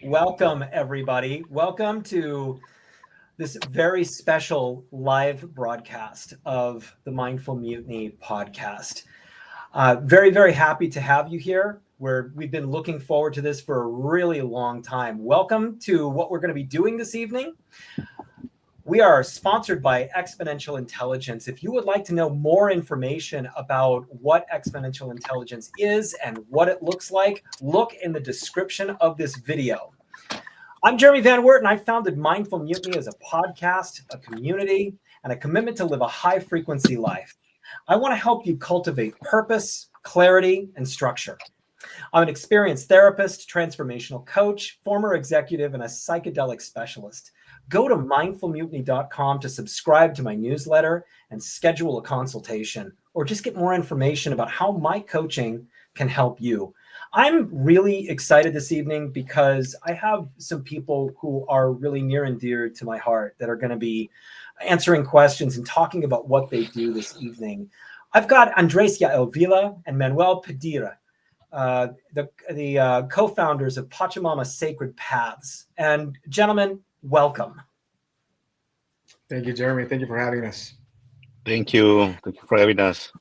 Welcome, everybody. Welcome to this very special live broadcast of the Mindful Mutiny Podcast. Very, very happy to have you here. We've been looking forward to this for a really long time. Welcome to what we're going to be doing this evening. We are sponsored by Exponential Intelligence. If you would like to know more information about what exponential intelligence is and what it looks like, look in the description of this video. I'm Jeremy Van Wert, and I founded Mindful Mutiny as a podcast, a community, and a commitment to live a high-frequency life. I want to help you cultivate purpose, clarity, and structure. I'm an experienced therapist, transformational coach, former executive, and a psychedelic specialist. Go to mindfulmutiny.com to subscribe to my newsletter and schedule a consultation, or just get more information about how my coaching can help you. I'm really excited this evening because I have some people who are really near and dear to my heart that are going to be answering questions and talking about what they do this evening. I've got Andrés, Yael and Manuel Padilla, the co-founders of Pachamama Sacred Paths. And gentlemen, welcome. Thank you, Jeremy. Thank you for having us. Thank you. Thank you for having us.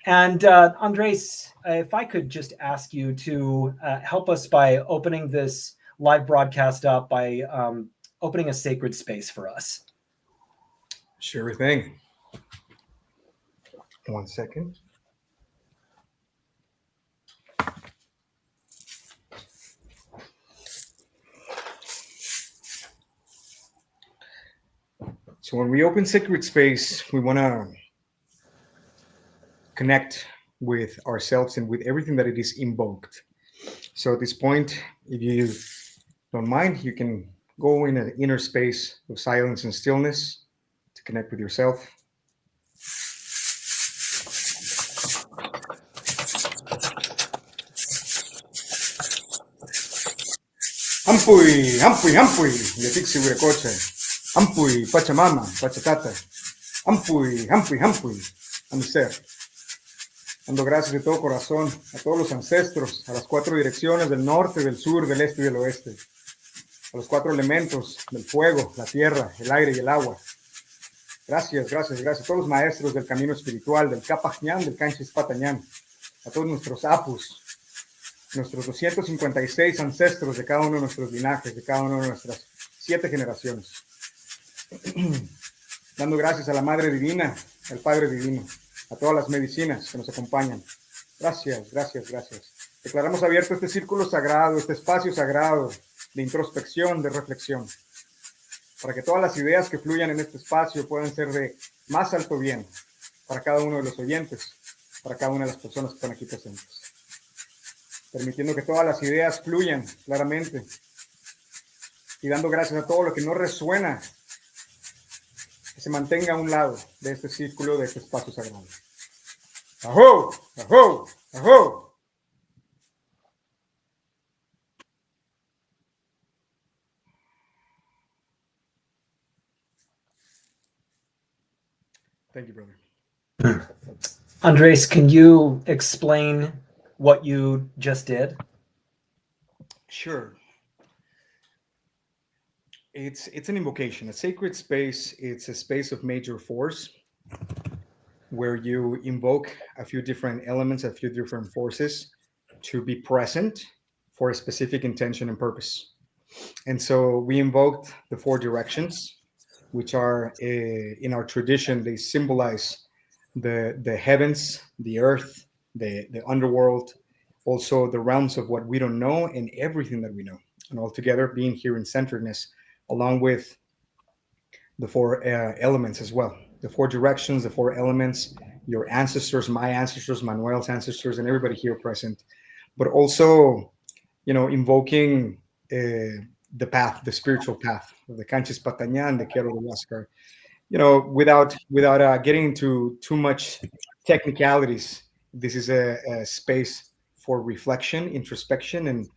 And Andrés, if I could just ask you to help us by opening this live broadcast up by opening a sacred space for us. Sure thing. 1 second. So when we open sacred space, we want to connect with ourselves and with everything that it is invoked. So at this point, if you don't mind, you can go in an inner space of silence and stillness to connect with yourself. Ampuy, ampuy, ampuy, yatixi huiracoche. Ampuy, Pachamama, Pachacata. Ampuy, ampuy, ampuy, a mi ser. Dando gracias de todo corazón a todos los ancestros, a las 4 direcciones del norte, del sur, del este y del oeste. A los 4 elementos del fuego, la tierra, el aire y el agua. Gracias, gracias, gracias. A todos los maestros del camino espiritual, del Capajñán, del Canchis Patañán. A todos nuestros apus, nuestros 256 ancestros de cada uno de nuestros linajes, de cada una de nuestras 7 generaciones. Dando gracias a la Madre Divina, al Padre Divino, a todas las medicinas que nos acompañan. Gracias, gracias, gracias. Declaramos abierto este círculo sagrado, este espacio sagrado de introspección, de reflexión, para que todas las ideas que fluyan en este espacio puedan ser de más alto bien para cada uno de los oyentes, para cada una de las personas que están aquí presentes. Permitiendo que todas las ideas fluyan claramente y dando gracias a todo lo que no resuena, que se mantenga a un lado de este círculo, de este espacio sagrado. ¡Ajú! ¡Ajú! ¡Ajú! Thank you, brother. Andrés, can you explain what you just did? Sure. It's an invocation. A sacred space, it's a space of major force where you invoke a few different elements, a few different forces to be present for a specific intention and purpose. And so we invoked the 4 directions, which are in our tradition, they symbolize the heavens, the earth, the underworld, also the realms of what we don't know and everything that we know. And altogether being here in centeredness, along with the 4 elements as well. The 4 directions, the 4 elements, your ancestors, my ancestors, Manuel's ancestors, and everybody here present. But also, invoking the path, the spiritual path, the Canchis Patañán, the Quiero de Huáscar. Without getting into too much technicalities, this is a space for reflection, introspection, and,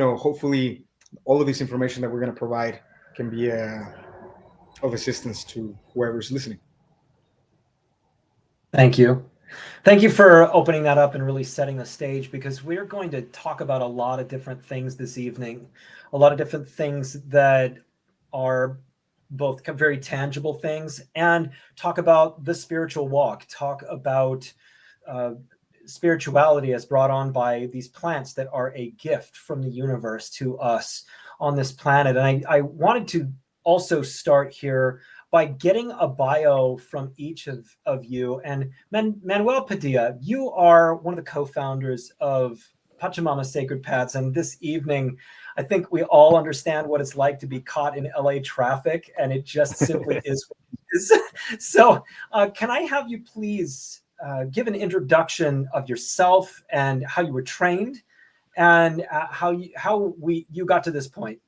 hopefully all of this information that we're going to provide can be of assistance to whoever's listening. Thank you. Thank you for opening that up and really setting the stage, because we're going to talk about a lot of different things this evening, a lot of different things that are both very tangible things, and talk about the spiritual walk, talk about uh, spirituality as brought on by these plants that are a gift from the universe to us on this planet. And I wanted to also start here by getting a bio from each of you. And Manuel Padilla, you are one of the co-founders of Pachamama Sacred Paths. And this evening, I think we all understand what it's like to be caught in LA traffic, and it just simply is what it is. So can I have you please give an introduction of yourself and how you were trained, and how you got to this point?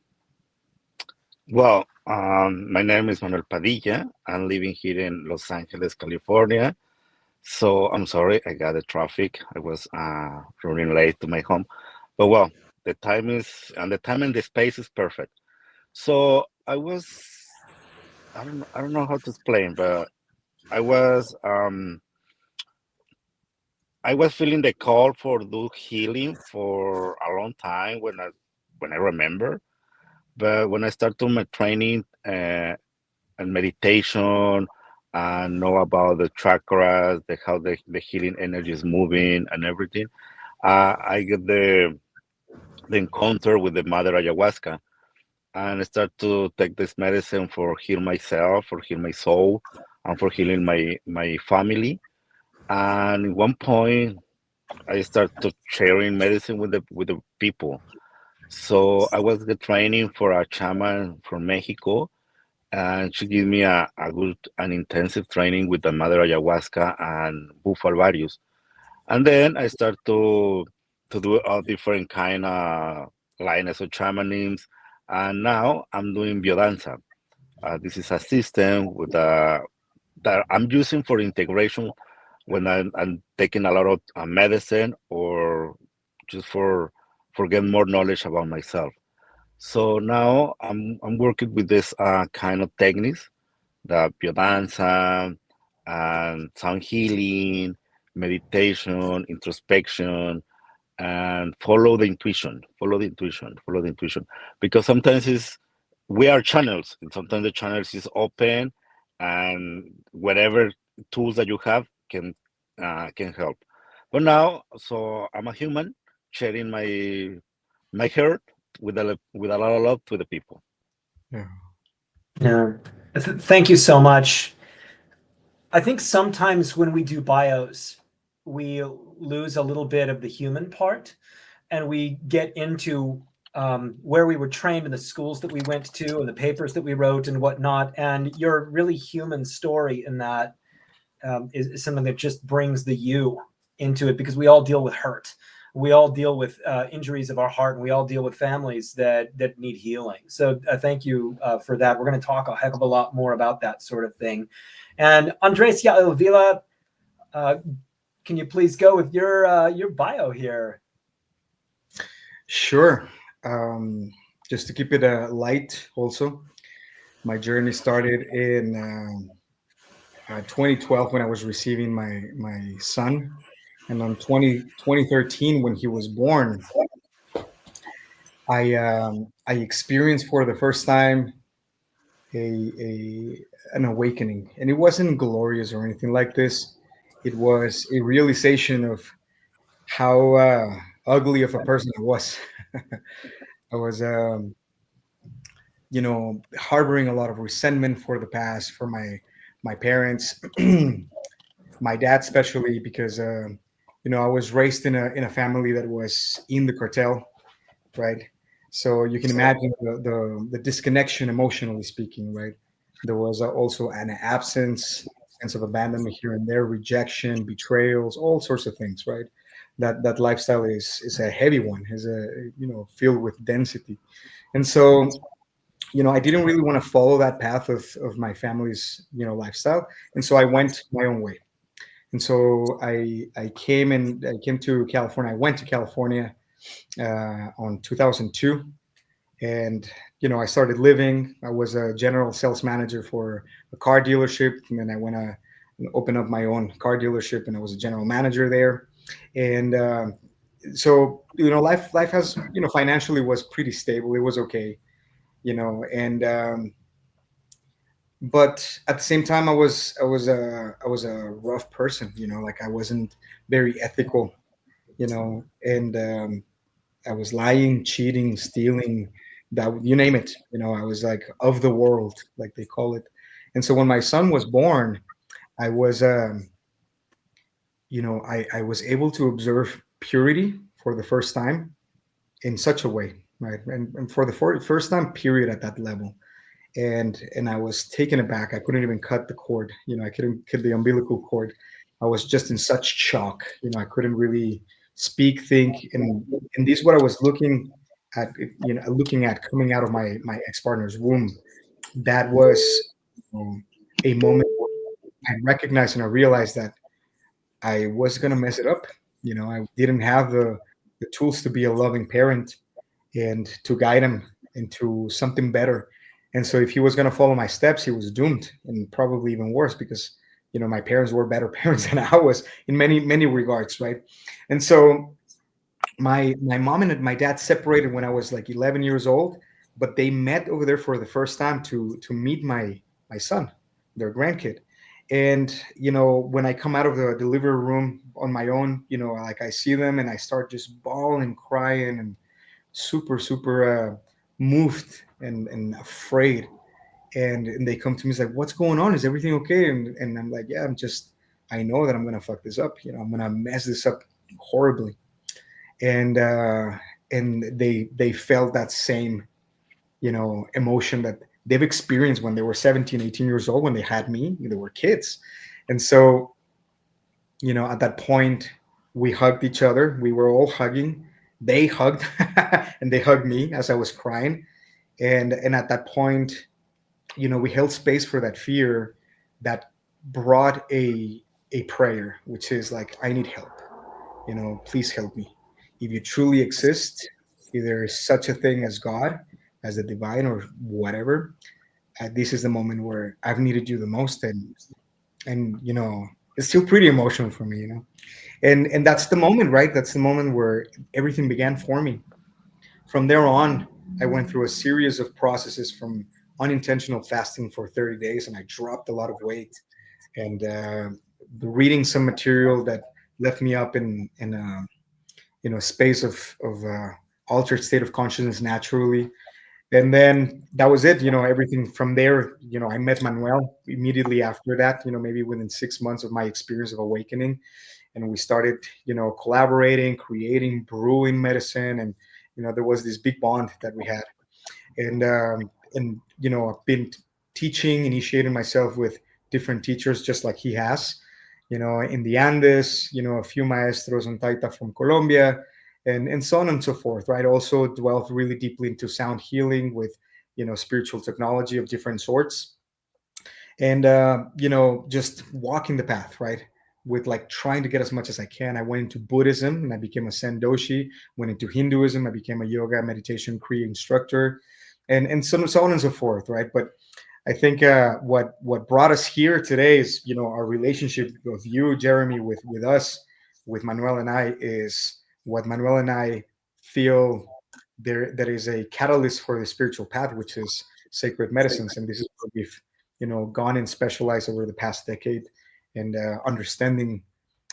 Well, my name is Manuel Padilla. I'm living here in Los Angeles, California. So I'm sorry, I got the traffic. I was running late to my home. But well, the time and the space is perfect. So I don't know how to explain, but I was, um, I was feeling the call for do healing for a long time when I remember. But when I started my training, and meditation and know about the chakras, how the healing energy is moving and everything. I get the encounter with the mother ayahuasca and I start to take this medicine for heal myself, for heal my soul, and for healing my family. And at one point, I start to sharing medicine with the people. So I was the training for a shaman from Mexico, and she gave me a good an intensive training with the mother ayahuasca and bufalvarius. And then I start to do all different kind of lines of shamanisms, and now I'm doing biodanza. This is a system that I'm using for integration when I'm taking a lot of medicine or just for getting more knowledge about myself. So now I'm working with this kind of techniques, the biodanza and sound healing, meditation, introspection, and follow the intuition, follow the intuition. Because sometimes we are channels, and sometimes the channels is open, and whatever tools that you have can help. But now, so I'm a human sharing my heart with a lot of love to the people. Yeah. Yeah. Thank you so much. I think sometimes when we do bios, we lose a little bit of the human part, and we get into where we were trained in the schools that we went to and the papers that we wrote and whatnot. And your really human story in that is something that just brings the you into it, because we all deal with hurt. We all deal with injuries of our heart, and we all deal with families that need healing. So thank you for that. We're going to talk a heck of a lot more about that sort of thing. And Andrés, Yael, uh, can you please go with your bio here? Sure. Just to keep it light, also, my journey started in 2012 when I was receiving my son, and on 2013 when he was born, I experienced for the first time a an awakening, and it wasn't glorious or anything like this. It was a realization of how ugly of a person I was. I was, harboring a lot of resentment for the past, for my parents, my dad especially, because I was raised in a family that was in the cartel, right? So you can imagine the disconnection, emotionally speaking, right? There was also an absence, sense of abandonment here and there, rejection, betrayals, all sorts of things, right? That lifestyle is a heavy one, is a filled with density, and so I didn't really want to follow that path of my family's lifestyle, and so I went my own way. And so I came to California. I went to California on 2002, and I started living. I was a general sales manager for a car dealership, and then I went opened up my own car dealership, and I was a general manager there. And so life has, financially was pretty stable. It was okay, and but at the same time, I was a rough person, like I wasn't very ethical, and I was lying, cheating, stealing, that you name it. I was like of the world, like they call it. And so when my son was born, I was, I was able to observe purity for the first time in such a way, right? And for the first time, period, at that level. And I was taken aback. I couldn't even cut the cord. I couldn't cut the umbilical cord. I was just in such shock. I couldn't really speak, think, and this is what I was at. Looking at coming out of my ex partner's womb. That was a moment where I recognized and I realized that I was gonna mess it up. I didn't have the tools to be a loving parent and to guide him into something better. And so if he was going to follow my steps, he was doomed, and probably even worse because my parents were better parents than I was in many regards, right? And so my mom and my dad separated when I was like 11 years old, but they met over there for the first time to meet my son, their grandkid. And when I come out of the delivery room on my own, like I see them and I start just bawling, crying, and super moved and afraid. And they come to me, it's like, what's going on, is everything okay? And I'm like, yeah, I know that I'm gonna fuck this up, I'm gonna mess this up horribly. And they felt that same emotion that they've experienced when they were 17, 18 years old, when they had me. They were kids. And so at that point, we hugged each other. We were all hugging. They hugged and they hugged me as I was crying. And at that point, we held space for that fear that brought a prayer, which is like, I need help. Please help me. If you truly exist, if there is such a thing as God, as the divine, or whatever, this is the moment where I've needed you the most. And it's still pretty emotional for me. And that's the moment, right? That's the moment where everything began for me. From there on, I went through a series of processes, from unintentional fasting for 30 days, and I dropped a lot of weight, and reading some material that left me up in a space of altered state of consciousness naturally. And then that was it. Everything from there. I met Manuel immediately after that, maybe within 6 months of my experience of awakening. And we started collaborating, creating, brewing medicine. And there was this big bond that we had. And I've been teaching, initiating myself with different teachers, just like he has, in the Andes, a few maestros on Taita from Colombia, and so on and so forth, right? Also dwelt really deeply into sound healing with spiritual technology of different sorts. And just walking the path, right, with like trying to get as much as I can. I went into Buddhism and I became a Sendoshi. Went into Hinduism, I became a yoga meditation Kriya instructor, and so on and so forth, right? But I think what brought us here today is our relationship of you, Jeremy, with us, with Manuel and I, is what Manuel and I feel there is a catalyst for the spiritual path, which is sacred medicines. And this is where we've gone and specialized over the past decade, and understanding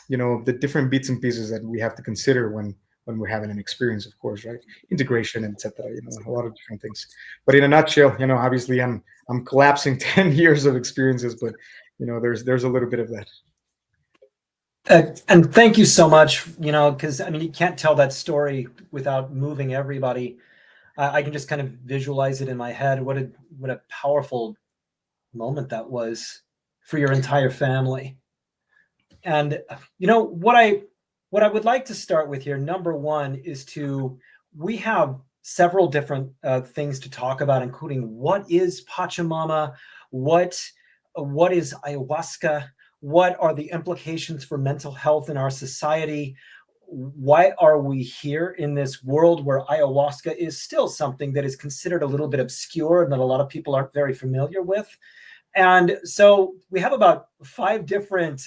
the different bits and pieces that we have to consider when we're having an experience, of course, right? Integration, etc. A lot of different things. But in a nutshell, obviously I'm collapsing 10 years of experiences, but there's a little bit of that. And thank you so much, because I mean, you can't tell that story without moving everybody. I can just kind of visualize it in my head. What a powerful moment that was for your entire family. And what I would like to start with here, number one, is we have several different things to talk about, including what is Pachamama, what is ayahuasca, what are the implications for mental health in our society, why are we here in this world where ayahuasca is still something that is considered a little bit obscure and that a lot of people aren't very familiar with, And so we have about 5 different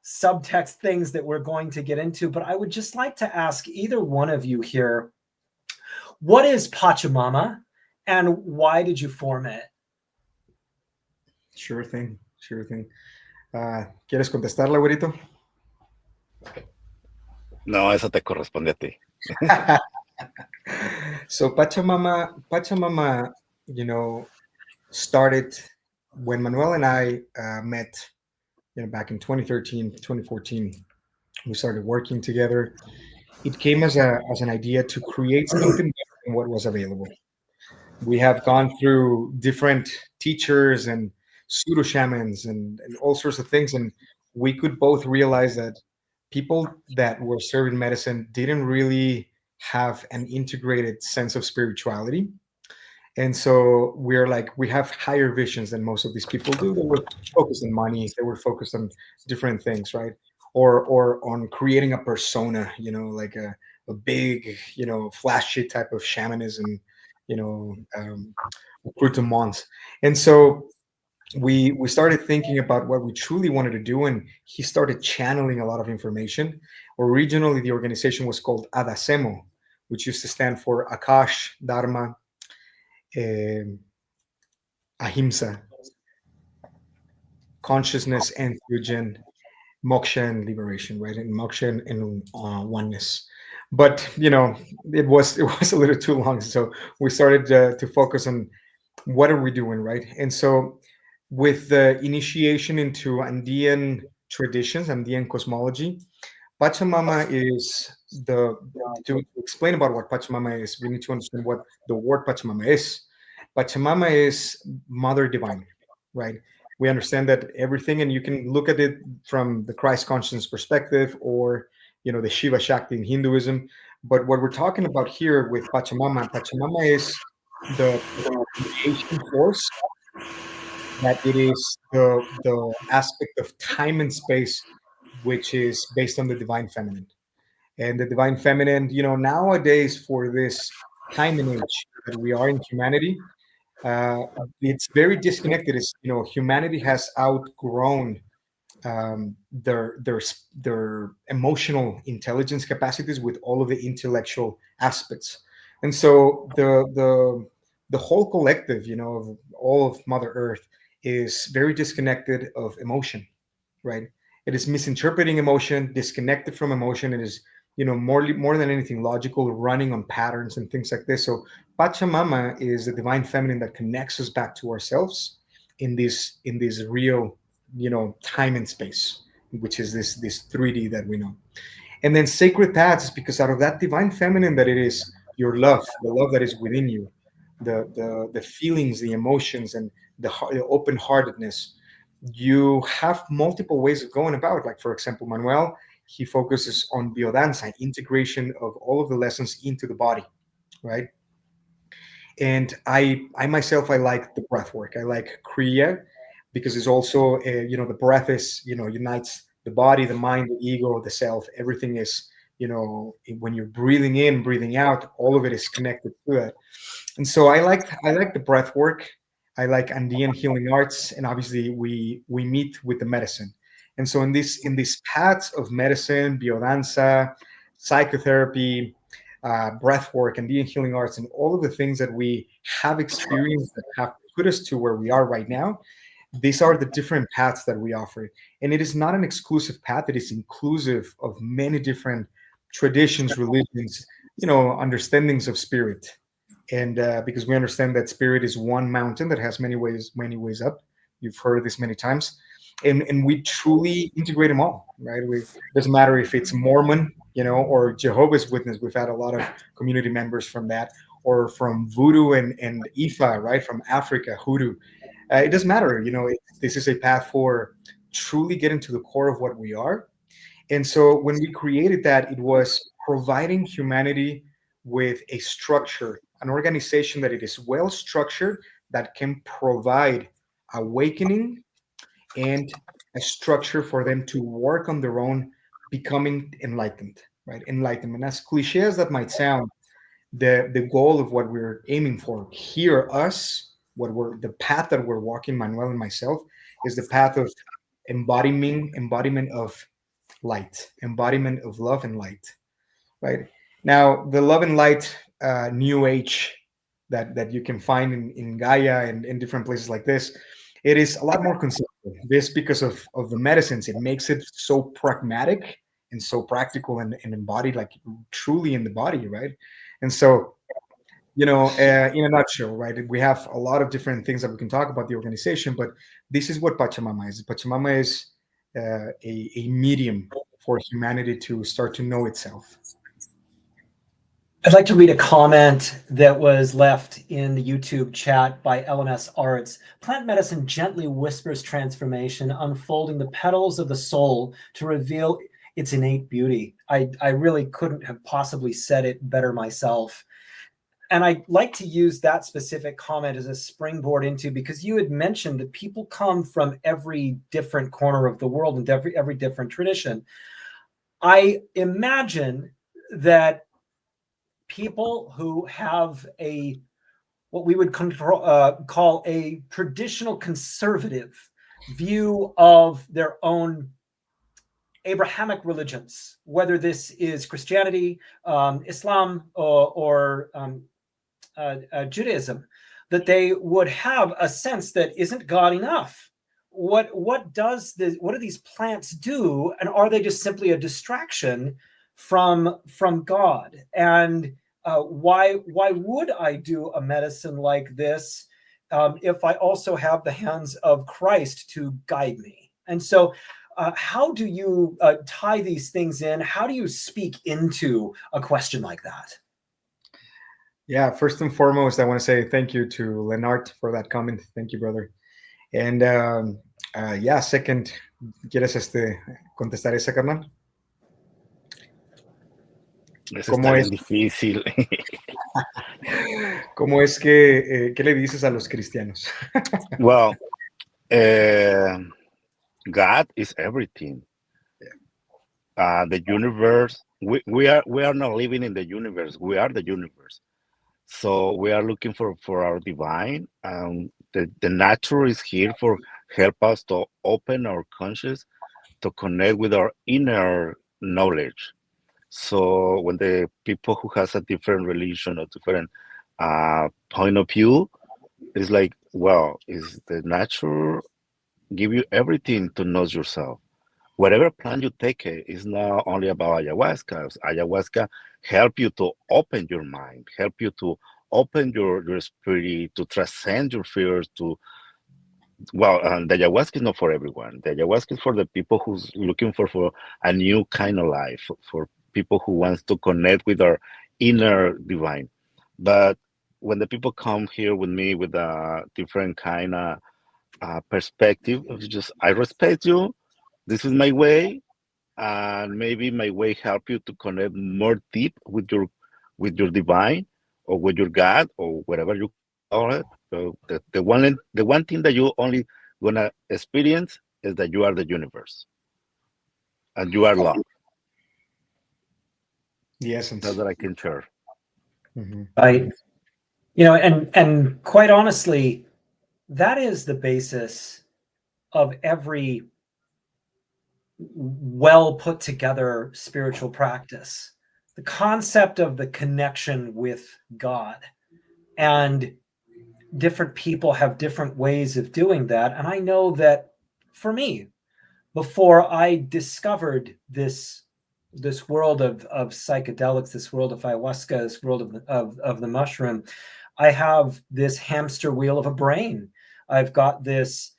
subtext things that we're going to get into, but I would just like to ask either one of you here, what is Pachamama and why did you form it? Sure thing, sure thing. ¿Quieres contestarla, güerito? No, eso te corresponde a ti. So Pachamama, started when Manuel and I met, back in 2013, 2014. We started working together. It came as an idea to create something better than what was available. We have gone through different teachers and pseudo shamans and all sorts of things, and we could both realize that people that were serving medicine didn't really have an integrated sense of spirituality. And so we're like, we have higher visions than most of these people do. They were focused on money, they were focused on different things, right? Or on creating a persona, like a big, flashy type of shamanism, you know, um, accoutrements. And so we started thinking about what we truly wanted to do, and he started channeling a lot of information. Originally, the organization was called Adasemo, which used to stand for Akash, Dharma, um, ahimsa, consciousness and fusion, moksha and liberation, right? And moksha and oneness. But it was a little too long, so we started to focus on what are we doing, right? And so, with the initiation into Andean traditions, Andean cosmology, Pachamama is the to explain about what Pachamama is, we need to understand what the word Pachamama is. Pachamama is Mother Divine, right? We understand that everything, and you can look at it from the Christ consciousness perspective, or the Shiva Shakti in Hinduism. But what we're talking about here with Pachamama is the creation force, that it is the aspect of time and space, which is based on the divine feminine. And the divine feminine, nowadays, for this time and age that we are in humanity, uh, it's very disconnected. It's, humanity has outgrown their emotional intelligence capacities with all of the intellectual aspects. And so the whole collective, of all of Mother Earth, is very disconnected of emotion, right? It is misinterpreting emotion, disconnected from emotion. It is, more than anything, logical, running on patterns and things like this. So Pachamama is the divine feminine that connects us back to ourselves in this real, time and space, which is this 3D that we know. And then sacred paths is because out of that divine feminine that it is your love, the love that is within you, the feelings, the emotions, and the open heartedness. You have multiple ways of going about it. Like, for example, Manuel, he focuses on biodanza, integration of all of the lessons into the body, right? And I myself, I like the breath work. I like Kriya because it's also, the breath is, unites the body, the mind, the ego, the self. Everything is, when you're breathing in, breathing out, all of it is connected to it. And so I like the breath work. I like Andean healing arts, and obviously we meet with the medicine. And so in these paths of medicine, biodanza, psychotherapy, breath work, Andean healing arts, and all of the things that we have experienced that have put us to where we are right now, these are the different paths that we offer. And it is not an exclusive path; it is inclusive of many different traditions, religions, understandings of spirit. And because we understand that spirit is one mountain that has many ways up. You've heard this many times, and we truly integrate them all, right? We Doesn't matter if it's Mormon, or Jehovah's Witness. We've had a lot of community members from that, or from Voodoo and Ifa, right, from Africa, Hoodoo. It doesn't matter, this is a path for truly getting to the core of what we are. And so when we created that, it was providing humanity with a structure, an organization that it is well structured, that can provide awakening and a structure for them to work on their own, becoming enlightened, right? Enlightenment. As cliche as that might sound, the goal of what we're aiming for here, us, the path that we're walking, Manuel and myself, is the path of embodiment of light, embodiment of love and light. Right now, the love and light new age that you can find in Gaia and in different places like this, it is a lot more conceptual. This because of the medicines, it makes it so pragmatic and so practical and embodied, like truly in the body, right? And so, in a nutshell, right, we have a lot of different things that we can talk about the organization, but this is what Pachamama is. Pachamama is a medium for humanity to start to know itself. I'd like to read a comment that was left in the YouTube chat by LMS Arts. Plant medicine gently whispers transformation, unfolding the petals of the soul to reveal its innate beauty. I really couldn't have possibly said it better myself. And I'd like to use that specific comment as a springboard into, because you had mentioned that people come from every different corner of the world and every different tradition. I imagine that people who have what we would call a traditional conservative view of their own Abrahamic religions, whether this is Christianity, Islam, or Judaism, that they would have a sense that isn't God enough? What do these plants do, and are they just simply a distraction from God? And why would I do a medicine like this if I also have the hands of Christ to guide me? And so how do you tie these things in? How do you speak into a question like that? Yeah, first and foremost, I want to say thank you to Leonard for that comment. Thank you, brother. And second, ¿quieres contestar esa, carnal? Eso está ¿Cómo bien es, difícil. cómo es que, qué le dices a los cristianos? Well, God is everything. The universe. We are not living in the universe. We are the universe. So we are looking for our divine. The nature is here for help us to open our conscious, to connect with our inner knowledge. So when the people who has a different religion or different point of view, it's like, well, is the nature give you everything to know yourself. Whatever plant you take is not only about ayahuasca. Ayahuasca help you to open your mind, help you to open your spirit, to transcend your fears, the ayahuasca is not for everyone. The ayahuasca is for the people who's looking for a new kind of life, for people who wants to connect with our inner divine. But when the people come here with me with a different kind of perspective, it's just I respect you. This is my way, and maybe my way help you to connect more deep with your divine or with your God or whatever you call it. So the one thing that you only gonna experience is that you are the universe and you are love. The essence. That's that I can share. Mm-hmm. Right. And quite honestly, that is the basis of every well put together spiritual practice. The concept of the connection with God. And different people have different ways of doing that. And I know that for me, before I discovered this world of psychedelics, this world of ayahuasca, this world of the mushroom, I have this hamster wheel of a brain. I've got this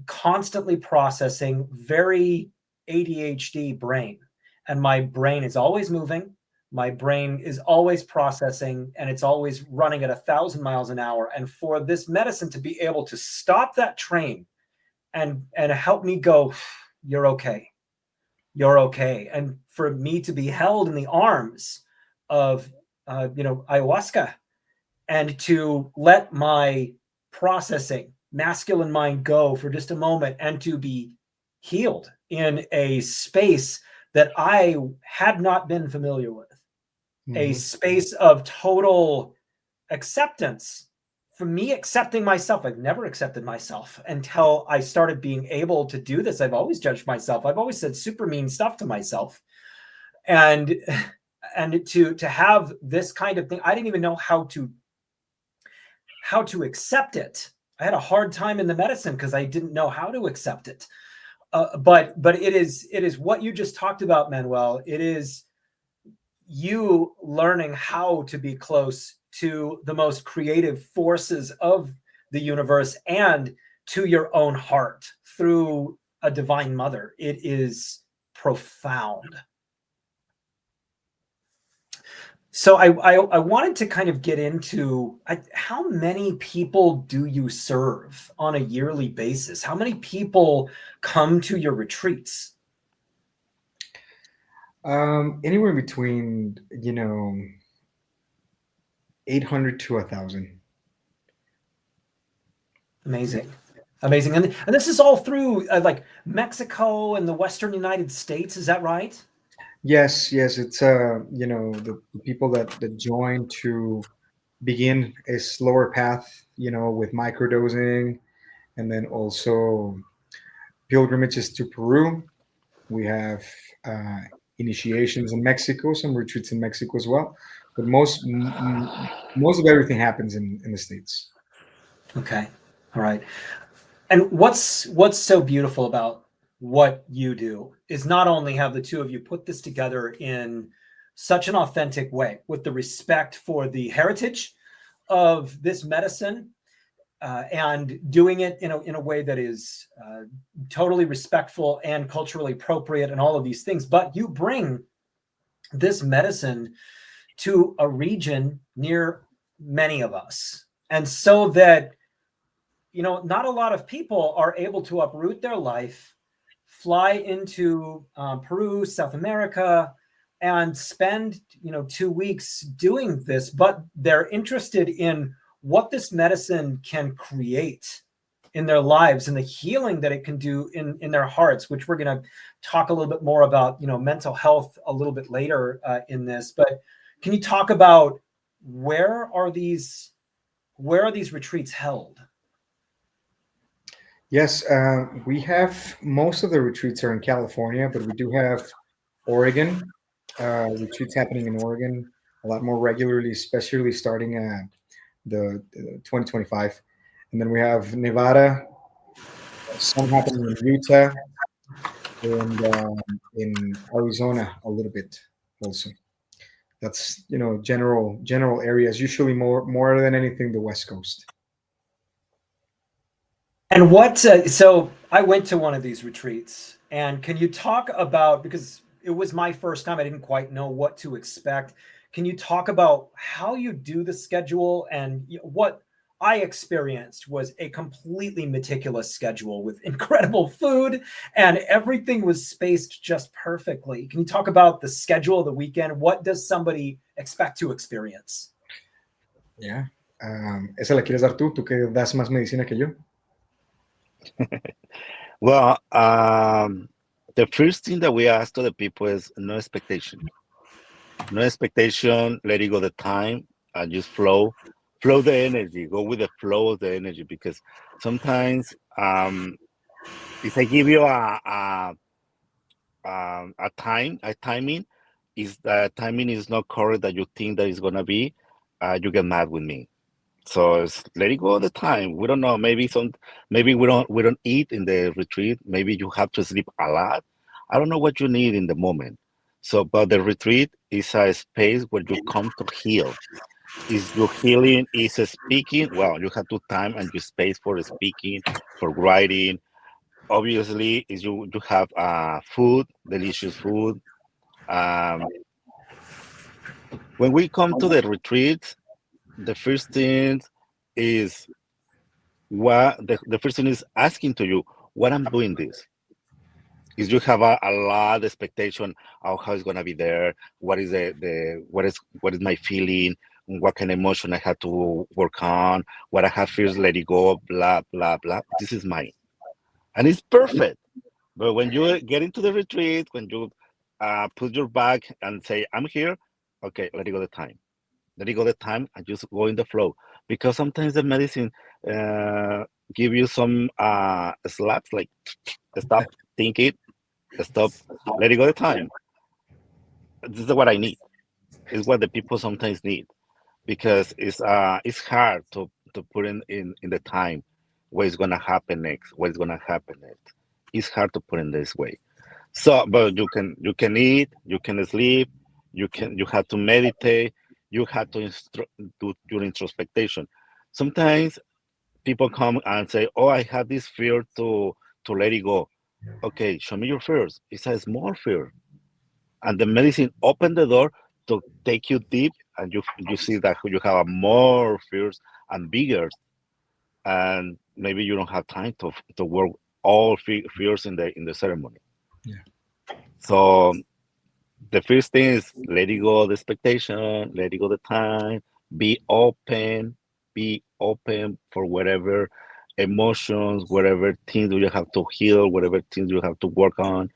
constantly processing, very ADHD brain, and my brain is always moving. My brain is always processing, and it's always running at 1,000 miles an hour. And for this medicine to be able to stop that train and help me go, you're okay. You're okay. And for me to be held in the arms of, ayahuasca, and to let my processing masculine mind go for just a moment and to be healed in a space that I had not been familiar with, a space of total acceptance for me, accepting myself, I've never accepted myself until I started being able to do this. I've always judged myself. I've always said super mean stuff to myself. And to have this kind of thing, I didn't even know how to accept it. I had a hard time in the medicine because I didn't know how to accept it. But it is what you just talked about, Manuel. It is you learning how to be close to the most creative forces of the universe and to your own heart through a divine mother. It is profound. So I wanted to kind of get into how many people do you serve on a yearly basis? How many people come to your retreats? Anywhere between 800 to 1,000. Amazing. Amazing. And this is all through like Mexico and the Western United States. Is that right? Yes, it's the people that join to begin a slower path, with microdosing, and then also pilgrimages to Peru. We have uh, initiations in Mexico, some retreats in Mexico as well, but most of everything happens in the States. Okay. All right. And what's so beautiful about what you do is not only have the two of you put this together in such an authentic way with the respect for the heritage of this medicine, and doing it in a way that is totally respectful and culturally appropriate and all of these things, but you bring this medicine to a region near many of us. And so that, not a lot of people are able to uproot their life, fly into Peru, South America, and spend 2 weeks doing this, but they're interested in what this medicine can create in their lives and the healing that it can do in their hearts, which we're going to talk a little bit more about, mental health a little bit later in this. But can you talk about where are these retreats held? Yes, we have most of the retreats are in California, but we do have Oregon retreats happening in Oregon a lot more regularly, especially starting at the 2025. And then we have Nevada, some happening in Utah, and in Arizona a little bit also. That's general areas. Usually more than anything the West Coast. And so I went to one of these retreats, and can you talk about, because it was my first time, I didn't quite know what to expect. Can you talk about how you do the schedule? And what I experienced was a completely meticulous schedule with incredible food, and everything was spaced just perfectly. Can you talk about the schedule of the weekend? What does somebody expect to experience? Yeah. ¿Esa la quieres dar tú que das más medicina que yo? Well, the first thing that we ask to the people is no expectation. No expectation, letting go the time, and just flow the energy, go with the flow of the energy. Because sometimes, if I give you a timing, is the timing is not correct that you think that it's gonna be, you get mad with me. So it's letting go of the time. We don't know. Maybe we don't eat in the retreat. Maybe you have to sleep a lot. I don't know what you need in the moment. So, but the retreat is a space where you come to heal. Is your healing is speaking? Well, you have to time and your space for speaking, for writing. Obviously, is you have food, delicious food. Um, when we come to the retreat, the first thing is the first thing is asking to you what I'm doing this. Is you have a lot of expectation of how it's gonna be there, what is what is my feeling, what kind of emotion I have to work on, what I have fears, let it go, blah blah blah. This is mine. And it's perfect. But when you get into the retreat, when you put your back and say, I'm here, okay, let it go the time. Let it go the time and just go in the flow. because sometimes the medicine uh, give you some slaps like stop thinking, stop, letting go the time. This is what I need. Is what the people sometimes need because it's hard to put in the time what is gonna happen next, what is gonna happen next. It's hard to put in this way. So, but you can eat, you can sleep, you have to meditate, you have to do your introspection. Sometimes people come and say, "Oh, I have this fear to let it go." Okay, show me your fears. It's a small fear, and the medicine open the door to take you deep, and you see that you have more fears and bigger, and maybe you don't have time to work all fears in the ceremony. Yeah. So the first thing is let it go the expectation, let it go the time, be open, be open for whatever emotions, whatever things you have to heal, whatever things you have to work on,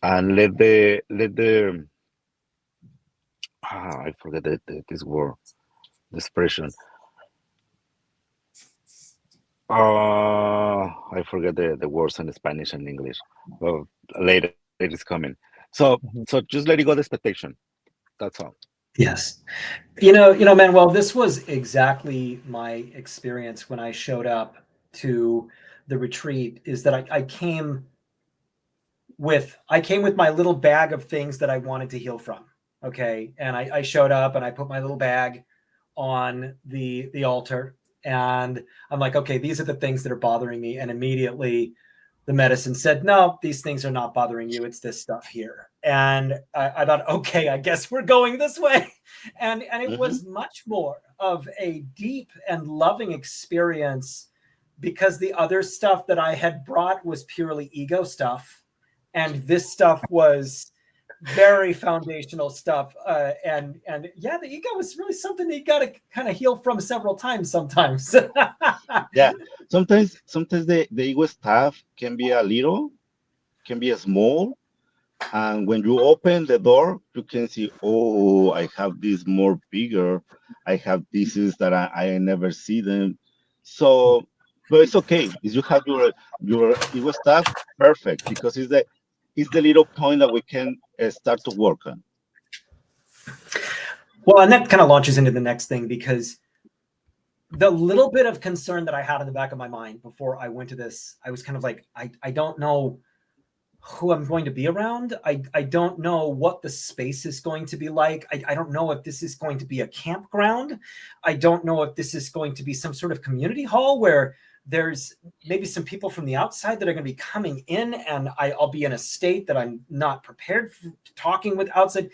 and let the I forget this word, the expression. I forget the words in Spanish and English. Well, later it is coming. So Mhm. just let it go the expectation. That's all. Yes. Manuel, this was exactly my experience when I showed up to the retreat, is that I came with my little bag of things that I wanted to heal from. Okay. And I showed up and I put my little bag on the altar, and I'm like, okay, these are the things that are bothering me. And immediately the medicine said, no, these things are not bothering you. It's this stuff here. And I thought, okay, I guess we're going this way. And it Hmm. was much more of a deep and loving experience, because the other stuff that I had brought was purely ego stuff. And this stuff was very foundational stuff. And yeah, the ego is really something that you got to kind of heal from several times sometimes. Yeah. Sometimes the ego stuff can be a little, can be a small, and when you open the door, you can see, oh, I have this more bigger. I have pieces that I never see them. So, but it's okay. If you have your ego stuff, perfect, because it's the little point that we can start to work on. Well, and that kind of launches into the next thing, because the little bit of concern that I had in the back of my mind before I went to this, I was kind of like, I don't know who I'm going to be around. I don't know what the space is going to be like. I don't know if this is going to be a campground. I don't know if this is going to be some sort of community hall where there's maybe some people from the outside that are going to be coming in, and I'll be in a state that I'm not prepared for talking with outside.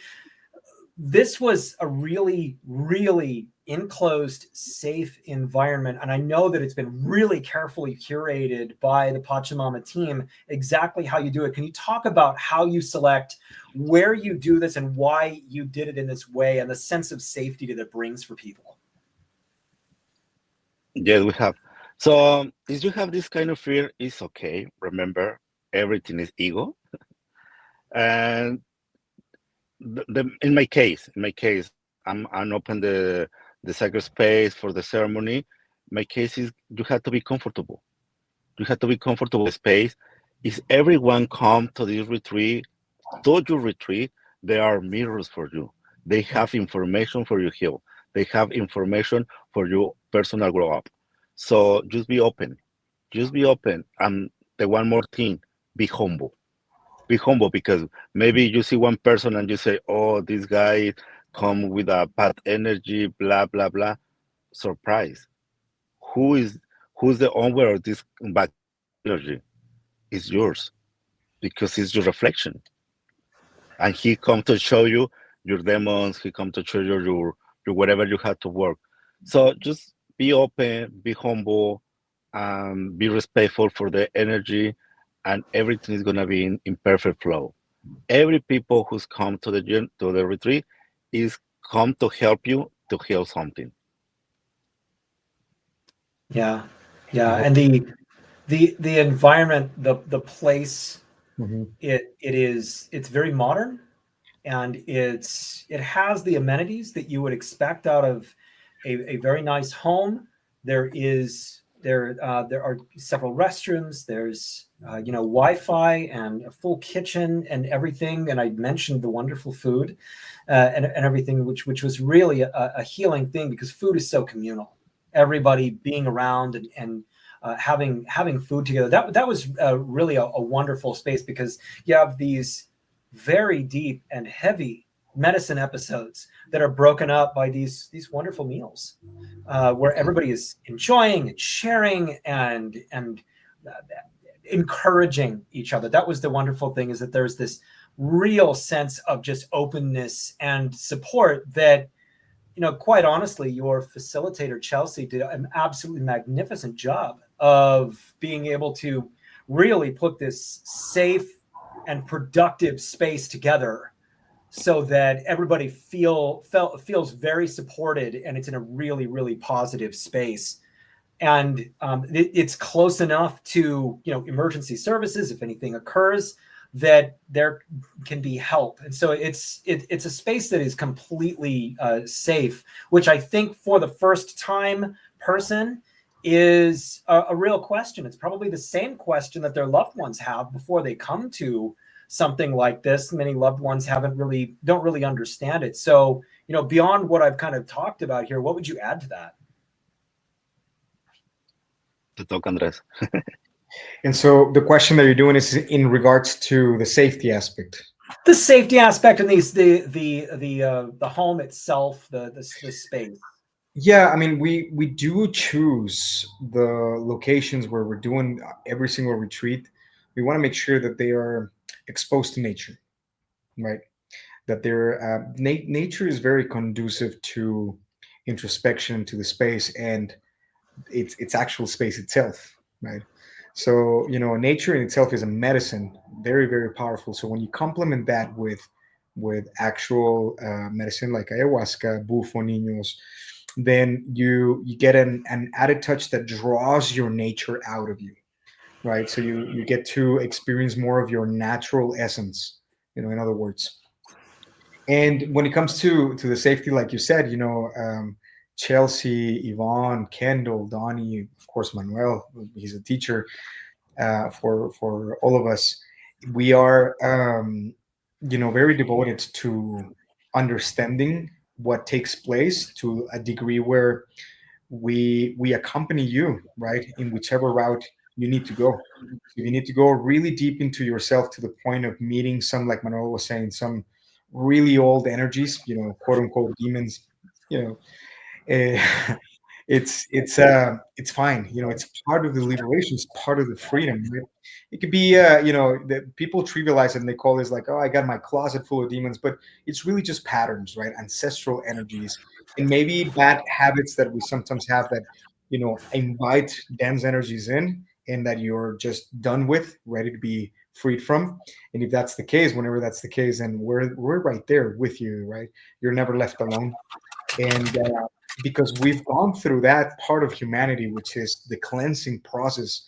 This was a really, really enclosed, safe environment. And I know that it's been really carefully curated by the Pachamama team, exactly how you do it. Can you talk about how you select, where you do this, and why you did it in this way, and the sense of safety that it brings for people? Yes, we have. So, if you have this kind of fear, it's okay. Remember, everything is ego. And in my case, I'm open the sacred space for the ceremony. My case is you have to be comfortable. You have to be comfortable with the space. If everyone come to this retreat, to your retreat, there are mirrors for you. They have information for you heal. They have information for your personal grow up. So just be open. Just be open. And the one more thing, be humble. Be humble because maybe you see one person and you say, "Oh, this guy come with a bad energy, blah blah blah." Surprise. Who is who's the owner of this bad energy? It's yours because it's your reflection, and he come to show you your demons. He come to show you your whatever you have to work. So just be open, be humble, be respectful for the energy, and everything is gonna be in perfect flow. Every people who's come to the retreat is come to help you to heal something. Yeah. I Yeah. hope. And the environment, the place, Mhm. it's very modern, and it has the amenities that you would expect out of a very nice home. There are several restrooms. There's Wi-Fi and a full kitchen and everything. And I mentioned the wonderful food and everything, which was really a healing thing, because food is so communal. Everybody being around and having food together. That was really a wonderful space, because you have these very deep and heavy medicine episodes that are broken up by these wonderful meals, where everybody is enjoying and sharing and uh, encouraging each other. That was the wonderful thing, is that there's this real sense of just openness and support that, quite honestly, your facilitator, Chelsea, did an absolutely magnificent job of being able to really put this safe and productive space together, so that everybody feels very supported, and it's in a really, really positive space. And it's close enough to emergency services if anything occurs, that there can be help. And so it's a space that is completely safe, which I think for the first time person is a real question. It's probably the same question that their loved ones have before they come to something like this. Many loved ones don't really understand it. So, beyond what I've kind of talked about here, what would you add to that? To talk, Andres. And so the question that you're doing is in regards to the safety aspect. The safety aspect, and the home itself, the space. Yeah, I mean, we do choose the locations where we're doing every single retreat. We want to make sure that they are exposed to nature, right? That they're nature is very conducive to introspection, to the space, and its actual space itself, right? So nature in itself is a medicine, very very powerful. So when you complement that with actual medicine like ayahuasca, bufo niños, then you get an added touch that draws your nature out of you, right? So you get to experience more of your natural essence, in other words. And when it comes to the safety, like you said, Chelsea, Yvonne, Kendall, Donnie, of course, Manuel, he's a teacher for all of us. We are, very devoted to understanding what takes place to a degree where we accompany you, right, in whichever route you need to go. So you need to go really deep into yourself to the point of meeting some, like Manuel was saying, some really old energies, quote unquote demons, you know, uh, it's fine. It's part of the liberation. It's part of the freedom. Right? It could be, that people trivialize it and they call this like, oh, I got my closet full of demons, but it's really just patterns, right? Ancestral energies and maybe bad habits that we sometimes have that, invite dense energies in and that you're just done with, ready to be freed from. And if that's the case, whenever that's the case, then we're right there with you, right? You're never left alone. And because we've gone through that part of humanity, which is the cleansing process,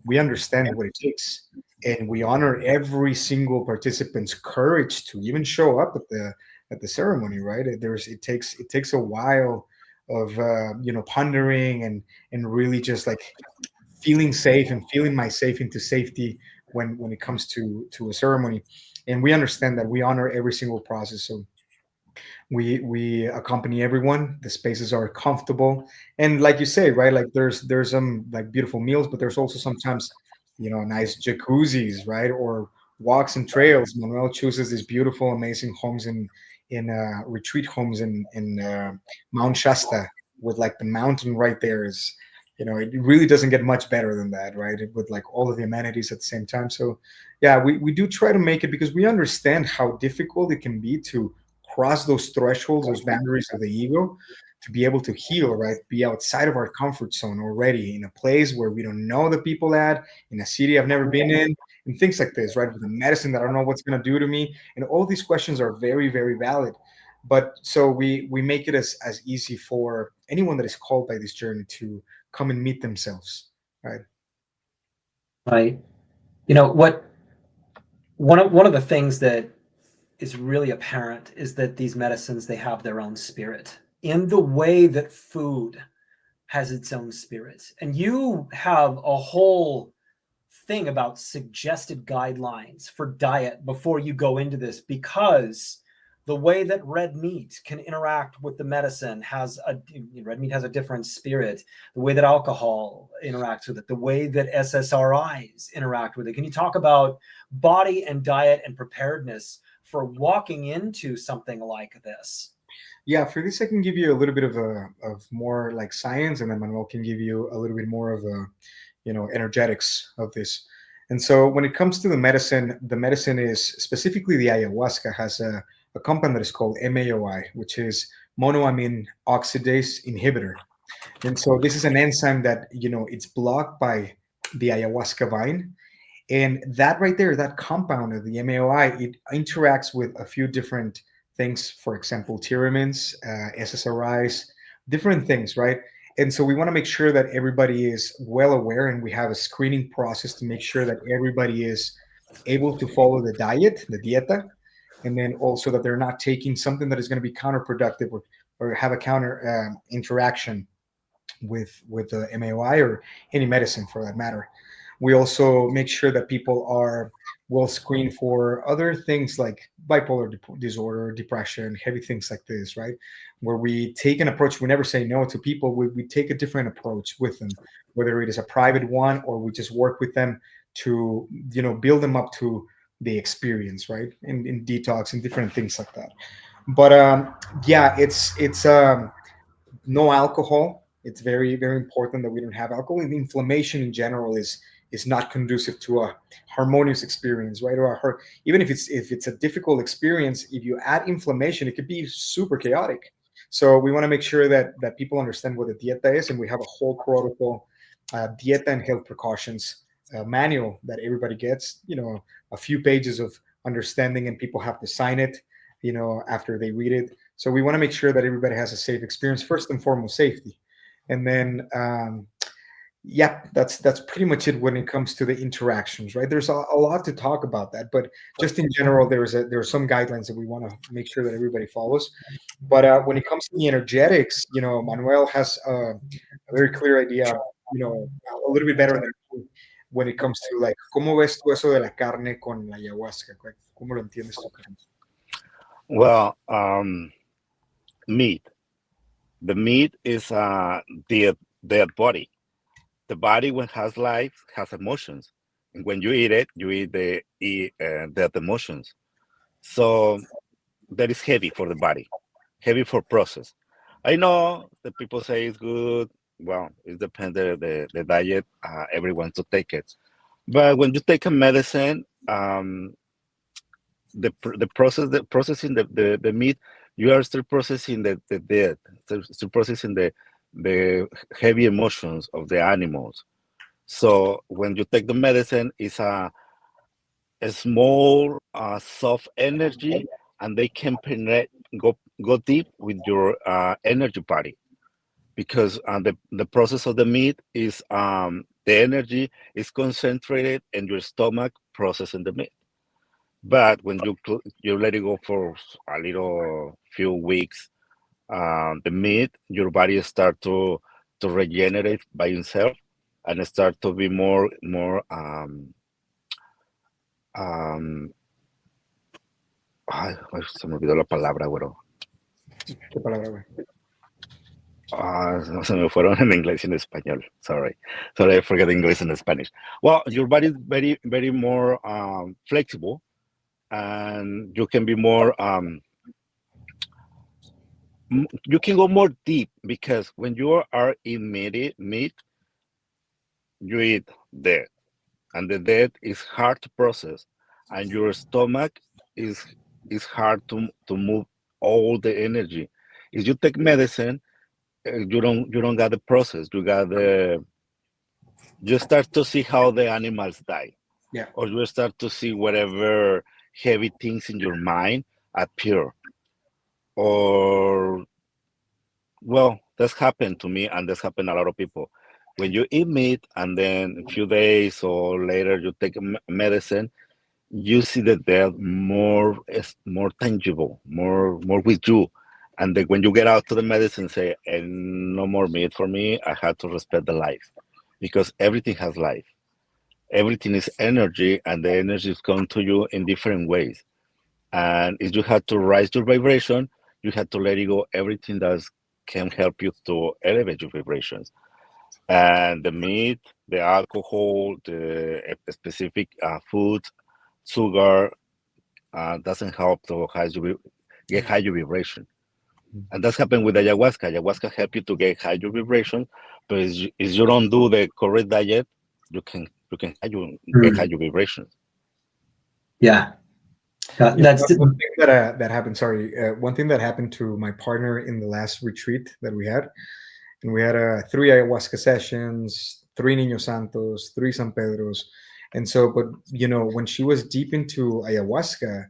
we understand what it takes, and we honor every single participant's courage to even show up at the ceremony. Right? It takes a while of pondering and really just like feeling safe and feeling my safe into safety when it comes to a ceremony, and we understand that we honor every single process. So we accompany everyone. The spaces are comfortable, and like you say, right, like there's some like beautiful meals, but there's also sometimes nice jacuzzis, right, or walks and trails. Manuel chooses these beautiful amazing homes in retreat homes in Mount Shasta, with like the mountain right there. Is it really doesn't get much better than that, right, with like all of the amenities at the same time. So yeah, we do try to make it, because we understand how difficult it can be to cross those thresholds, those boundaries of the ego, to be able to heal, right? Be outside of our comfort zone already, in a place where we don't know the people at, in a city I've never been in, and things like this, right? With a medicine that I don't know what's going to do to me. And all these questions are very, very valid. But so we make it as easy for anyone that is called by this journey to come and meet themselves, right? Right. What one of the things that is really apparent is that these medicines, they have their own spirit, in the way that food has its own spirit. And you have a whole thing about suggested guidelines for diet before you go into this, because the way that red meat can interact with the medicine red meat has a different spirit, the way that alcohol interacts with it, the way that SSRIs interact with it. Can you talk about body and diet and preparedness for walking into something like this? Yeah, for this I can give you a little bit of more like science, and then Manuel can give you a little bit more of a, energetics of this. And so when it comes to the medicine is specifically the ayahuasca has a compound that is called MAOI, which is monoamine oxidase inhibitor. And so this is an enzyme that, it's blocked by the ayahuasca vine. And that right there, that compound of the MAOI, it interacts with a few different things. For example, theramines, SSRIs, different things, right? And so we want to make sure that everybody is well aware, and we have a screening process to make sure that everybody is able to follow the diet, the dieta, and then also that they're not taking something that is going to be counterproductive, or have a counter interaction with the MAOI or any medicine for that matter. We also make sure that people are well screened for other things like bipolar disorder, depression, heavy things like this, right? Where we take an approach, we never say no to people. We take a different approach with them, whether it is a private one or we just work with them to, build them up to the experience, right? In detox and different things like that. But yeah, it's no alcohol. It's very, very important that we don't have alcohol. And inflammation in general is not conducive to a harmonious experience, right? Even if it's a difficult experience, if you add inflammation, it could be super chaotic. So we want to make sure that people understand what a dieta is, and we have a whole protocol, dieta and health precautions manual that everybody gets. A few pages of understanding, and people have to sign it. After they read it. So we want to make sure that everybody has a safe experience. First and foremost, safety, and then yeah, that's pretty much it when it comes to the interactions, right? There's a lot to talk about that, but just in general, there are some guidelines that we want to make sure that everybody follows. But when it comes to the energetics, Manuel has a very clear idea, a little bit better than me when it comes to like, ¿cómo ves tú eso de la carne con la ayahuasca? ¿Cómo lo entiendes tú, Carlos? Well, meat. The meat is dead body. The body, when has life, has emotions, and when you eat it, you eat dead emotions. So that is heavy for the body, heavy for process. I know that people say it's good. Well, it depends the diet. Everyone to take it, but when you take a medicine, the process, the processing the meat, you are still processing the dead, still processing the heavy emotions of the animals. So when you take the medicine, it's a small soft energy, and they can penetrate, go deep with your energy body, because the process of the meat is the energy is concentrated in your stomach processing the meat. But when you let it go for a little few weeks, the meat, your body start to regenerate by itself, and start to be more um ay, se me olvidó la palabra, güero. ¿Qué palabra, güey? No se me fueron en inglés y en español. Sorry, I forget English and Spanish. Well, your body is very, very more flexible, and you can be more you can go more deep, because when you are in meat, you eat dead, and the dead is hard to process, and your stomach is hard to move all the energy. If you take medicine, you don't got the process. You start to see how the animals die, Yeah. or you start to see whatever heavy things in your mind appear, or well, that's happened to me, and that's happened a lot of people. When you eat meat and then a few days or later you take medicine, you see the death more tangible, more with you, And then when you get out to the medicine, say, and no more meat for me, I have to respect the life, because everything has life. Everything is energy, and the energy is coming to you in different ways. And if you have to raise your vibration, you have to let it go everything that can help you to elevate your vibrations. And the meat, the alcohol, the specific food, sugar, doesn't help to get Yeah. higher vibration. And that's happened with ayahuasca. Ayahuasca help you to get higher vibration, but if you don't do the correct diet, get higher Mm. vibrations. Yeah, You know, that's one thing that happened. Sorry, one thing that happened to my partner in the last retreat that we had, and we had 3 ayahuasca sessions, 3 Niños Santos, 3 San Pedros, and so. But when she was deep into ayahuasca,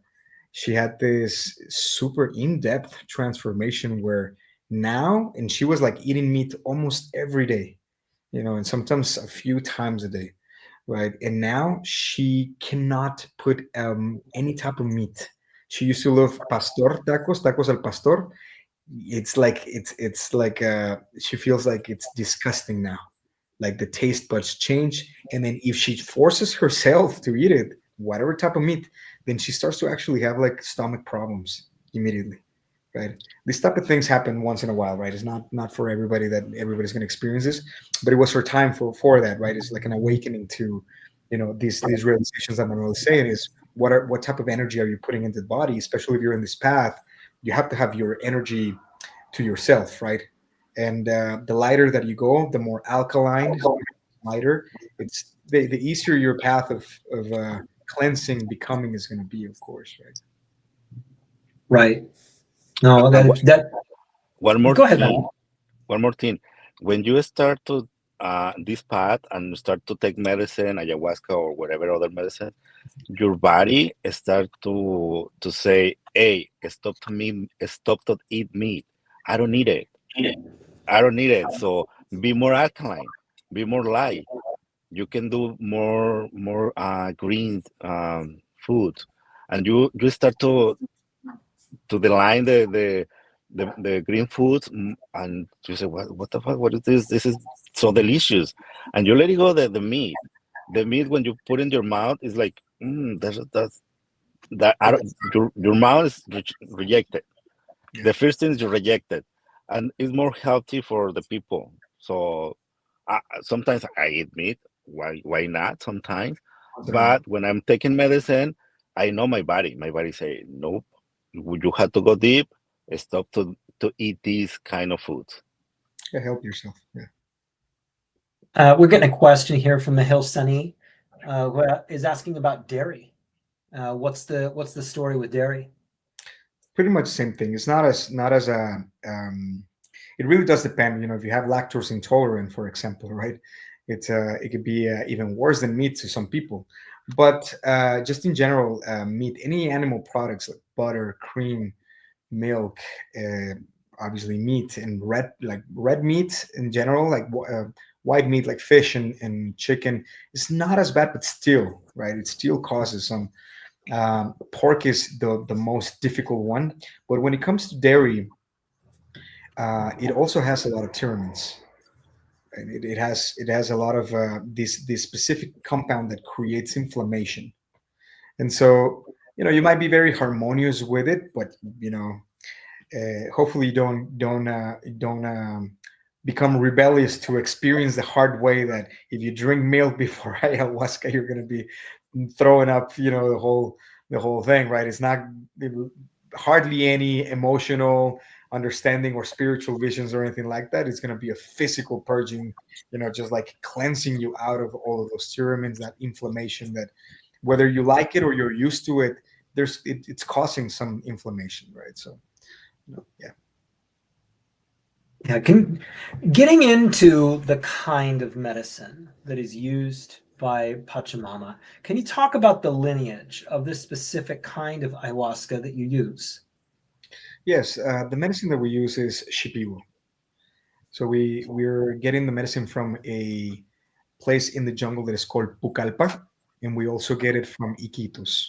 she had this super in-depth transformation where now, and she was like eating meat almost every day, and sometimes a few times a day, right? And now she cannot put any type of meat. She used to love pastor tacos, tacos al pastor. It's like she feels like it's disgusting now. Like the taste buds change, and then if she forces herself to eat it, whatever type of meat, then she starts to actually have like stomach problems immediately, right? These type of things happen once in a while, right? It's not for everybody that everybody's going to experience this, but it was her time for that, right? It's like an awakening to, these realizations that Manuel is saying is what type of energy are you putting into the body, especially if you're in this path. You have to have your energy to yourself, right? And the lighter that you go, the more alkaline, lighter. It's the easier your path of cleansing, becoming is going to be, of course, right? right. No, And that one more go ahead, man. thing, one more thing. When you start to this path and start to take medicine, ayahuasca or whatever other medicine, your body start to say, "Hey, stop to eat meat. I don't need it. I don't need it. So be more alkaline, be more light. You can do more green food, and you start to the line the green foods, and you say, what the fuck, what is this, this is so delicious, and you let it go, the meat when you put in your mouth is like, that's that I don't, your mouth is rejected, Yeah, the first thing is you reject it, and it's more healthy for the people. So sometimes I eat meat, why not sometimes, once in a while. but when I'm taking medicine, I know my body say nope, you have to go deep, stop to eat these kind of foods. Yeah, help yourself. Yeah. We're getting a question here from the Hill Sunny, who is asking about dairy. What's the story with dairy? Pretty much same thing. It's not as a it really does depend. If you have lactose intolerant, for example, right? It could be even worse than meat to some people. But just in general, meat, any animal products like butter, cream, milk, uh, obviously meat, and red meat in general, like white meat like fish and chicken, is not as bad, but still, right? It still causes some. Pork is the most difficult one, but when it comes to dairy, it also has a lot of terpenes, and it has a lot of this specific compound that creates inflammation. And so you might be very harmonious with it, but hopefully you don't become rebellious to experience the hard way that if you drink milk before ayahuasca, you're going to be throwing up, the whole thing, right? It's not hardly any emotional understanding or spiritual visions or anything like that. It's going to be a physical purging, just like cleansing you out of all of those terpenes, that inflammation that whether you like it or you're used to it, it's causing some inflammation, right? So yeah. Yeah, getting into the kind of medicine that is used by Pachamama, can you talk about the lineage of this specific kind of ayahuasca that you use? Yes, the medicine that we use is shipibo. So we're getting the medicine from a place in the jungle that is called Pucallpa, and we also get it from Iquitos,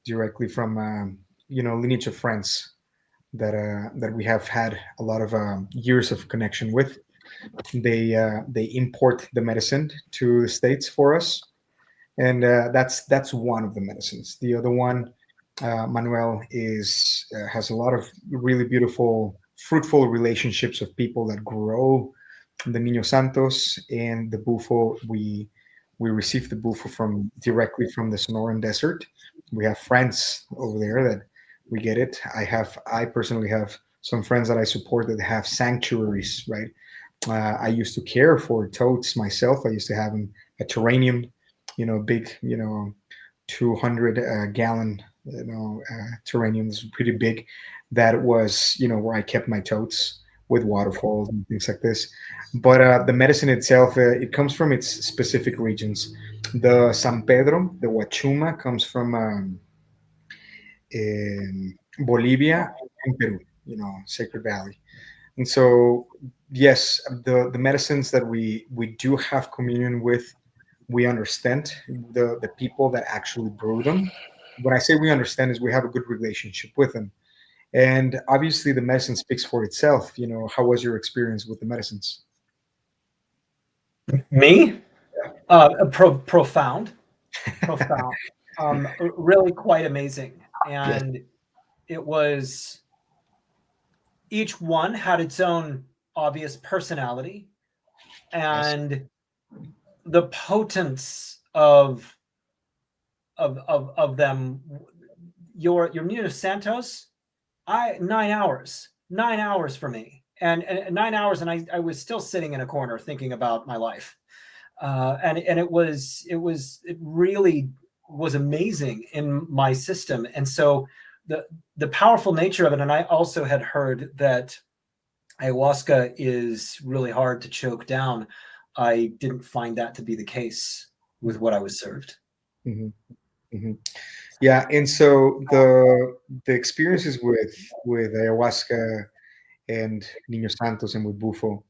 directly from lineage of friends that we have had a lot of years of connection with. They import the medicine to the states for us, and that's one of the medicines. The other one, Manuel, is has a lot of really beautiful, fruitful relationships of people that grow the Niño Santos and the bufo. We receive the bufo from directly from the Sonoran Desert. We have friends over there that we get it. I personally have some friends that I support that have sanctuaries, right? I used to care for toads myself. I used to have them a terrarium, big, 200 gallon, terrariums, pretty big. That was, where I kept my toads with waterfalls and things like this. But the medicine itself, it comes from its specific regions. The San Pedro, the Huachuma, comes from Bolivia and Peru, Sacred Valley. And so, yes, the medicines that we do have communion with, we understand the people that actually brew them. When I say we understand, is we have a good relationship with them. And obviously, the medicine speaks for itself. How was your experience with the medicines? Me? Profound, profound, really quite amazing. Yes. And it was, each one had its own obvious personality, Yes. and the potence of them. Your Nino Santos, 9 hours for me, and 9 hours, and I was still sitting in a corner thinking about my life, and it really was amazing in my system. And so the powerful nature of it, and I also had heard that ayahuasca is really hard to choke down. I didn't find that to be the case with what I was served. Hmm. Hmm. Yeah, and so the experiences with ayahuasca and Niño Santos and with Bufo,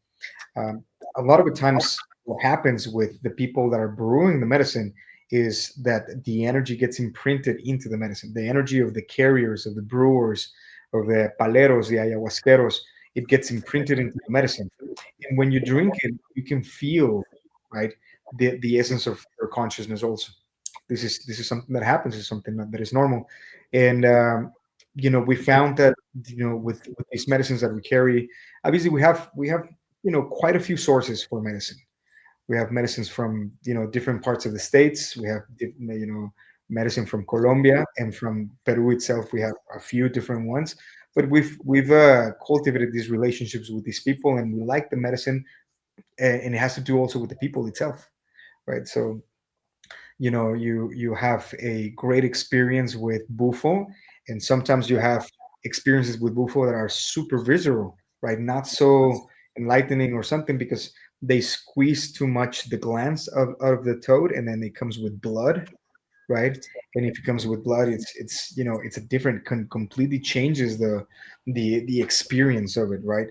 um, a lot of the times what happens with the people that are brewing the medicine is that the energy gets imprinted into the medicine. The energy of the carriers, of the brewers, of the paleros, the ayahuasqueros, it gets imprinted into the medicine. And when you drink it, you can feel, right, the essence of your consciousness also. This is something that happens. Is something that is normal, and we found that with these medicines that we carry, obviously we have quite a few sources for medicine. We have medicines from different parts of the states. We have medicine from Colombia and from Peru itself. We have a few different ones, but we've cultivated these relationships with these people, and we like the medicine, and it has to do also with the people itself, right? So you have a great experience with bufo, and sometimes you have experiences with bufo that are super visceral, right? Not so enlightening or something, because they squeeze too much the glands of the toad, and then it comes with blood, right? And if it comes with blood, it's a different, completely changes the experience of it, right?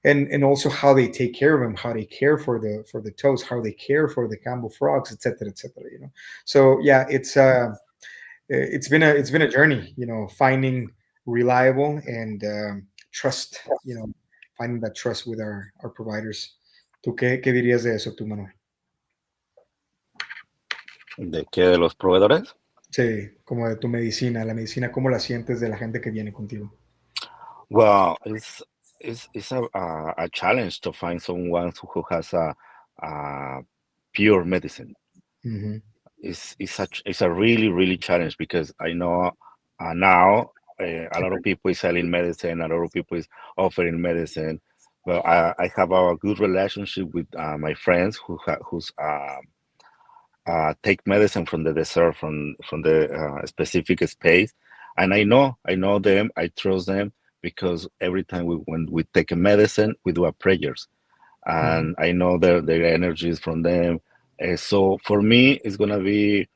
And also how they take care of them, how they care for the toads, how they care for the Campbell frogs, etc., etc. So yeah, it's been a journey, finding reliable and trust, finding that trust with our providers. ¿Tú qué dirías de eso, tú, Manuel? ¿De qué? ¿De los proveedores? Sí, como de tu medicina, la medicina, ¿cómo la sientes de la gente que viene contigo? Well, it's a challenge to find someone who has a pure medicine. Hmm. It's a really really challenge, because I know now a lot of people is selling medicine, a lot of people is offering medicine, but I have a good relationship with my friends who's take medicine from the desert, from the specific space, and I know them, I trust them, because every time when we take a medicine, we do a prayers, Hmm. and I know their energies from them. So for me, it's gonna be.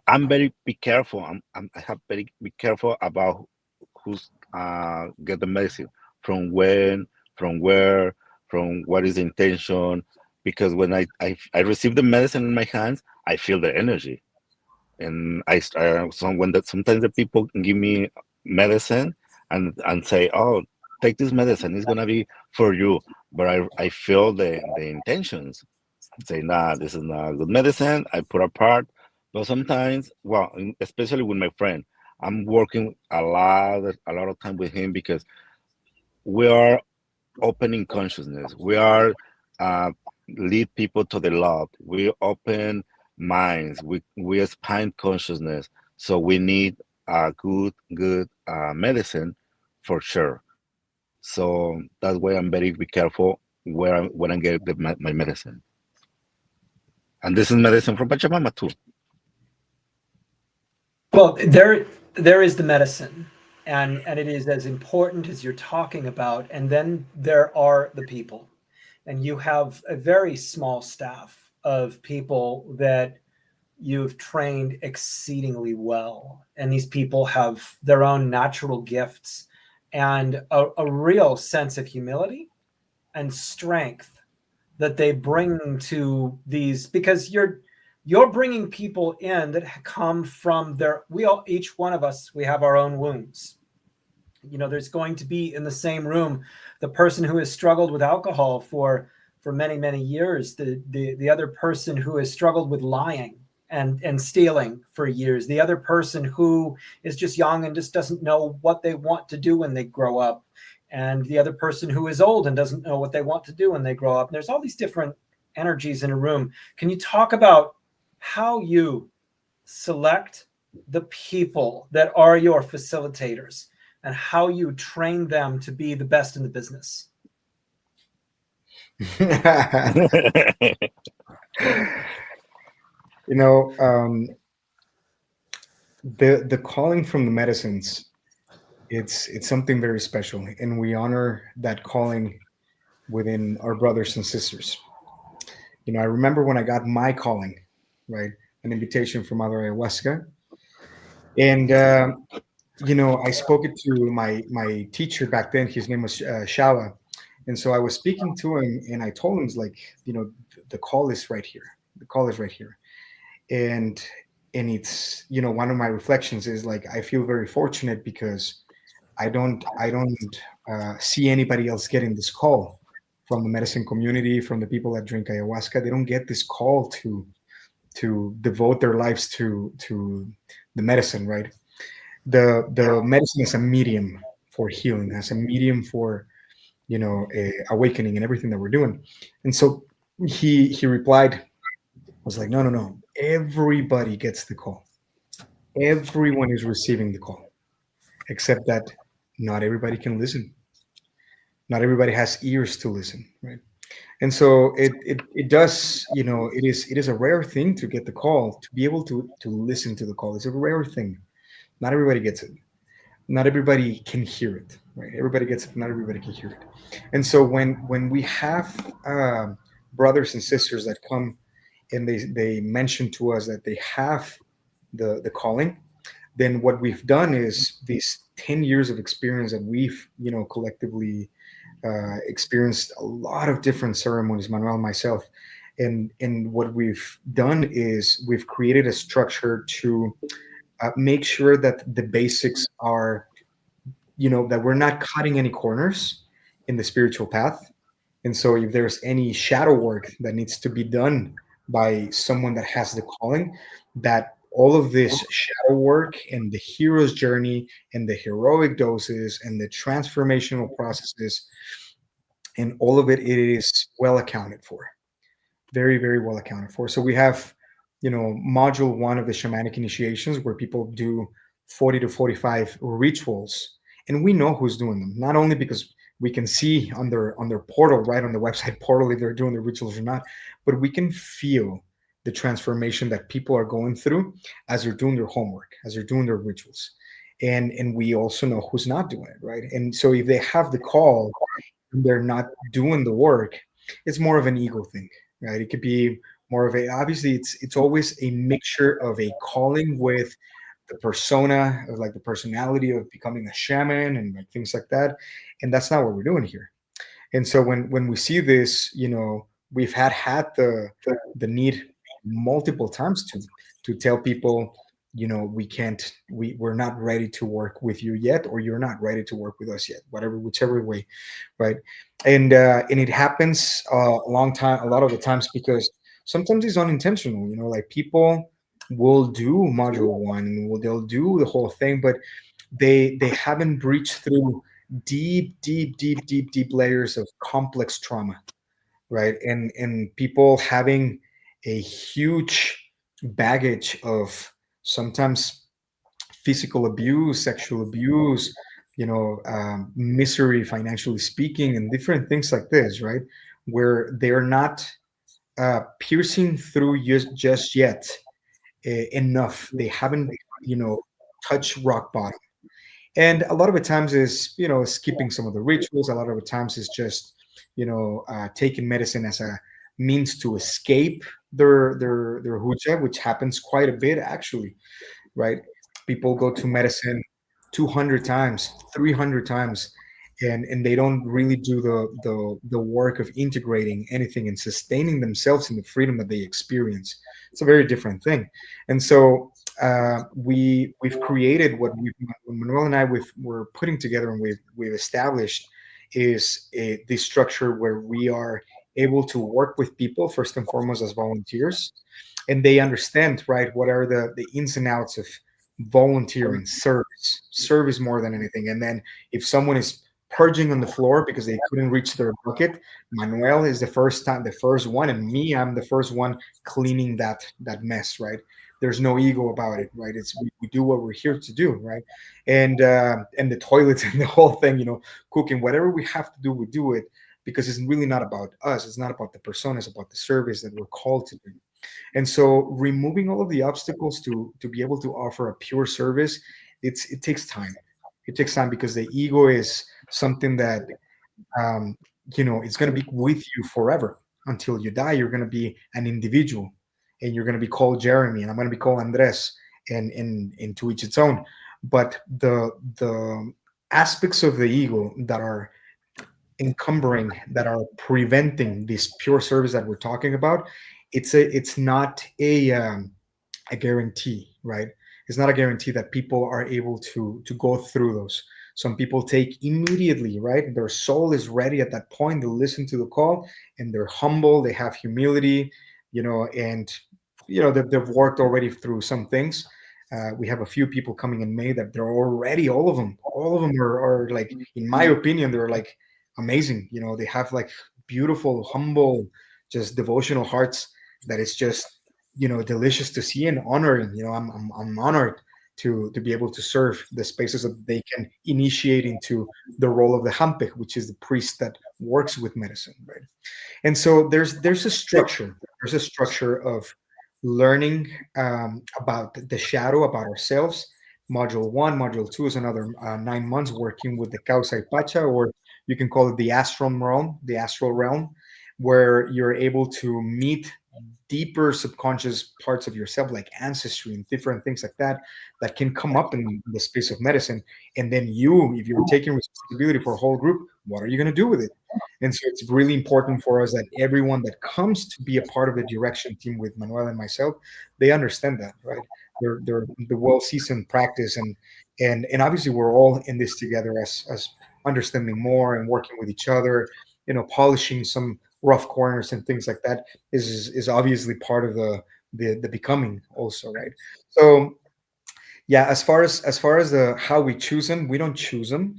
I'm very be careful. I have very be careful about who's get the medicine from when, from where, from what is the intention. Because when I receive the medicine in my hands, I feel the energy, and sometimes the people give me medicine, and say, oh, take this medicine, it's gonna be for you. But I feel the intentions. Say, nah, this is not good medicine. I put apart. But sometimes, well, especially with my friend, I'm working a lot of time with him because we are opening consciousness. We are uh, lead people to the love. We open minds. We expand consciousness. So we need a good medicine for sure. So that's why I'm very be careful when I get my medicine. And this is medicine from Pachamama too. Well, there is the medicine, and it is as important as you're talking about. And then there are the people, and you have a very small staff of people that you've trained exceedingly well, and these people have their own natural gifts and a real sense of humility and strength that they bring to these, because you're bringing people in that come from their, we all, each one of us, we have our own wounds. There's going to be in the same room the person who has struggled with alcohol for many years, the other person who has struggled with lying and stealing for years, the other person who is just young and just doesn't know what they want to do when they grow up, and the other person who is old and doesn't know what they want to do when they grow up. And there's all these different energies in a room. Can you talk about how you select the people that are your facilitators and how you train them to be the best in the business? You know, the calling from the medicines, it's something very special, and we honor that calling within our brothers and sisters. I remember when I got my calling, right, an invitation from Mother Ayahuasca, and I spoke it to my teacher back then. His name was Shava, and so I was speaking to him, and I told him, like, the call is right here. The call is right here, and it's, one of my reflections is, like, I feel very fortunate because I don't see anybody else getting this call from the medicine community, from the people that drink ayahuasca. They don't get this call to devote their lives to the medicine, right? The medicine is a medium for healing, as a medium for, awakening and everything that we're doing. And so he replied, I was like, no, no, no, everybody gets the call. Everyone is receiving the call, except that not everybody can listen. Not everybody has ears to listen, right? And so it does, it is a rare thing to get the call, to be able to listen to the call. It's a rare thing. Not everybody gets it. Not everybody can hear it, right? Everybody gets it, not everybody can hear it. And so when we have brothers and sisters that come and they mention to us that they have the calling, then what we've done is these 10 years of experience that we've, collectively experienced a lot of different ceremonies, Manuel and myself. And what we've done is we've created a structure to make sure that the basics are, that we're not cutting any corners in the spiritual path. And so if there's any shadow work that needs to be done by someone that has the calling, that all of this shadow work and the hero's journey and the heroic doses and the transformational processes and all of it is well accounted for, very, very well accounted for. So we have, module one of the shamanic initiations where people do 40 to 45 rituals, and we know who's doing them. Not only because we can see on their portal, right on the website portal, if they're doing the rituals or not, but we can feel the transformation that people are going through as they're doing their homework, as they're doing their rituals. And we also know who's not doing it, right? And so if they have the call and they're not doing the work, it's more of an ego thing, right? It could be more of a, obviously it's always a mixture of a calling with the persona of, like, the personality of becoming a shaman and, like, things like that. And that's not what we're doing here. And so when we see this, we've had the need multiple times to tell people, we can't, we're not ready to work with you yet, or you're not ready to work with us yet, whatever, whichever way, right? And it happens a lot of the times, because sometimes it's unintentional, like people will do module one and they'll do the whole thing, but they haven't breached through deep, deep, deep, deep, deep layers of complex trauma, right? And people having a huge baggage of sometimes physical abuse, sexual abuse, misery, financially speaking, and different things like this, right? Where they're not piercing through just yet enough. They haven't, touched rock bottom. And a lot of the times is, skipping some of the rituals. A lot of the times is just, taking medicine as a means to escape their hucha, which happens quite a bit actually, right? People go to medicine 200 times, 300 times, and they don't really do the work of integrating anything and sustaining themselves in the freedom that they experience. It's a very different thing. And so we've created what Manuel and I we're putting together, and we've established is this structure where we are able to work with people first and foremost as volunteers, and they understand, right, what are the ins and outs of volunteering, service more than anything. And then if someone is purging on the floor because they couldn't reach their bucket, Manuel is the first one, and me, I'm the first one cleaning that mess, right? There's no ego about it, right? It's we do what we're here to do, right? And the toilets and the whole thing, cooking, whatever we have to do, we do it, because it's really not about us. It's not about the persona. It's about the service that we're called to do. And so removing all of the obstacles to be able to offer a pure service, it takes time. It takes time, because the ego is something that um, it's going to be with you forever until you die. You're going to be an individual, and you're going to be called Jeremy, and I'm going to be called Andres, and to each its own. But the aspects of the ego that are encumbering, that are preventing this pure service that we're talking about, it's not a guarantee, right? It's not a guarantee that people are able to go through those. Some people take immediately, right? Their soul is ready at that point. They listen to the call, and they're humble. They have humility, and they've worked already through some things. We have a few people coming in May that they're already, all of them are like, in my opinion, they're like amazing. They have like beautiful, humble, just devotional hearts that is just delicious to see and honoring. I'm honored to be able to serve the spaces that they can initiate into the role of the hampe, which is the priest that works with medicine, right? And so there's a structure. There's a structure of learning about the shadow, about ourselves. Module one, module two is another 9 months working with the causa y pacha, or you can call it the astral realm, where you're able to meet deeper subconscious parts of yourself, like ancestry and different things like that, that can come up in the space of medicine. And then you, if you're taking responsibility for a whole group, what are you going to do with it? And so it's really important for us that everyone that comes to be a part of the direction team with Manuel and myself, they understand that, right? They're the well-seasoned practice, and obviously we're all in this together as understanding more and working with each other, polishing some rough corners and things like that is obviously part of the becoming also, right? So yeah, as far as the how we choose them, we don't choose them.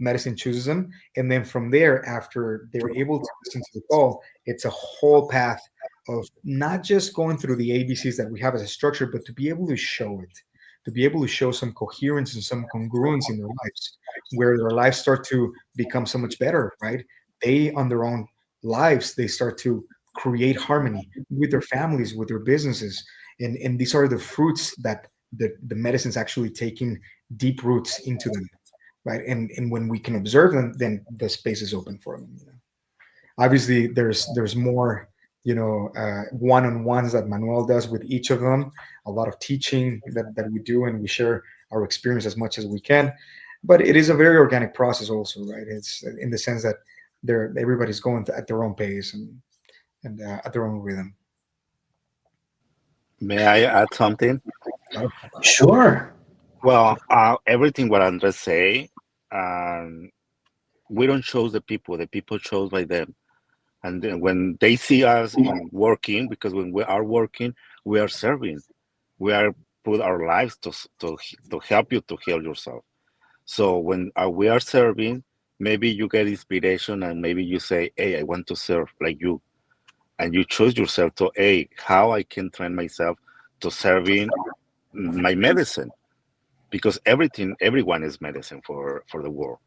Medicine chooses them, and then from there, after they're able to listen to the call, it's a whole path of not just going through the ABCs that we have as a structure, but to be able to show it, to be able to show some coherence and some congruence in their lives, where their lives start to become so much better, right? They, on their own lives, they start to create harmony with their families, with their businesses, and these are the fruits that the medicine's actually taking deep roots into them, right? And when we can observe them, then the space is open for them. Obviously, there's more, one-on-ones that Manuel does with each of them. A lot of teaching that we do, and we share our experience as much as we can. But it is a very organic process, also, right? It's in the sense that everybody's going at their own pace and at their own rhythm. May I add something? Sure. Well, everything what Andres say, um, we don't choose the people chose by them. And then when they see us in working, because when we are working, we are serving. We are put our lives to help you to heal yourself. So when we are serving, maybe you get inspiration and maybe you say, "Hey, I want to serve like you," and you choose yourself to, "Hey, how I can train myself to serving my medicine." Because everyone is medicine for the world.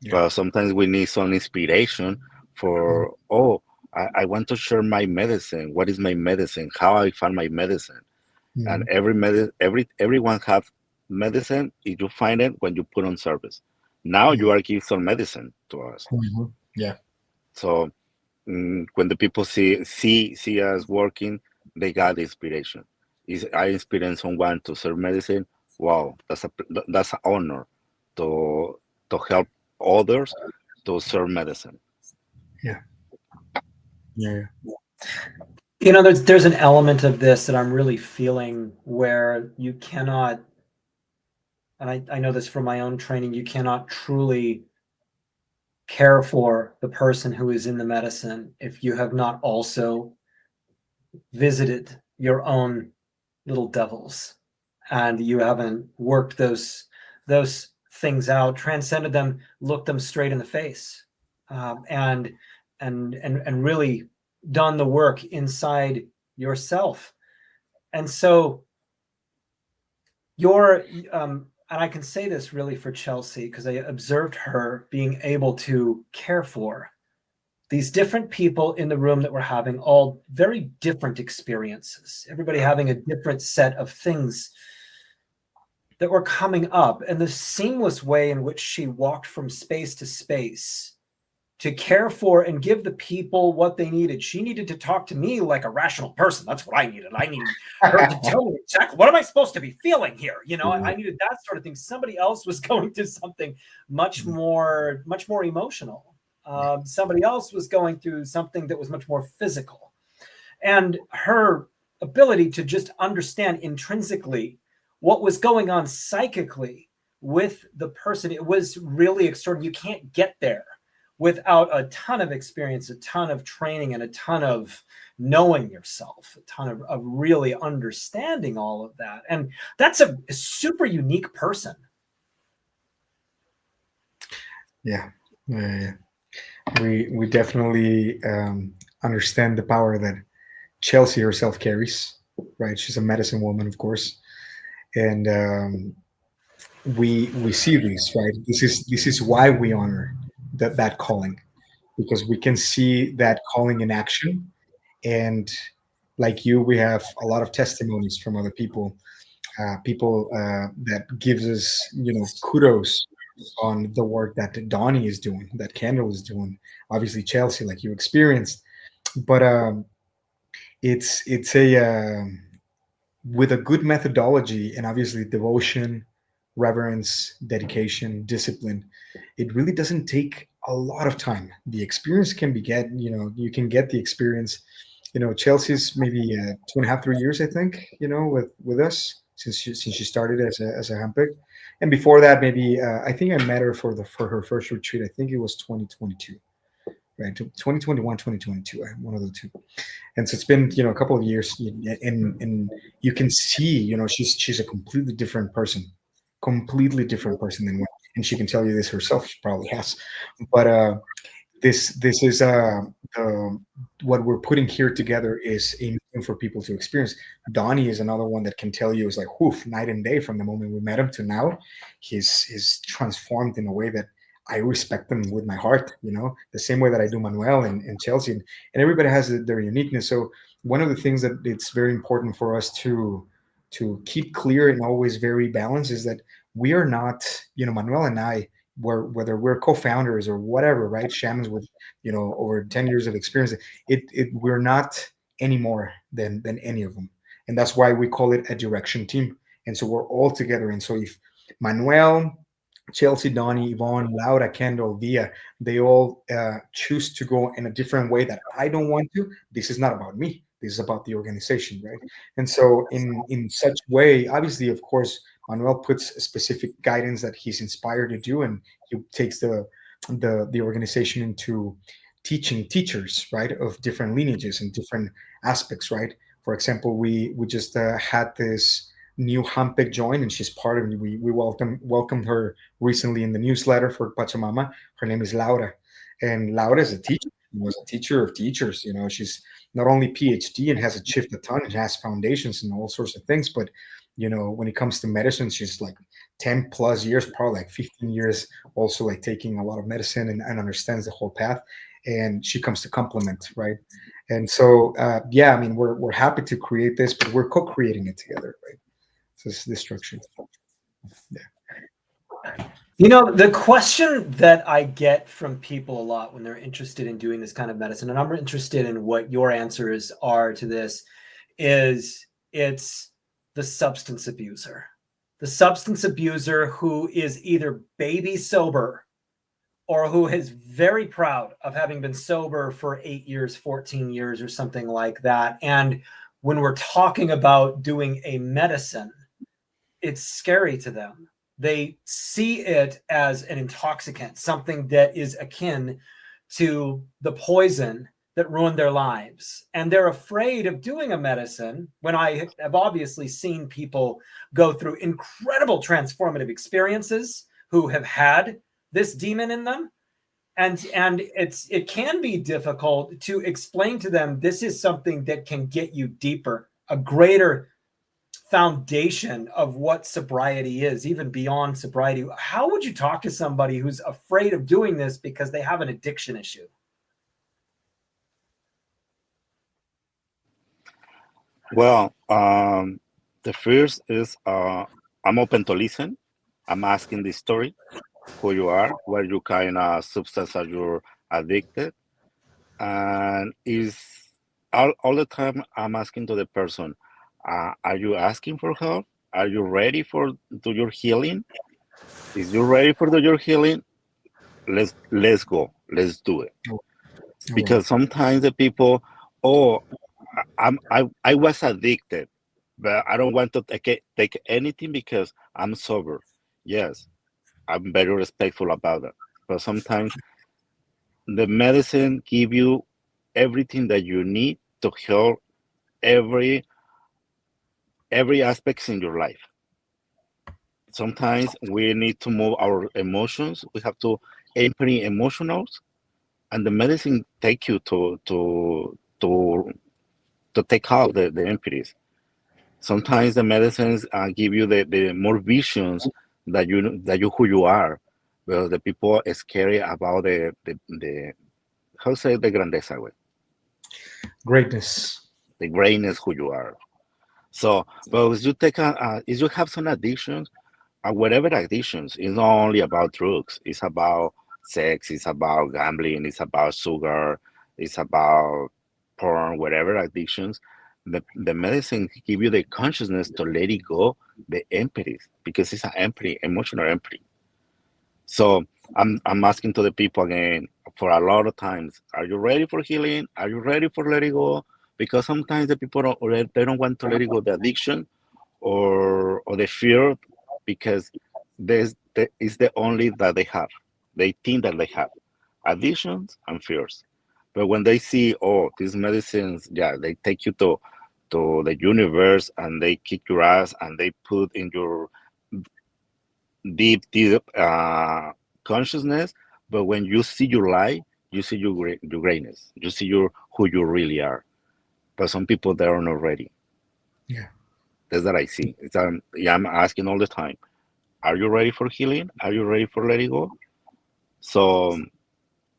Yeah. But sometimes we need some inspiration for, oh, I want to share my medicine. What is my medicine? How I found my medicine? And Mhm. everyone have medicine if you find it when you put on service. Now Mhm. you are giving some medicine to us. Mhm. Yeah. So when the people see us working, they got inspiration. Is I inspire someone to serve medicine. Wow, that's an honor to help others to serve medicine. Yeah. Yeah. There's an element of this that I'm really feeling where you cannot, and I know this from my own training, you cannot truly care for the person who is in the medicine if you have not also visited your own little devils and you haven't worked those things out, transcended them, looked them straight in the face, and and really done the work inside yourself. And so you're and I can say this really for Chelsea because I observed her being able to care for these different people in the room that were having all very different experiences, everybody having a different set of things that were coming up, and the seamless way in which she walked from space to space to care for and give the people what they needed. She needed to talk to me like a rational person. That's what I needed. I needed her to tell me exactly what am I supposed to be feeling here. I needed that sort of thing. Somebody else was going through something much more emotional. Somebody else was going through something that was much more physical. And her ability to just understand intrinsically what was going on psychically with the person, it was really extraordinary. You can't get there without a ton of experience, a ton of training, and a ton of knowing yourself, a ton of really understanding all of that. And that's a super unique person. Yeah. Yeah. We definitely understand the power that Chelsea herself carries. Right. She's a medicine woman, of course, and we see this. Right. This is why we honor that calling, because we can see that calling in action. And like you, we have a lot of testimonies from other people, people that gives us, kudos on the work that Donnie is doing, that Kendall is doing. Obviously, Chelsea, like you experienced, but it's a with a good methodology and obviously devotion, reverence, dedication, discipline. It really doesn't take a lot of time. The experience can be get, you can get the experience. Chelsea's maybe 2.5, 3 years, I think, with us since she started as a handpick. And before that, maybe I think I met her for her first retreat. I think it was 2022, right? 2021, 2022, one of the two. And so it's been, a couple of years, and you can see, she's a completely different person than when, and she can tell you this herself. She probably has, but this is what we're putting here together is a meeting for people to experience. Donnie is another one that can tell you is like whoof, night and day from the moment we met him to now. He's transformed in a way that I respect him with my heart, the same way that I do Manuel and Chelsea, and everybody has their uniqueness. So one of the things that it's very important for us to keep clear and always very balanced is that we are not, Manuel and I, whether we're co-founders or whatever, right? Shamans with over 10 years of experience, we're not any more than any of them, and that's why we call it a direction team. And so we're all together. And so if Manuel, Chelsea, Donnie, Yvonne, Laura, Kendall, Via, they all choose to go in a different way that I don't want to. This is not about me. This is about the organization, right? And so in such way, obviously, of course, Manuel puts a specific guidance that he's inspired to do, and he takes the organization into teaching teachers, right, of different lineages and different aspects, right? For example, we just had this new Hampek join, and she's part of it. We welcomed her recently in the newsletter for Pachamama. Her name is Laura, and Laura is a teacher. Was a teacher of teachers. You know, she's not only PhD and has achieved a ton and has foundations and all sorts of things, but you know, when it comes to medicine, she's like 10 plus years, probably like 15 years, also like taking a lot of medicine and understands the whole path. And she comes to complement, right? And so, yeah, I mean, we're happy to create this, but we're co-creating it together, right? So this structure. Yeah. You know, the question that I get from people a lot when they're interested in doing this kind of medicine, and I'm interested in what your answers are to this, is it's the substance abuser. The substance abuser who is either baby sober or who is very proud of having been sober for 8 years, 14 years, or something like that. And when we're talking about doing a medicine, it's scary to them. They see it as an intoxicant, something that is akin to the poison that ruined their lives. And they're afraid of doing a medicine when I have obviously seen people go through incredible transformative experiences who have had this demon in them. And it can be difficult to explain to them this is something that can get you deeper, a greater foundation of what sobriety is, even beyond sobriety. How would you talk to somebody who's afraid of doing this because they have an addiction issue? Well, the first is I'm open to listen. I'm asking the story, who you are, what you kind of substance are you addicted, and is all the time I'm asking to the person, are you asking for help? Are you ready for do your healing? Is you ready for do your healing? Let's go. Let's do it. Oh, wow. Because sometimes the people, oh, I was addicted, but I don't want to take anything because I'm sober. Yes, I'm very respectful about that. But sometimes the medicine give you everything that you need to heal every every aspects in your life. Sometimes we need to move our emotions. We have to empty emotionals, and the medicine take you to take out the impurities. Sometimes the medicines give you the more visions that you who you are. Well, the people are scary about the how say the grandeza, way, Greatness. the greatness who you are. So, but if you take if you have some addictions, whatever addictions, it's not only about drugs. It's about sex. It's about gambling. It's about sugar. It's about porn. Whatever addictions, the medicine give you the consciousness to let it go, the emptiness, because it's an empty, emotional empty. So I'm asking to the people again for a lot of times, are you ready for healing? Are you ready for letting go? Because sometimes the people don't or they don't want to let it go the addiction or the fear because is the only that they have. They think that they have addictions and fears. But when they see, oh, these medicines, yeah, they take you to the universe and they kick your ass and they put in your deep consciousness. But when you see your light, you see your greatness. You see your who you really are. But some people they are not ready. Yeah. That's that I see. Yeah, I'm asking all the time. Are you ready for healing? Are you ready for letting go? So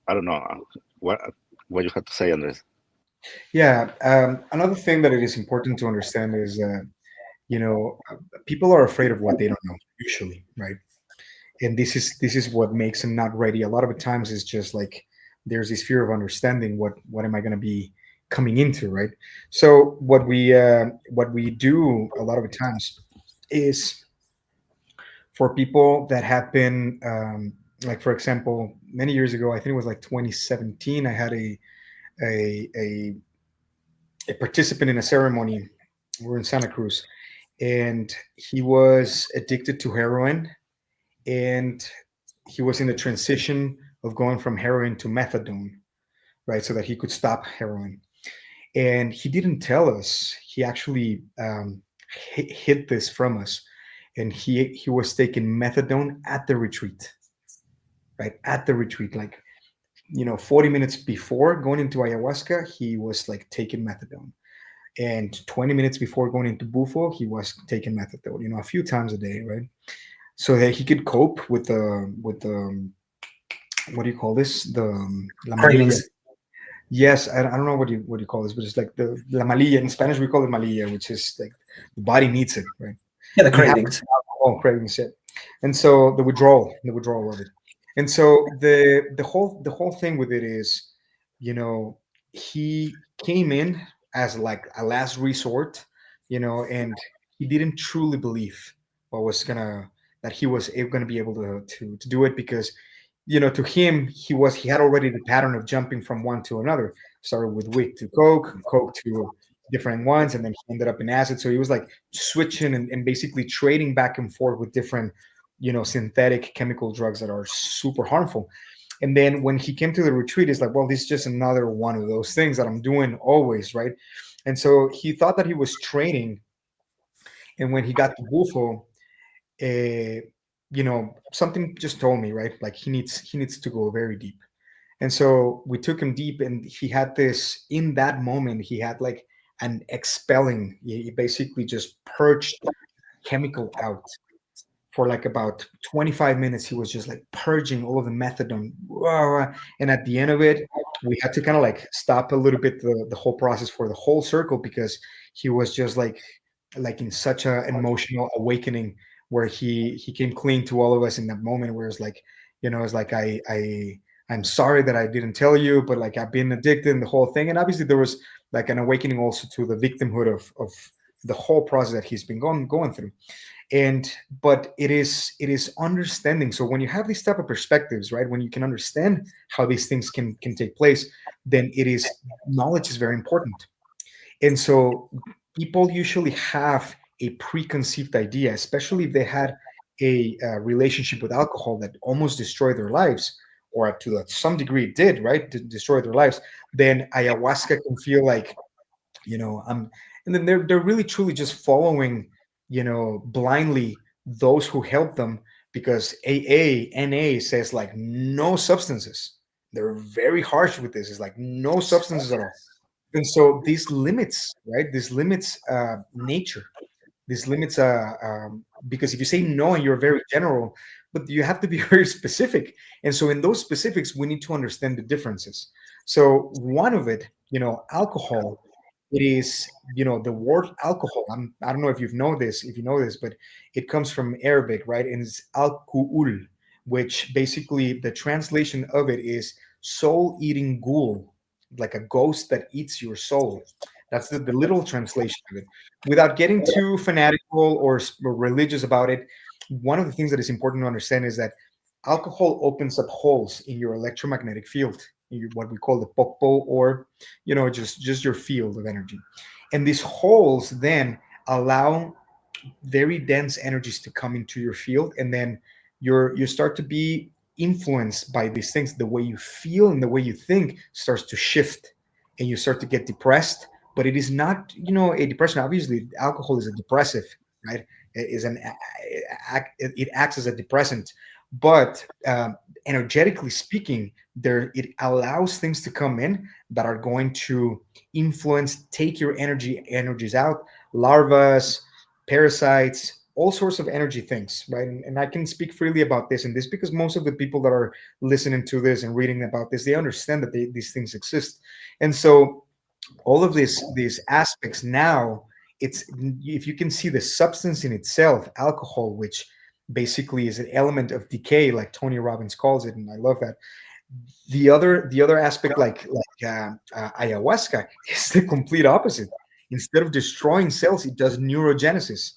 I don't know what what you have to say, Andres. Yeah. Another thing that it is important to understand is, people are afraid of what they don't know usually, right? And this is what makes them not ready. A lot of the times is just like there's this fear of understanding what am I going to be coming into, right? So what we do a lot of the times is for people that have been like, for example, many years ago, I think it was like 2017, I had a a participant in a ceremony. We're in Santa Cruz, and he was addicted to heroin, and he was in the transition of going from heroin to methadone, right? So that he could stop heroin. And he didn't tell us. He actually hid this from us, and he was taking methadone at the retreat, right? At the retreat, like 40 minutes before going into ayahuasca, he was like taking methadone, and 20 minutes before going into bufo, he was taking methadone. A few times a day, right? So that he could cope with the what do you call this? The la malilla. Cravings. Yes, I don't know what you call this, but it's like the la malilla. In Spanish, we call it malilla, which is like the body needs it, right? Yeah, the You have cravings. alcohol cravings it, and so the withdrawal of it, and so the whole thing with it is, you know, he came in as like a last resort, and he didn't truly believe what was gonna that he was gonna be able to do it because to him, he had already the pattern of jumping from one to another. Started with weed to coke to different ones, and then he ended up in acid. So he was like switching and basically trading back and forth with different, synthetic chemical drugs that are super harmful. And then when he came to the retreat, it's like, well, this is just another one of those things that I'm doing always, right? And so he thought that he was training, and when he got to Bufo, uh, something just told me, right? Like he needs to go very deep. And so we took him deep, and he had this in that moment, he had like an expelling. He basically just purged chemical out for like about 25 minutes. He was just like purging all of the methadone. And at the end of it, we had to kind of like stop a little bit the whole process for the whole circle because he was just like in such a emotional awakening where he came clean to all of us in that moment where it's like, it's like I'm sorry that I didn't tell you, but like I've been addicted and the whole thing. And obviously there was like an awakening also to the victimhood of the whole process that he's been going through. And but it is understanding. So when you have these type of perspectives, right, when you can understand how these things can take place, then it is knowledge is very important. And so people usually have a preconceived idea, especially if they had a relationship with alcohol that almost destroyed their lives, or to some degree it did, right, to destroy their lives. Then ayahuasca can feel like, and then they're really truly just following, blindly those who help them, because NA says like no substances. They're very harsh with this. It's like no substances at all. And so this limits, right? This limits nature. This limits because if you say no and you're very general, but you have to be very specific. And so in those specifics, we need to understand the differences. So one of it, alcohol, it is, the word alcohol. I don't know if you know this, but it comes from Arabic, right? And it's alcohol, which basically the translation of it is soul eating ghoul, like a ghost that eats your soul. That's the literal translation of it. Without getting too fanatical or religious about it, one of the things that is important to understand is that alcohol opens up holes in your electromagnetic field, what we call the popo, or just your field of energy. And these holes then allow very dense energies to come into your field, and then you start to be influenced by these things. The way you feel and the way you think starts to shift, and you start to get depressed. But it is not, a depression. Obviously alcohol is a depressive, right? It is it acts as a depressant, but energetically speaking, there it allows things to come in that are going to influence, take your energies out, larvas, parasites, all sorts of energy things, right? And I can speak freely about this and this because most of the people that are listening to this and reading about this, they understand that these things exist. And so all of these aspects now, it's, if you can see the substance in itself, alcohol, which basically is an element of decay, like Tony Robbins calls it, and I love that. The other aspect, like ayahuasca, is the complete opposite. Instead of destroying cells, it does neurogenesis,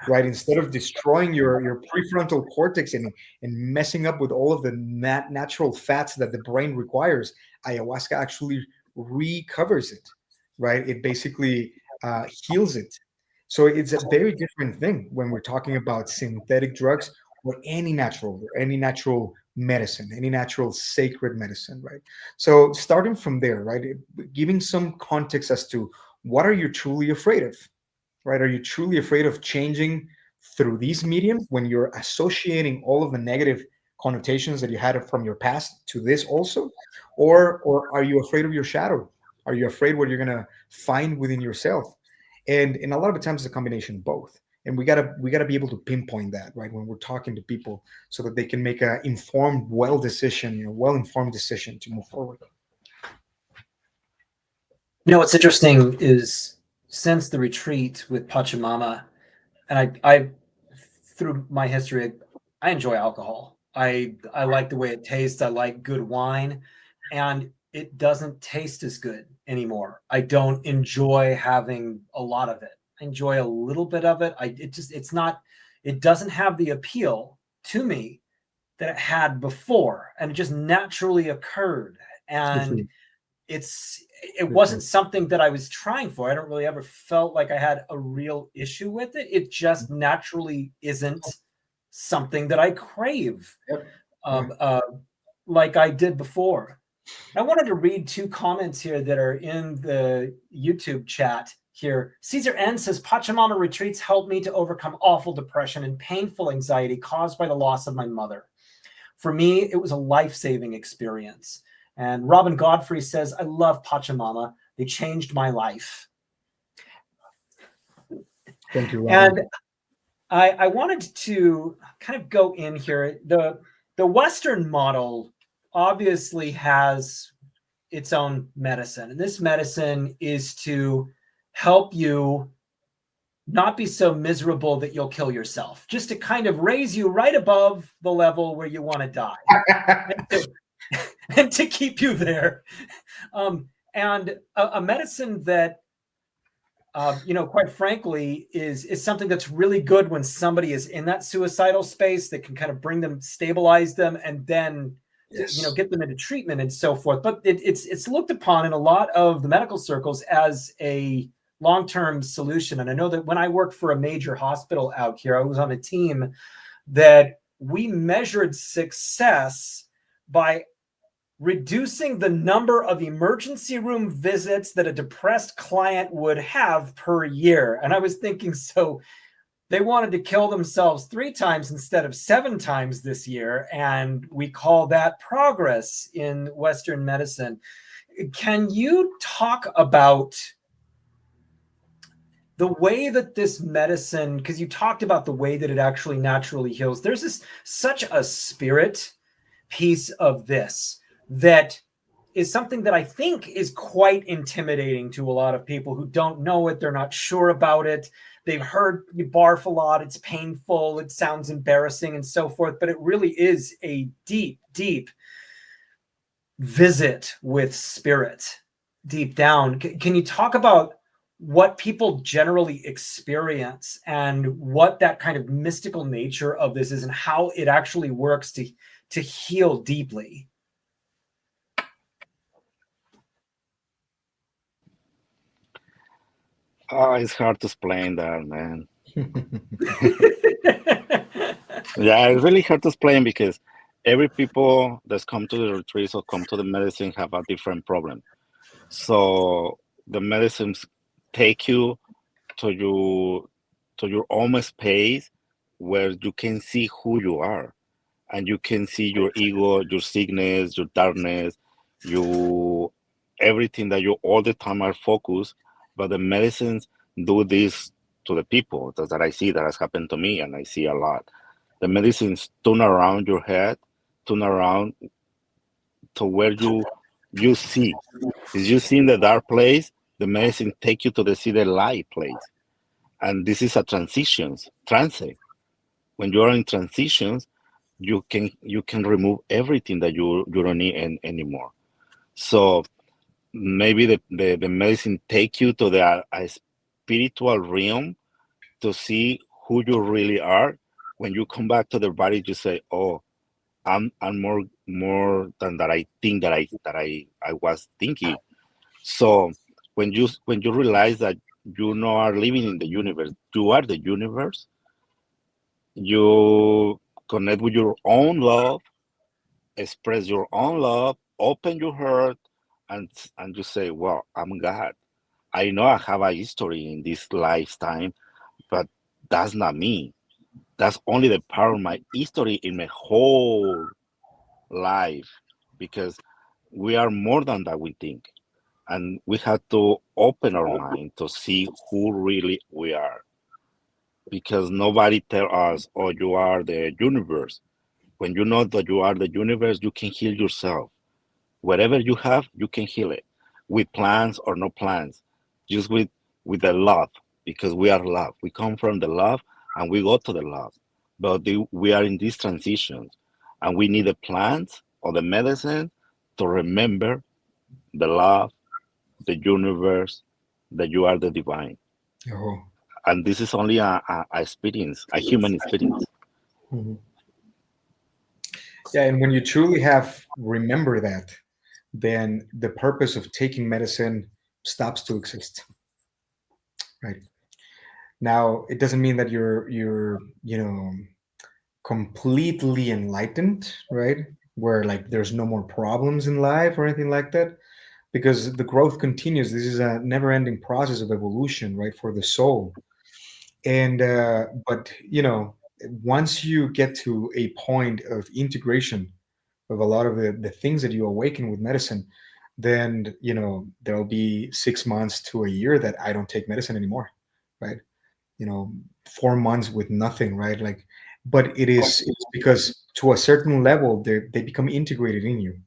right? Instead of destroying your prefrontal cortex and messing up with all of the natural fats that the brain requires, ayahuasca actually recovers it. right? It basically heals it. So it's a very different thing when we're talking about synthetic drugs or any natural medicine, any natural sacred medicine, right? So starting from there, right, giving some context as to what are you truly afraid of, right? Are you truly afraid of changing through these mediums when you're associating all of the negative connotations that you had from your past to this also, or are you afraid of your shadow? Are you afraid what you're gonna find within yourself? And a lot of the times it's a combination of both. And we gotta be able to pinpoint that, right, when we're talking to people, so that they can make a informed, well informed decision to move forward. What's interesting is since the retreat with Pachamama, and I through my history, I enjoy alcohol. I like the way it tastes. I like good wine, and it doesn't taste as good anymore. I don't enjoy having a lot of it. I enjoy a little bit of it. It's not. It doesn't have the appeal to me that it had before, and it just naturally occurred. Good for And you. it wasn't something that I was trying for. I don't really ever felt like I had a real issue with it. It just naturally isn't something that I crave Yep. um, uh, like I did before. I wanted to read two comments here that are in the YouTube chat here. Caesar N says, Pachamama retreats helped me to overcome awful depression and painful anxiety caused by the loss of my mother. For me, it was a life-saving experience. And Robin Godfrey says, I love Pachamama. They changed my life. Thank you, Robin. And I wanted to kind of go in here. The Western model obviously has its own medicine. And this medicine is to help you not be so miserable that you'll kill yourself, just to kind of raise you right above the level where you want to die. And to keep you there. And a medicine that, quite frankly, is something that's really good when somebody is in that suicidal space, that can kind of bring them, stabilize them, and then Yes. get them into treatment and so forth. But it's looked upon in a lot of the medical circles as a long-term solution. And I know that when I worked for a major hospital out here, I was on a team that we measured success by reducing the number of emergency room visits that a depressed client would have per year. And I was thinking, so they wanted to kill themselves 3 times instead of 7 times this year. And we call that progress in Western medicine. Can you talk about the way that this medicine, because you talked about the way that it actually naturally heals, there's such a spirit piece of this that is something that I think is quite intimidating to a lot of people who don't know it. They're not sure about it. They've heard you barf a lot. It's painful. It sounds embarrassing and so forth. But it really is a deep, deep visit with spirit deep down. Can you talk about what people generally experience and what that kind of mystical nature of this is and how it actually works to heal deeply? Oh, it's hard to explain that, man. Yeah, it's really hard to explain because every people that's come to the retreats or come to the medicine have a different problem. So the medicines take you to your own space where you can see who you are, and you can see your ego, your sickness, your darkness, you everything that you all the time are focused. But the medicines do this to the people that I see, that has happened to me, and I see a lot. The medicines turn around your head, turn around to where you see. If you see in the dark place, the medicine take you to see the light place. And this is a trance. When you are in transitions, you can remove everything that you don't need anymore. So maybe the medicine take you to a spiritual realm to see who you really are. When you come back to the body, you say, "Oh, I'm more than that. I think that I was thinking." So when you realize that you know are living in the universe, you are the universe. You connect with your own love, express your own love, open your heart, and you say, "Well, I'm God. I know I have a history in this lifetime, but that's not me. That's only the part of my history in my whole life, because we are more than that we think, and we have to open our mind to see who really we are, because nobody tell us, oh, you are the universe. When you know that you are the universe, you can heal yourself. Whatever you have, you can heal it, with plans or no plans, just with the love, because we are love. We come from the love and we go to the love. But we are in these transitions, and we need the plants or the medicine to remember the love, the universe, that you are the divine. Oh. And this is only a experience, a human experience. Mhm. Yeah, and when you truly have remember that, then the purpose of taking medicine stops to exist. Right. Now, it doesn't mean that you're completely enlightened, right? Where like there's no more problems in life or anything like that, because the growth continues. This is a never-ending process of evolution, right, for the soul. And but once you get to a point of integration of a lot of the things that you awaken with medicine, then there'll be 6 months to a year that I don't take medicine anymore, right? you know 4 months with nothing, right? Like, but it's because to a certain level they become integrated in you.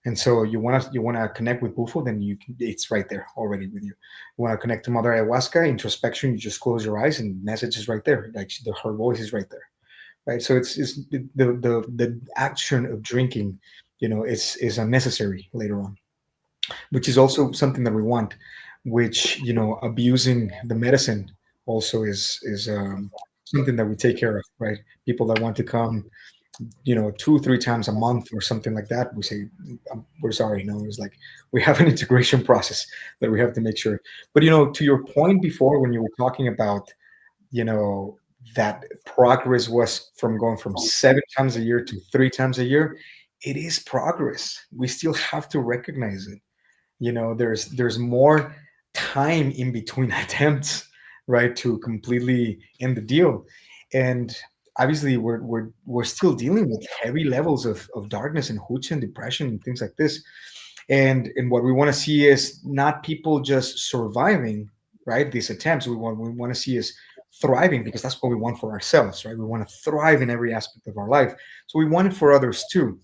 And so you want to connect with Bufo, then it's right there already with you. You want to connect to Mother Ayahuasca, introspection, you just close your eyes and message is right there, like her voice is right there, right? So the action of drinking, is unnecessary later on, which is also something that we want. Which abusing the medicine also is something that we take care of, right? People that want to come 2 3 times a month or something like that, we say, we're sorry, no. It's like we have an integration process that we have to make sure. But to your point before, when you were talking about you know that progress was from going from 7 times a year to 3 times a year, it is progress. We still have to recognize it. There's more time in between attempts, right, to completely end the deal. And obviously we're still dealing with heavy levels of darkness and hucha and depression and things like this. And what we want to see is not people just surviving, right, these attempts. We want to see is thriving, because that's what we want for ourselves, right? We want to thrive in every aspect of our life, so we want it for others too.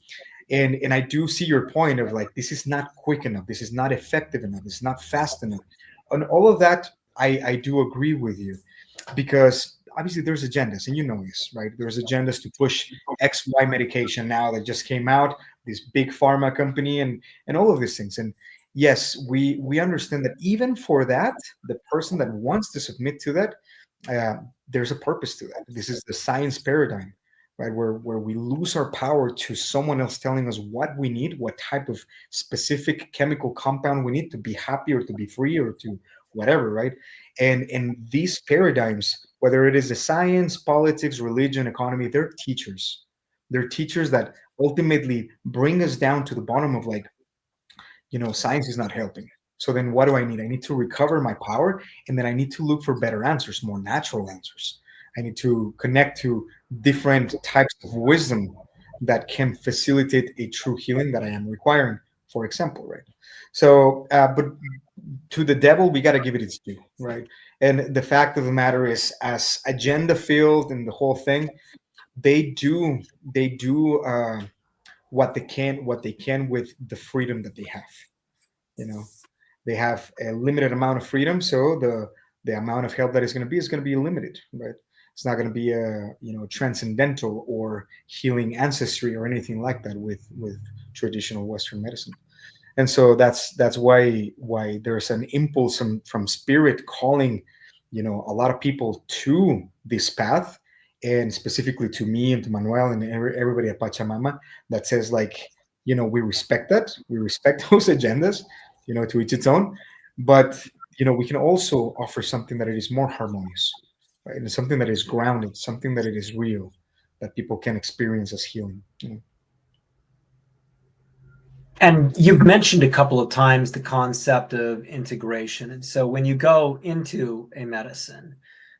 And I do see your point of like, this is not quick enough, this is not effective enough, it's not fast enough, and all of that. I do agree with you, because obviously there's agendas, and this, right? There's agendas to push XY medication now that just came out, this big pharma company, and all of these things. And yes, we understand that even for that, the person that wants to submit to that, uh, there's a purpose to that. This is the science paradigm, right? Where we lose our power to someone else telling us what we need, what type of specific chemical compound we need to be happy or to be free or to whatever, right? And these paradigms, whether it is the science, politics, religion, economy, they're teachers. They're teachers that ultimately bring us down to the bottom of like, science is not helping. So then what do I need? I need to recover my power, and then I need to look for better answers, more natural answers. I need to connect to different types of wisdom that can facilitate a true healing that I am requiring, for example, right? So, but to the devil, we got to give it its due, right? And the fact of the matter is, as agenda filled and the whole thing, they do what they can with the freedom that they have. You know, they have a limited amount of freedom, so the amount of help that is going to be limited, right? It's not going to be a transcendental or healing ancestry or anything like that with traditional Western medicine. And so that's why there's an impulse from spirit calling a lot of people to this path, and specifically to me and to Manuel and everybody at Pachamama, that says like, we respect that, we respect those agendas, to each its own, But we can also offer something that it is more harmonious, right? And something that is grounded, something that it is real, that people can experience as healing. And you've mentioned a couple of times the concept of integration. And so when you go into a medicine,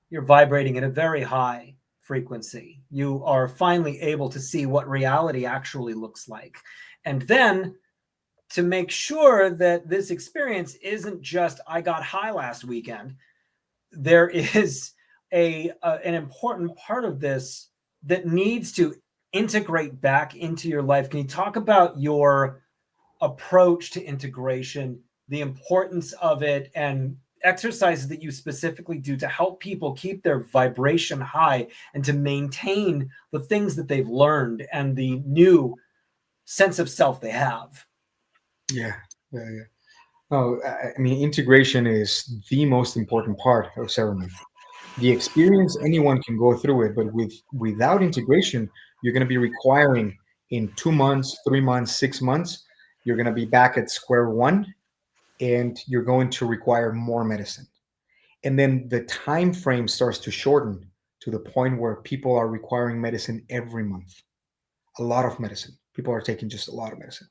you're vibrating at a very high frequency. You are finally able to see what reality actually looks like. And then to make sure that this experience isn't just, I got high last weekend, there is an important part of this that needs to integrate back into your life. Can you talk about your approach to integration, the importance of it, and exercises that you specifically do to help people keep their vibration high and to maintain the things that they've learned and the new sense of self they have? Yeah, yeah, yeah. No, I mean, integration is the most important part of ceremony. The experience, anyone can go through it, but without integration, you're going to be requiring in 2 months, 3 months, 6 months, you're going to be back at square one, and you're going to require more medicine. And then the time frame starts to shorten to the point where people are requiring medicine every month. A lot of medicine. People are taking just a lot of medicine.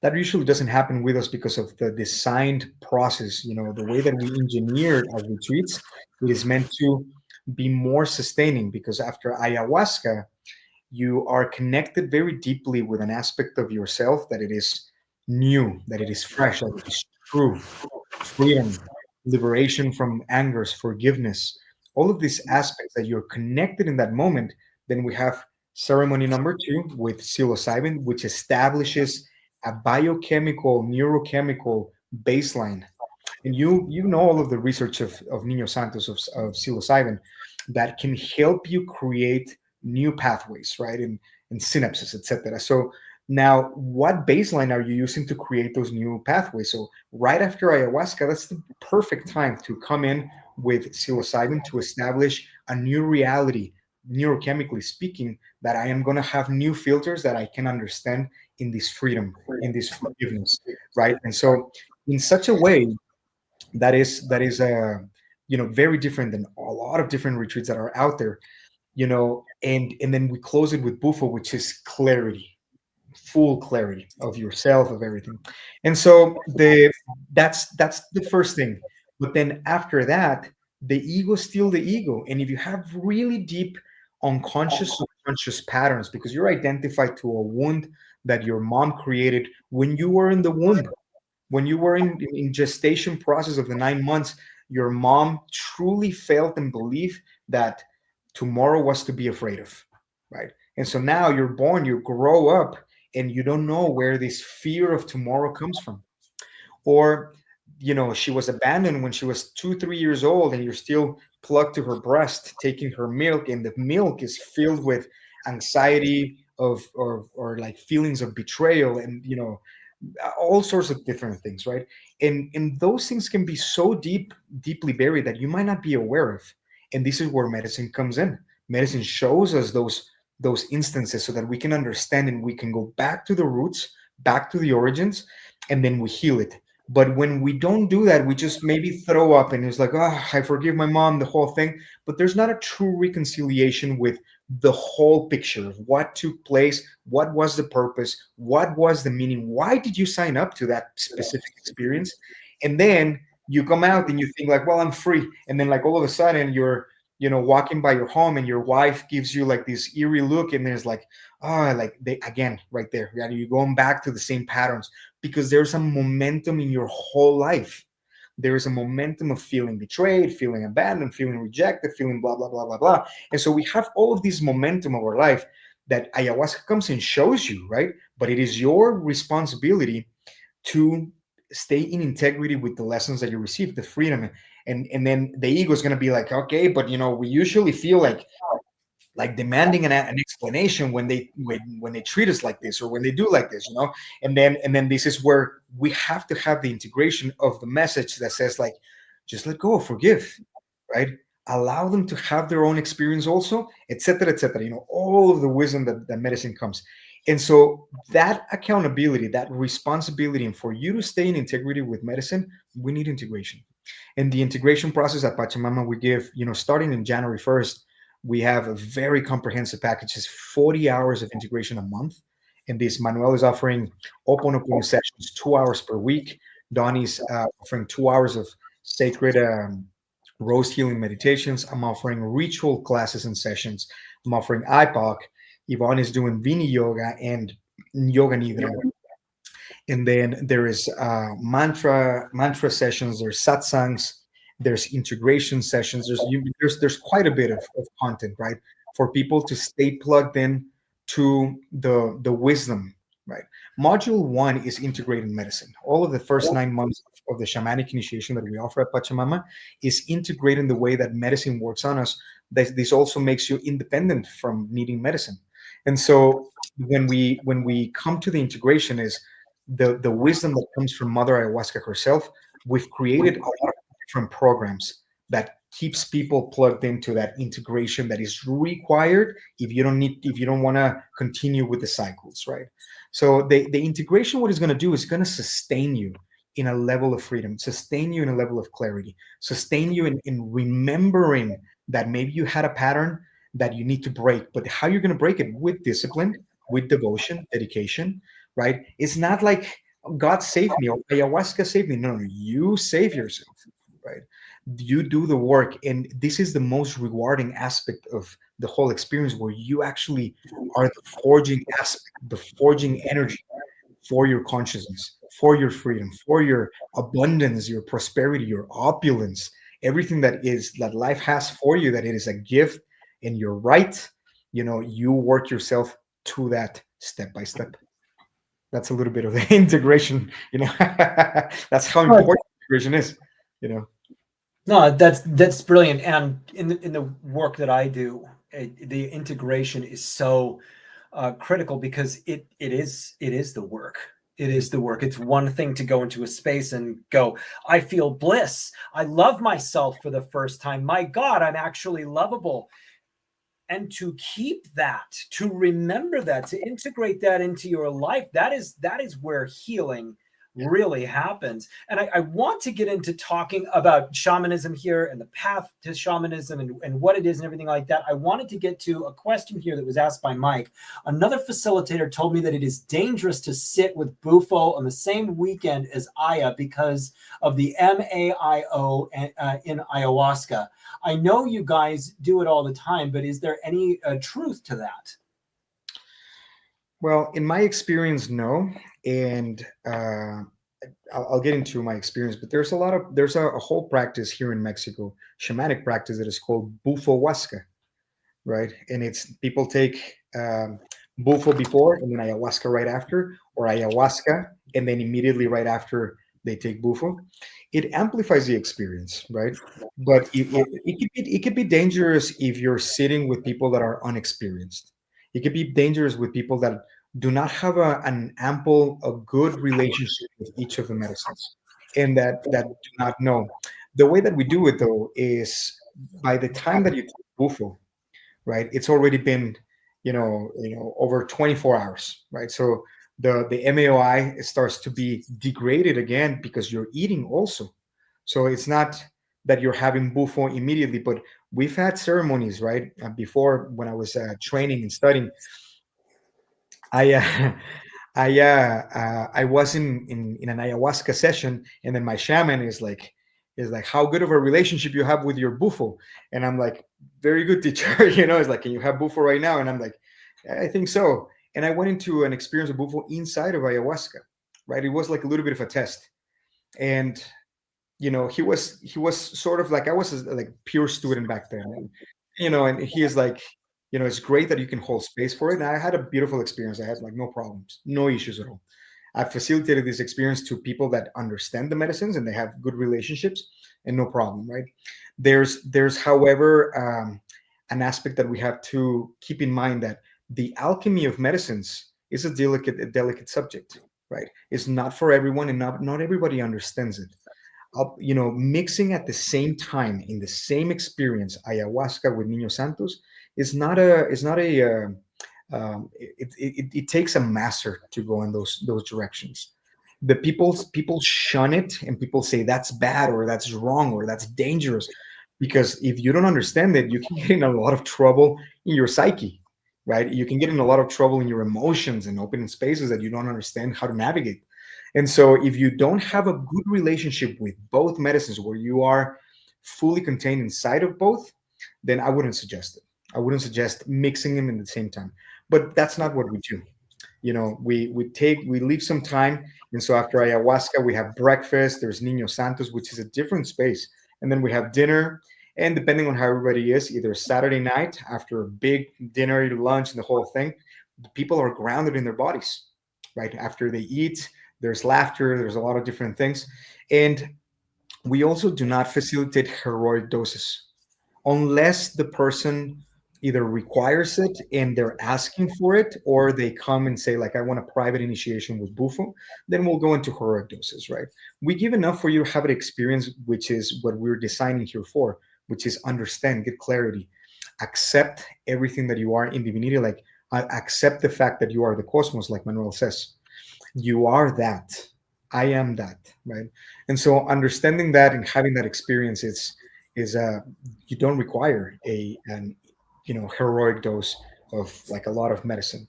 That usually doesn't happen with us because of the designed process. The way that we engineered our retreats, it is meant to be more sustaining, because after ayahuasca, you are connected very deeply with an aspect of yourself that it is new, that it is fresh, that it is true, freedom, liberation from angers, forgiveness, all of these aspects that you're connected in that moment. Then we have ceremony number two with psilocybin, which establishes a biochemical, neurochemical baseline. And you know all of the research of Nino Santos of psilocybin that can help you create new pathways, right? And synapses, etc. So now, what baseline are you using to create those new pathways? So right after ayahuasca, that's the perfect time to come in with psilocybin to establish a new reality, neurochemically speaking, that I am going to have new filters that I can understand in this freedom, in this forgiveness, right? And so, in such a way, that is very different than a lot of different retreats that are out there. And then we close it with bufo, which is clarity, full clarity of yourself, of everything. And so that's the first thing. But then after that, the ego is still the ego. And if you have really deep unconscious subconscious patterns, because you're identified to a wound that your mom created when you were in the womb, when you were in gestation process of the 9 months, your mom truly felt and believed that tomorrow was to be afraid of, right? And so now you're born, you grow up, and you don't know where this fear of tomorrow comes from. Or she was abandoned when she was 2 3 years old, and you're still plugged to her breast taking her milk, and the milk is filled with anxiety of or like feelings of betrayal, and all sorts of different things, right? And those things can be so deeply buried that you might not be aware of. And this is where medicine comes in. Medicine shows us those instances so that we can understand, and we can go back to the roots, back to the origins, and then we heal it. But when we don't do that, we just maybe throw up, and it's like, oh, I forgive my mom, the whole thing. But there's not a true reconciliation with the whole picture of what took place, what was the purpose, what was the meaning, why did you sign up to that specific experience. And then you come out and you think like, well, I'm free. And then like all of a sudden you're walking by your home, and your wife gives you like this eerie look, and there's like, oh, like they again right there, yeah, you're going back to the same patterns, because there's a momentum in your whole life. There is a momentum of feeling betrayed, feeling abandoned, feeling rejected, feeling blah, blah, blah, blah, blah. And so we have all of this momentum of our life that ayahuasca comes and shows you, right? But it is your responsibility to stay in integrity with the lessons that you receive, the freedom. And then the ego is going to be like, okay, but we usually feel like demanding an explanation when they treat us like this, or when they do like this, and then this is where we have to have the integration of the message that says like, just let go, forgive, right? Allow them to have their own experience also, etc., etc. All of the wisdom that medicine comes. And so that accountability, that responsibility, and for you to stay in integrity with medicine, we need integration. And the integration process at Pachamama, we give, starting in January 1st, we have a very comprehensive package. It's 40 hours of integration a month. And this Manuel is offering Oponopono sessions 2 hours per week. Donnie's offering 2 hours of sacred rose healing meditations. I'm offering ritual classes and sessions. I'm offering IPOC. Yvonne is doing Vini Yoga and Yoga Nidra. And then there is mantra sessions, there's satsangs, there's integration sessions, there's quite a bit of content, right, for people to stay plugged in to the wisdom, right. Module 1 is integrated medicine. All of the first 9 months of the shamanic initiation that we offer at Pachamama is integrating the way that medicine works on us. This also makes you independent from needing medicine. And so when we come to the integration is the wisdom that comes from Mother Ayahuasca herself. We've created a lot of different programs that keeps people plugged into that integration that is required if you don't want to continue with the cycles, right? So the integration, what it's going to do is going to sustain you in a level of freedom, sustain you in a level of clarity, sustain you in remembering that maybe you had a pattern that you need to break, but how you're going to break it with discipline, with devotion, dedication, right? It's not like God saved me or ayahuasca saved me. No, no, you save yourself, right? You do the work. And this is the most rewarding aspect of the whole experience where you actually are the forging aspect, the forging energy for your consciousness, for your freedom, for your abundance, your prosperity, your opulence, everything that life has for you, that it is a gift and you're right. You work yourself to that step by step. That's a little bit of the integration. That's how important integration is you know No, that's brilliant. And in the work that I do, the integration is so critical because it is the work. It is the work. It's one thing to go into a space and go, I feel bliss. I love myself for the first time. My God, I'm actually lovable. And to keep that, to remember that, to integrate that into your life, that is where healing really happens. And I want to get into talking about shamanism here and the path to shamanism and what it is and everything like that. I wanted to get to a question here that was asked by Mike. Another facilitator told me that it is dangerous to sit with Bufo on the same weekend as Aya because of the MAIO in ayahuasca. I know you guys do it all the time, but is there any truth to that? Well, in my experience, no. And I'll get into my experience, but there's a whole practice here in Mexico, shamanic practice, that is called bufo huasca, right? And it's people take bufo before and then ayahuasca right after, or ayahuasca and then immediately right after they take bufo. It amplifies the experience, right? But it could be dangerous if you're sitting with people that are unexperienced. It could be dangerous with people that do not have a good relationship with each of the medicines, and that do not know. The way that we do it though is by the time that you take bufo, right, it's already been over 24 hours, right? So the MAOI starts to be degraded again because you're eating also. So it's not that you're having bufo immediately, but we've had ceremonies, right? Before, when I was training and studying, I I was in an ayahuasca session, and then my shaman is like, how good of a relationship you have with your bufo? And I'm like, very good, teacher. It's like, can you have bufo right now? And I'm like, I think so. And I went into an experience of bufo inside of ayahuasca, right? It was like a little bit of a test. And he was sort of like, I was like pure student back then, and he is like, it's great that you can hold space for it. And I had a beautiful experience. I had like no problems, no issues at all. I facilitated this experience to people that understand the medicines and they have good relationships, and no problem, right? There's however, an aspect that we have to keep in mind, that the alchemy of medicines is a delicate subject, right? It's not for everyone, and not everybody understands it. Mixing at the same time in the same experience ayahuasca with Niño Santos is not a It takes a master to go in those directions. The people shun it, and people say that's bad, or that's wrong, or that's dangerous, because if you don't understand it, you can get in a lot of trouble in your psyche, right? You can get in a lot of trouble in your emotions and opening spaces that you don't understand how to navigate. And so if you don't have a good relationship with both medicines, where you are fully contained inside of both, then I wouldn't suggest it. I wouldn't suggest mixing them in the same time. But that's not what we do. We leave some time, and so after ayahuasca we have breakfast. There's Niño Santos, which is a different space, and then we have dinner. And depending on how everybody is, either Saturday night after a big dinner, lunch, and the whole thing, the people are grounded in their bodies, right? After they eat, there's laughter, there's a lot of different things. And we also do not facilitate heroic doses unless the person either requires it and they're asking for it, or they come and say, like, I want a private initiation with Bufo. Then we'll go into heroic doses, right? We give enough for you to have an experience, which is what we're designing here for, which is understand, get clarity, accept everything that you are in divinity. Like, accept the fact that you are the cosmos, like Manuel says. You are that. I am that, right? And so understanding that and having that experience is you don't require an heroic dose of like a lot of medicine.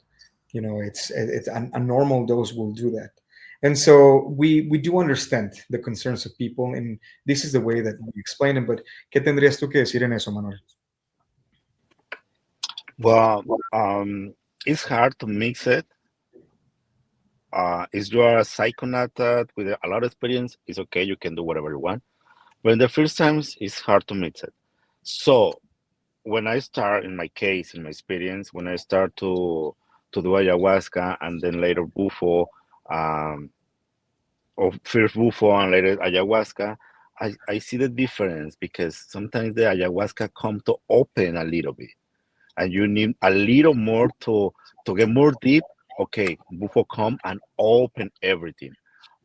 It's a normal dose will do that. And so we do understand the concerns of people, and this is the way that we explain them. But ¿qué tendrías tú que decir en eso, Manuel? Well, it's hard to mix it. If you are a psychonaut with a lot of experience, it's okay. You can do whatever you want. But in the first times, it's hard to mix it. So when I start, in my case, in my experience, when I start to do ayahuasca and then later bufo, or first bufo and later ayahuasca, I see the difference, because sometimes the ayahuasca come to open a little bit, and you need a little more to get more deep. Okay, bufo come and open everything,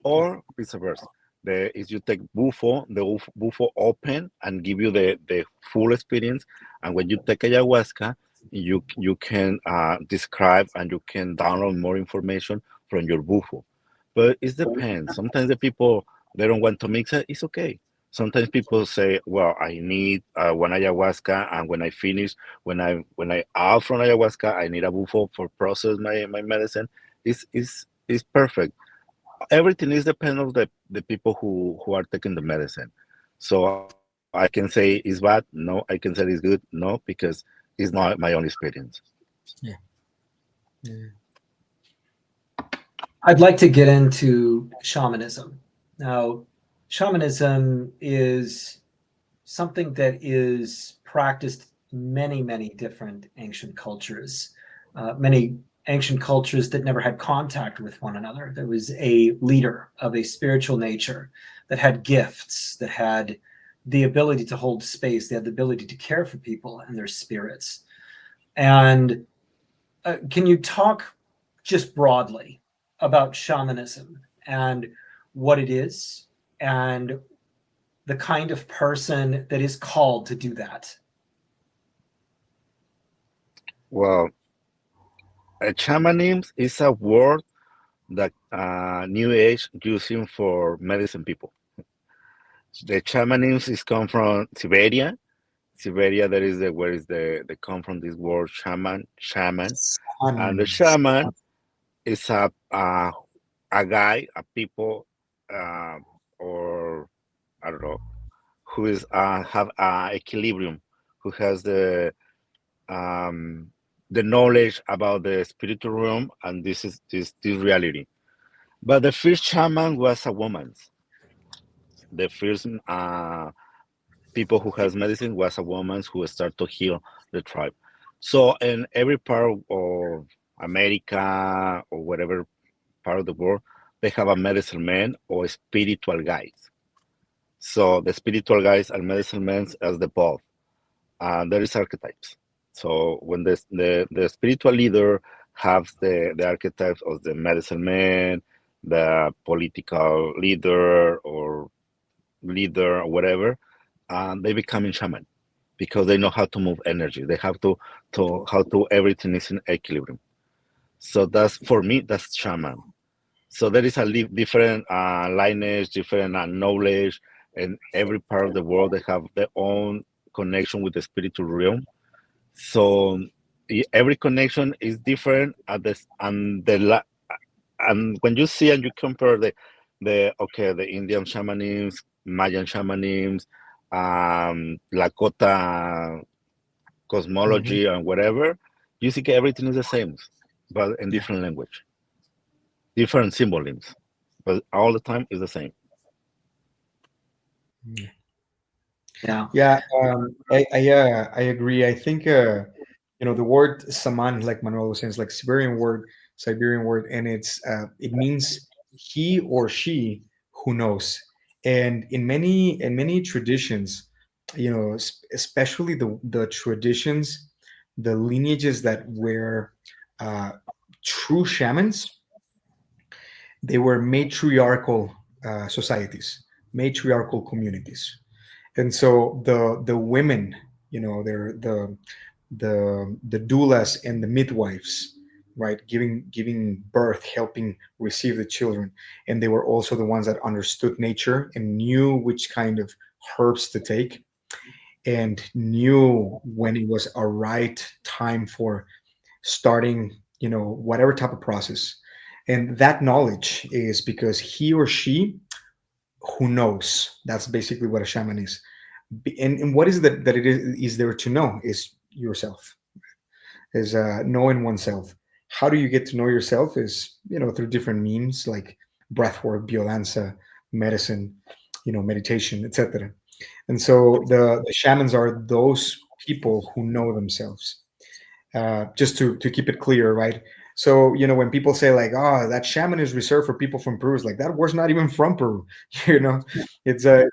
or vice versa. If you take bufo, the bufo open and give you the full experience, and when you take ayahuasca, you can describe and you can download more information from your bufo. But it depends. Sometimes the people, they don't want to mix it. It's okay. Sometimes people say, "Well, I need one ayahuasca, and when I finish, when I out from ayahuasca, I need a bufo for process my medicine." It's perfect. Everything is depend of the people who are taking the medicine. So I can say it's bad. No, I can say it's good. No, because it's not my own experience. Yeah. Yeah. I'd like to get into shamanism. Now, shamanism is something that is practiced in many, many different ancient cultures, many ancient cultures that never had contact with one another. There was a leader of a spiritual nature that had gifts, that had the ability to hold space, they had the ability to care for people and their spirits. And can you talk just broadly about shamanism and what it is and the kind of person that is called to do that? Well, shamanism is a word that New Age using for medicine people. The shamanism is come from Siberia. Siberia, that is the where is the come from this word shaman, and the shaman is a guy, a people, uh, or I don't know, who is have equilibrium, who has um, the knowledge about the spiritual realm, and this is this reality. But the first shaman was a woman. The first people who has medicine was a woman who start to heal the tribe. So in every part of America or whatever part of the world, they have a medicine man or spiritual guides. So the spiritual guides and medicine men as the both. There is archetypes. So when the spiritual leader has the archetypes of the medicine man, the political leader or whatever, they become in shaman, because they know how to move energy. They have to how to everything is in equilibrium. So that's for me, that's shaman. So there is a different lineage, different knowledge, and every part of the world they have their own connection with the spiritual realm. So every connection is different at this, and when you see and you compare the Indian shamanism, Mayan shamanism, Lakota Hmm. cosmology, and whatever, you see everything is the same, but in Yeah. different language, different symbolisms, but all the time is the same. Yeah. Yeah, I agree. I think the word saman, like Manuel was saying, is like Siberian word, and it means he or she who knows. And in many traditions, especially the traditions, the lineages that were uh, true shamans, they were matriarchal societies, matriarchal communities, and so the women, they're the doulas and the midwives, right, giving birth, helping receive the children, and they were also the ones that understood nature and knew which kind of herbs to take, and knew when it was a right time for starting, whatever type of process. And that knowledge is because he or she who knows. That's basically what a shaman is. And what is that it is there to know is yourself, is knowing oneself. How do you get to know yourself is, through different means like breath work, biodanza, medicine, meditation, etc. And so the shamans are those people who know themselves. Just to keep it clear, right? So, when people say like, "Oh, that shaman is reserved for people from Peru," it's like that word's not even from Peru. you know, it's a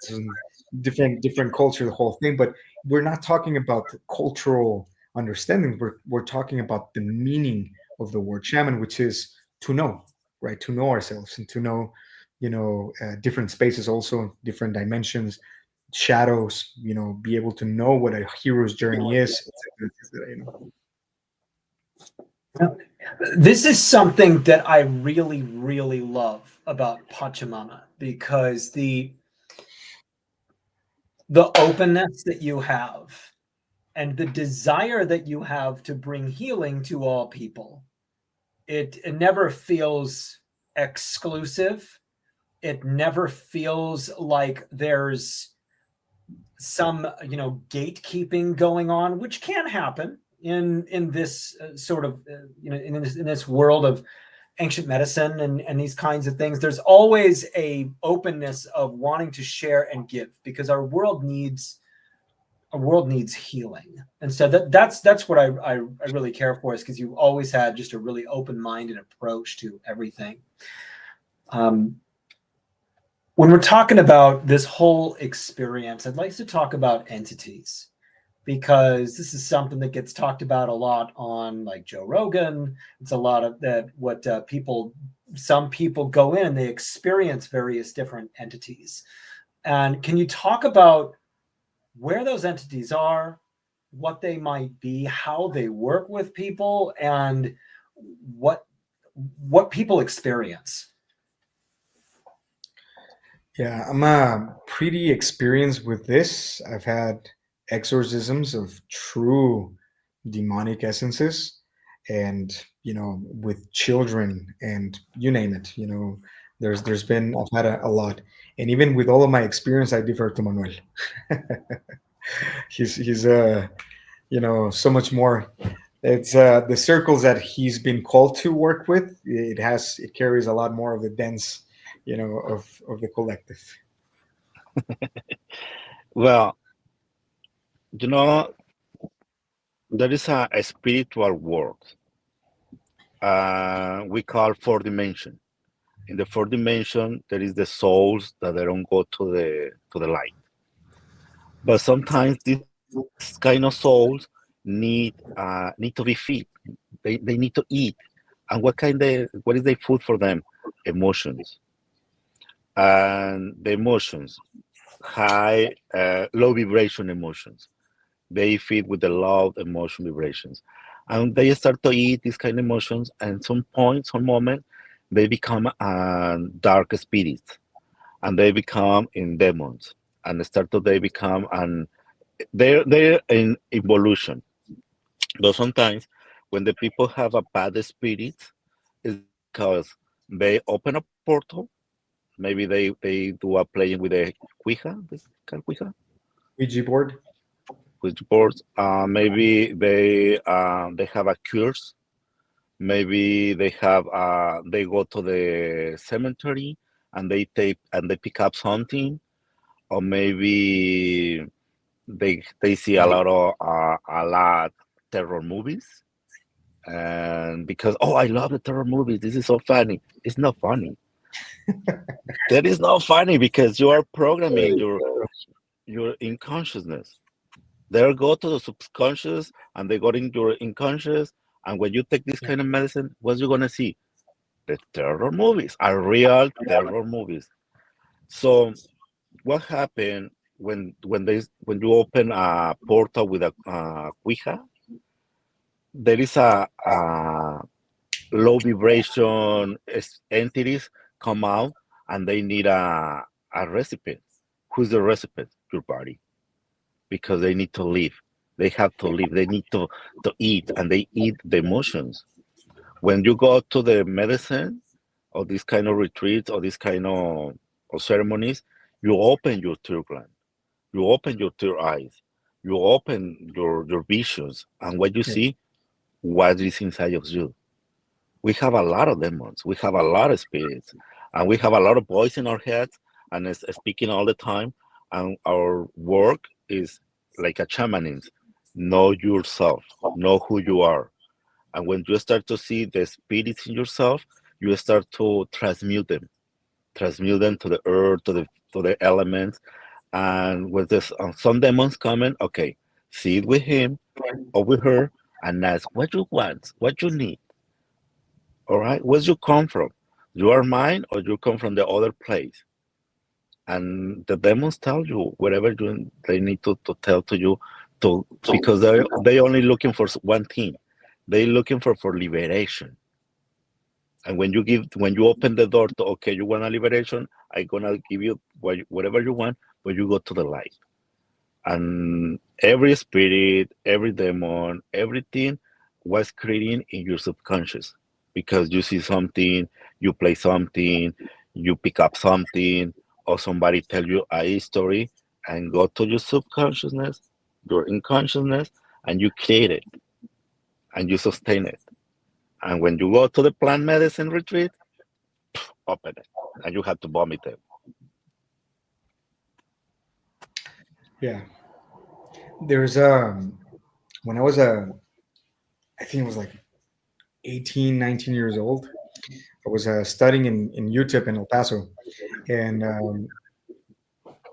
different culture, the whole thing. But we're not talking about cultural understanding. We're talking about the meaning of the word shaman, which is to know, right? To know ourselves and to know, different spaces, also different dimensions, shadows. Be able to know what a hero's journey is, etc., etc. This is something that I really, really love about Pachamama because the openness that you have and the desire that you have to bring healing to all people. It never feels exclusive. It never feels like there's some gatekeeping going on, which can happen in this sort of in this world of ancient medicine and these kinds of things. There's always a openness of wanting to share and give because our world needs healing. And so that's what I really care for, is because you've always had just a really open-minded approach to everything. When we're talking about this whole experience, I'd like to talk about entities, because this is something that gets talked about a lot on like Joe Rogan. It's a lot of that what some people go in and they experience various different entities. And can you talk about where those entities are, what they might be, how they work with people, and what people experience? Yeah, I'm pretty experienced with this. I've had exorcisms of true demonic essences, and with children, and you name it. There's been I've had a lot, and even with all of my experience, I defer to Manuel. he's so much more. It's the circles that he's been called to work with. It carries a lot more of the dense, of the collective. Well, you know, there is a spiritual world we call four dimension. In the fourth dimension, there is the souls that they don't go to the light. But sometimes these kind of souls need to be fed. They need to eat. And what is the food for them? Emotions. And the emotions, low vibration emotions. They feed with the low emotion vibrations. and they start to eat these kind of emotions, and some point, some moment, they become dark spirits, and they become in demons, and start to they become and they're in evolution. Though sometimes when the people have a bad spirit, is because they open a portal. Maybe they do a playing with a Ouija, they call Ouija, Ouija board. with boards. Maybe they have a curse. Maybe they go to the cemetery and they pick up something, or maybe they see a lot terror movies, and because, oh, I love the terror movies, this is so funny. It's not funny. That is not funny because you are programming your unconsciousness. They go to the subconscious and they go into your unconscious. And when you take this kind of medicine, what you gonna see? The terror movies are real terror movies. So what happened when you open a portal with a Ouija? There is a low vibration entities come out, and they need a recipient. Who's the recipient? Your body, because they need to live. They have to live. They need to eat, and they eat the emotions. When you go to the medicine or this kind of retreats or this kind of ceremonies, you open your tear gland, you open your tear eyes, you open your visions, and what you Yeah. see, what is inside of you. We have a lot of demons, we have a lot of spirits, and we have a lot of voice in our heads, and it's speaking all the time. And our work is like a shamanism. Know yourself, know who you are. And when you start to see the spirits in yourself, you start to transmute them to the earth, to the elements. And when there's some demons coming, okay, sit with him or with her and ask what you want, what you need. All right, where you come from? You are mine, or you come from the other place? And the demons tell you whatever they need to tell to you, to because they only looking for one thing. They looking for liberation. And when you open the door to, okay, you want a liberation, I gonna give you whatever you want, but you go to the light. And every spirit, every demon, everything was creating in your subconscious, because you see something, you play something, you pick up something, or somebody tell you a story, and go to your subconsciousness, your unconsciousness, and you create it and you sustain it. And when you go to the plant medicine retreat, open it, and you have to vomit it. Yeah. There's when I was I think it was like 18, 19 years old. I was studying in UTEP in El Paso, and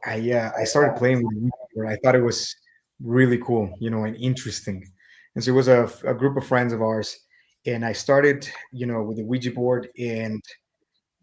I started playing with the Ouija board. I thought it was really cool, and interesting. And so it was a group of friends of ours, and I started, with the Ouija board, and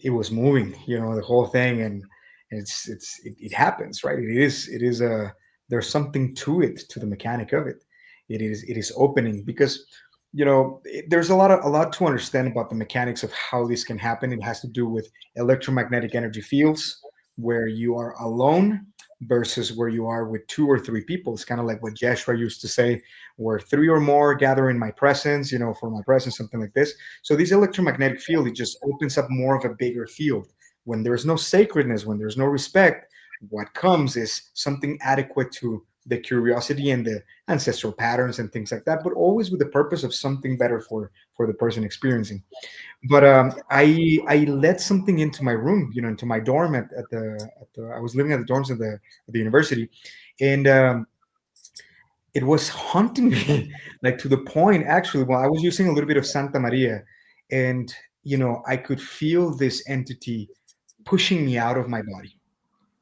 it was moving, the whole thing, and it happens, right? It is a there's something to it, to the mechanic of it. It is opening because there's a lot to understand about the mechanics of how this can happen. It has to do with electromagnetic energy fields, where you are alone versus where you are with two or three people. It's kind of like what Yeshua used to say, where three or more gather in my presence, for my presence, something like this. So this electromagnetic field, it just opens up more of a bigger field. When there's no sacredness, when there's no respect, what comes is something adequate to the curiosity and the ancestral patterns and things like that, but always with the purpose of something better for the person experiencing. But I let something into my room, into my dorm at the I was living at the dorms at the university, and it was haunting me, like to the point, actually, well, I was using a little bit of Santa Maria, and I could feel this entity pushing me out of my body,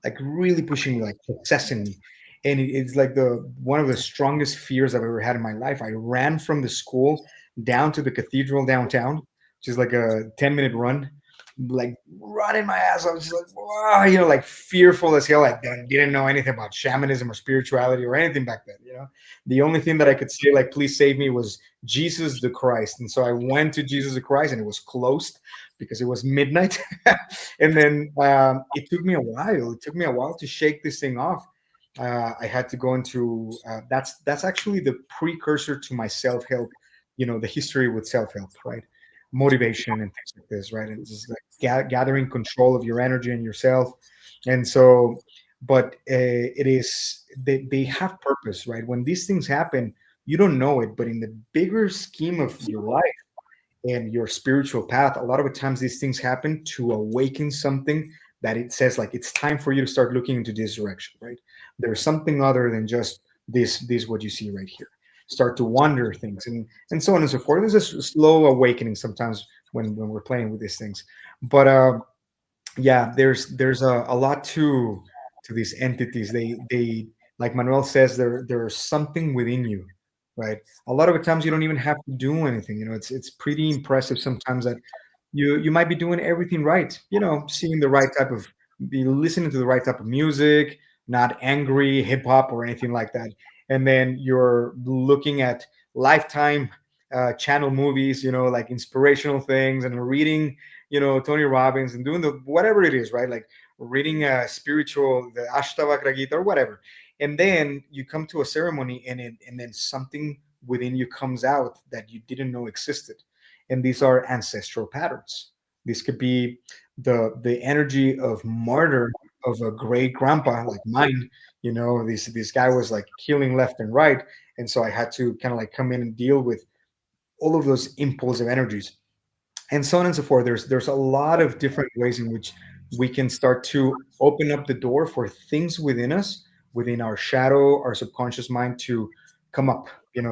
like really pushing me, like possessing me. And it's like the one of the strongest fears I've ever had in my life. I ran from the school down to the cathedral downtown, which is like a 10-minute run, like running my ass. I was just like, wow, like fearful as hell. Like, I didn't know anything about shamanism or spirituality or anything back then. The only thing that I could say, like, please save me, was Jesus the Christ. And so I went to Jesus the Christ, and it was closed because it was midnight. And then it took me a while. It took me a while to shake this thing off. I had to go into that's actually the precursor to my self-help, the history with self-help, right? Motivation and things like this, right? And just like gathering control of your energy and yourself. And so, but it is, they have purpose, right? When these things happen, you don't know it, but in the bigger scheme of your life and your spiritual path, a lot of the times these things happen to awaken something that it says, like, it's time for you to start looking into this direction, right? There's something other than just this what you see right here. Start to wonder things, and so on and so forth. There's a slow awakening sometimes when we're playing with these things. But yeah, there's a lot to these entities. They like Manuel says, there's something within you, right? A lot of the times you don't even have to do anything. It's pretty impressive sometimes that you might be doing everything right. Seeing the right type of, be listening to the right type of music, not angry hip hop or anything like that. And then you're looking at Lifetime channel movies, like inspirational things, and reading, Tony Robbins, and doing the whatever it is, right? Like reading spiritual, the Ashtavakra Gita or whatever. And then you come to a ceremony, and then something within you comes out that you didn't know existed. And these are ancestral patterns. This could be the energy of martyr of a great grandpa like mine. This guy was like killing left and right, and so I had to kind of like come in and deal with all of those impulsive energies, and so on and so forth. There's a lot of different ways in which we can start to open up the door for things within us, within our shadow, our subconscious mind, to come up,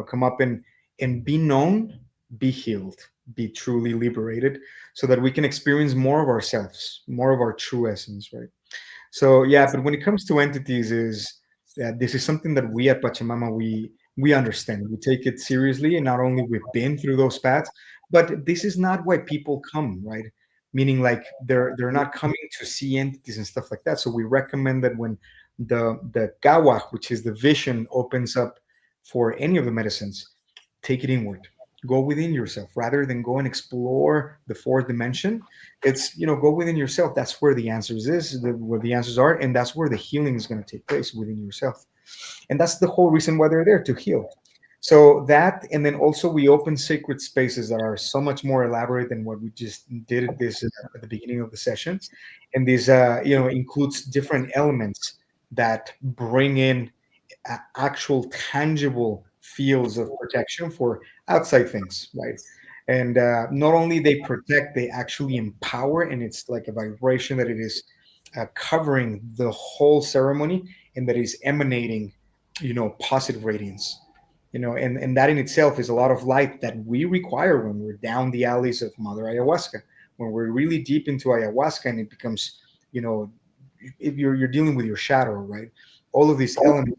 come up and be known, be healed, be truly liberated, so that we can experience more of ourselves, more of our true essence, right? So yeah, but when it comes to entities, is that this is something that we at Pachamama, we understand, we take it seriously, and not only we've been through those paths, but this is not why people come, right? Meaning, like, they're not coming to see entities and stuff like that. So we recommend that when the gawa, which is the vision, opens up for any of the medicines, take it inward, go within yourself rather than go and explore the fourth dimension. It's, go within yourself. That's where the answers where the answers are, and that's where the healing is going to take place, within yourself. And that's the whole reason why they're there, to heal. So that, and then also we open sacred spaces that are so much more elaborate than what we just did at the beginning of the session. And this includes different elements that bring in actual tangible fields of protection for outside things, right? And not only they protect, they actually empower, and it's like a vibration that it is covering the whole ceremony, and that is emanating, positive radiance. And that in itself is a lot of light that we require when we're down the alleys of Mother Ayahuasca, when we're really deep into ayahuasca, and it becomes, if you're dealing with your shadow, right? All of these elements,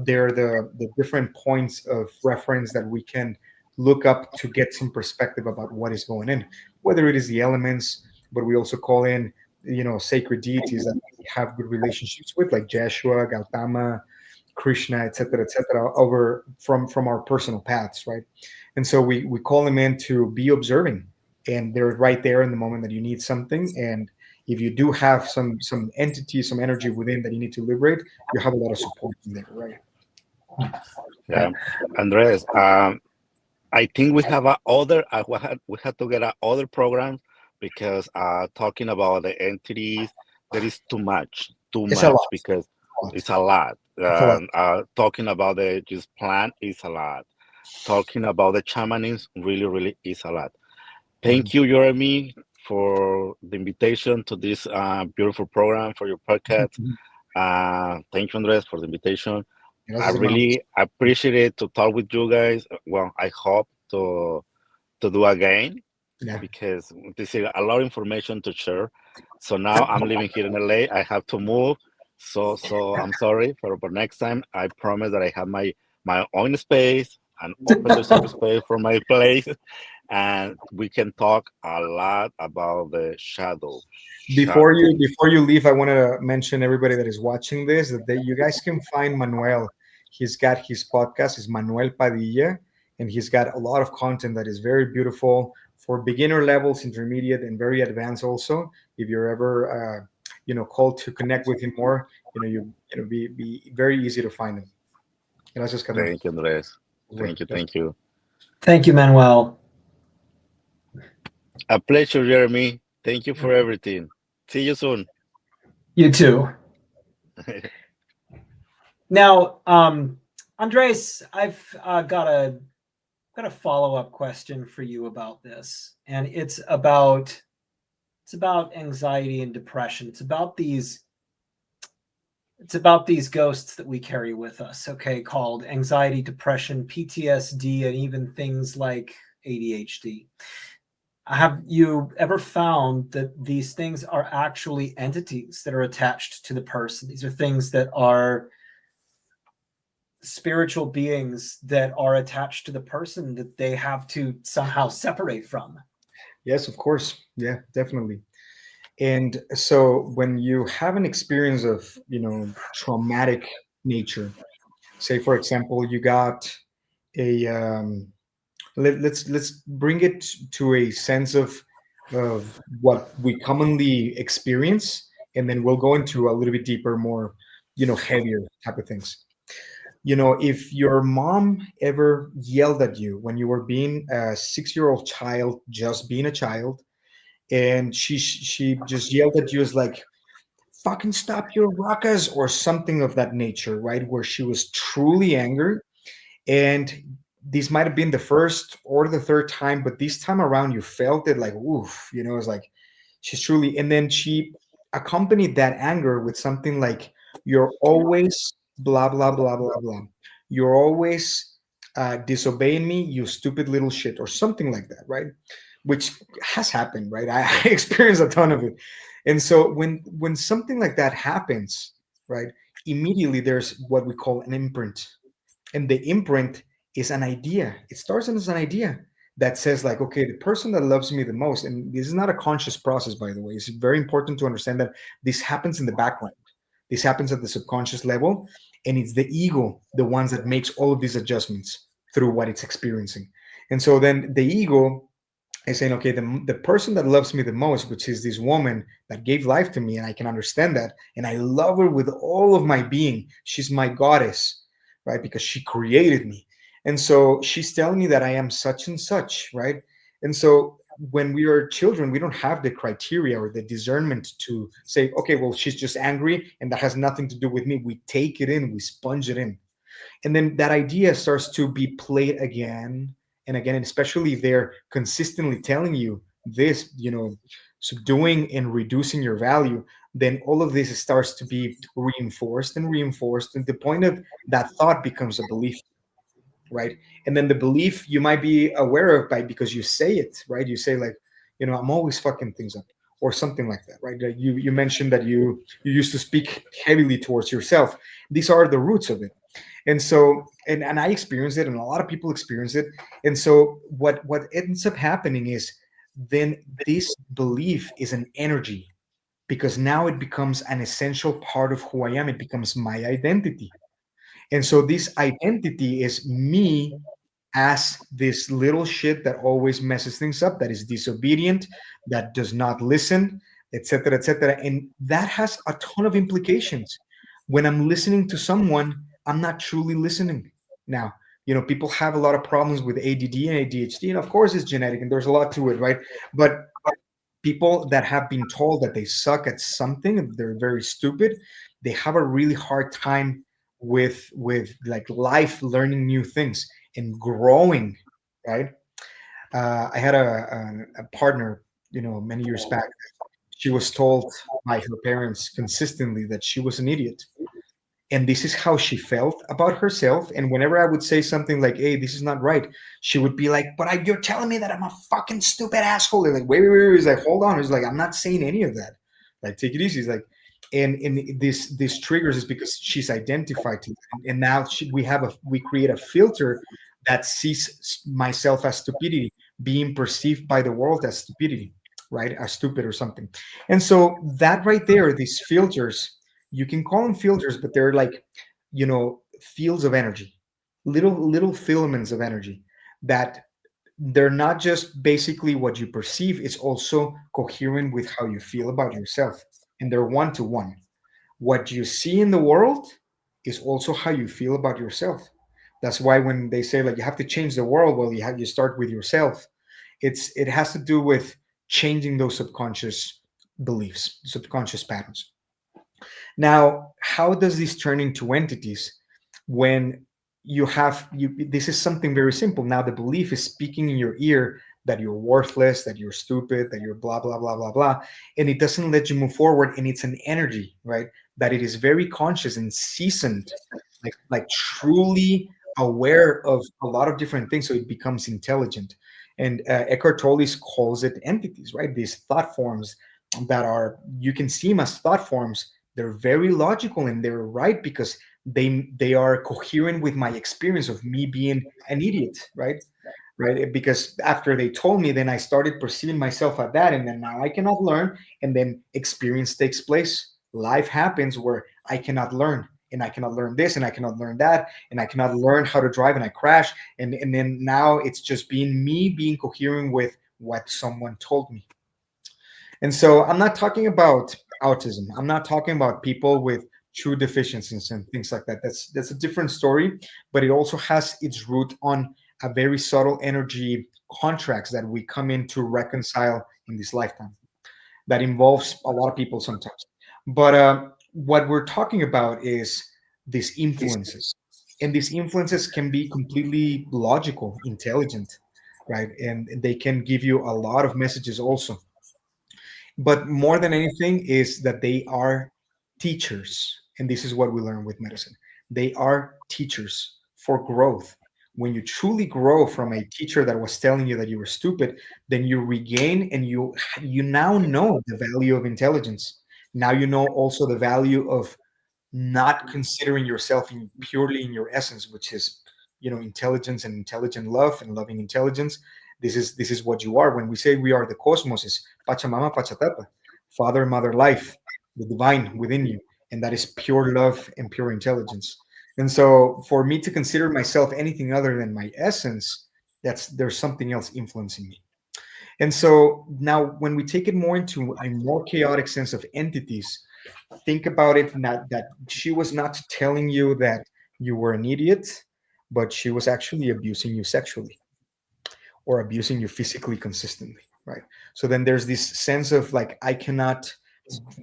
they're the different points of reference that we can look up to get some perspective about what is going in, whether it is the elements, but we also call in, sacred deities that we have good relationships with, like Jeshua, Gautama, Krishna, et cetera, over from our personal paths, right? And so we call them in to be observing, and they're right there in the moment that you need something. And if you do have some entity, some energy within that you need to liberate, you have a lot of support in there, right? Yeah, Andres. I think we have a other. We had to get a other program because talking about the entities, there is too It's a much lot. because A lot. it's a lot. It's a lot. Talking about the just plant is a lot. Talking about the shamanism really, really is a lot. Mhm. Thank you, Jeremy, for the invitation to this beautiful program for your podcast. Thank you, Andres, for the invitation. I Gracias, hermano. really appreciate it to talk with you guys. Well, I hope to do again Yeah. because this is a lot of information to share. So now I'm living here in LA. I have to move. So I'm sorry for next time. I promise that I have my own space and open the sacred space for my place. and we can talk a lot about the shadow Before chakra. you leave, I want to mention everybody that is watching this that you guys can find Manuel. He's got his podcast, is Manuel Padilla, and he's got a lot of content that is very beautiful for beginner levels, intermediate, and very advanced. Also, if you're ever called to connect with him more, be very easy to find him. Gracias, carnal. Thank you, Andres. Bueno, Thank you, gracias. thank you. Thank you, Manuel. A pleasure, Jeremy. Thank you for everything. See you soon. You too. Now, Andres, I've got a follow-up question for you about this, and it's about anxiety and depression. It's about these ghosts that we carry with us, okay, called anxiety, depression, PTSD, and even things like ADHD. Have you ever found that these things are actually entities that are attached to the person? These are things that are spiritual beings that are attached to the person that they have to somehow separate from. Yes, of course. Yeah, definitely. And so when you have an experience of, traumatic nature, say for example, you got a let's bring it to a sense of what we commonly experience, and then we'll go into a little bit deeper, more, heavier type of things. If your mom ever yelled at you when you were being a 6-year-old child, just being a child, and she just yelled at you as like, fucking stop your ruckus or something of that nature, right? Where she was truly angry. And this might have been the first or the third time, but this time around you felt it like, oof, it's like she's truly, and then she accompanied that anger with something like, you're always blah, blah, blah, blah, blah. You're always disobeying me, you stupid little shit, or something like that, right? Which has happened, right? I experienced a ton of it. And so when something like that happens, right, immediately there's what we call an imprint. And the imprint is an idea. It starts as an idea that says like, okay, the person that loves me the most, and this is not a conscious process, by the way. It's very important to understand that this happens in the background. This happens at the subconscious level, and it's the ego, the ones that makes all of these adjustments through what it's experiencing. And so then the ego is saying, okay, the person that loves me the most, which is this woman that gave life to me, and I can understand that, and I love her with all of my being. She's my goddess, right? Because she created me. And so she's telling me that I am such and such, right? And so when we are children, we don't have the criteria or the discernment to say, okay, well, she's just angry and that has nothing to do with me. We take it in, we sponge it in. And then that idea starts to be played again and again, and especially if they're consistently telling you this, subduing and reducing your value, then all of this starts to be reinforced and reinforced, and the point of that thought becomes a belief, right? And then the belief you might be aware of by because you say it, right? You say like, I'm always fucking things up, or something like that, right? Like you mentioned that you used to speak heavily towards yourself. These are the roots of it. And so and I experienced it, and a lot of people experience it. And so what ends up happening is then this belief is an energy, because now it becomes an essential part of who I am. It becomes my identity. And so this identity is me as this little shit that always messes things up, that is disobedient, that does not listen, etc., etc. And that has a ton of implications. When I'm listening to someone, I'm not truly listening. Now, people have a lot of problems with ADD and ADHD, and of course it's genetic, and there's a lot to it, right? But people that have been told that they suck at something, they're very stupid, they have a really hard time with like life, learning new things and growing, right? I had a partner, many years back. She was told by her parents consistently that she was an idiot, and this is how she felt about herself. And whenever I would say something like, hey, this is not right, she would be like, but you're telling me that I'm a fucking stupid asshole. And like, wait. He's like, hold on. He's like, I'm not saying any of that. Like, take it easy. He's like, and this triggers is because she's identified to that. And now we create a filter that sees myself as stupidity, being perceived by the world as stupidity, right? As stupid or something. And so that right there, these filters, you can call them filters, but they're like, fields of energy, little filaments of energy that they're not just basically what you perceive, it's also coherent with how you feel about yourself. And they're one to one. What you see in the world is also how you feel about yourself. That's why when they say like you have to change the world, well, you start with yourself. It has to do with changing those subconscious beliefs, subconscious patterns. Now, how does this turn into entities when this is something very simple. Now the belief is speaking in your ear that you're worthless, that you're stupid, that you're blah blah blah blah blah, and it doesn't let you move forward, and it's an energy, right? That it is very conscious and seasoned, like truly aware of a lot of different things, so it becomes intelligent. And Eckhart Tolle calls it entities, right? These thought forms that are, you can see them as thought forms. They're very logical and they're right because they are coherent with my experience of me being an idiot, right, because after they told me, then I started perceiving myself at that, and then now I cannot learn, and then experience takes place. Life happens where I cannot learn, and I cannot learn this, and I cannot learn that, and I cannot learn how to drive, and I crash, and then now it's just being me being coherent with what someone told me. And so I'm not talking about autism. I'm not talking about people with true deficiencies and things like that. That's a different story, but it also has its root on a very subtle energy contracts that we come in to reconcile in this lifetime. That involves a lot of people sometimes. But what we're talking about is these influences, and these influences can be completely logical, intelligent, right? And they can give you a lot of messages also, but more than anything is that they are teachers, and this is what we learn with medicine. They are teachers for growth. When you truly grow from a teacher that was telling you that you were stupid, then you regain, and you now know the value of intelligence. Now you know also the value of not considering yourself purely in your essence, which is, intelligence and intelligent love and loving intelligence. This is what you are. When we say we are the cosmos, is Pachamama Pachatapa, Father, Mother, Life, the divine within you, and that is pure love and pure intelligence. And so, for me to consider myself anything other than my essence, there's something else influencing me. And so now, when we take it more into a more chaotic sense of entities, think about it, not that she was not telling you that you were an idiot, but she was actually abusing you sexually or abusing you physically consistently, right? So then there's this sense of like, I cannot,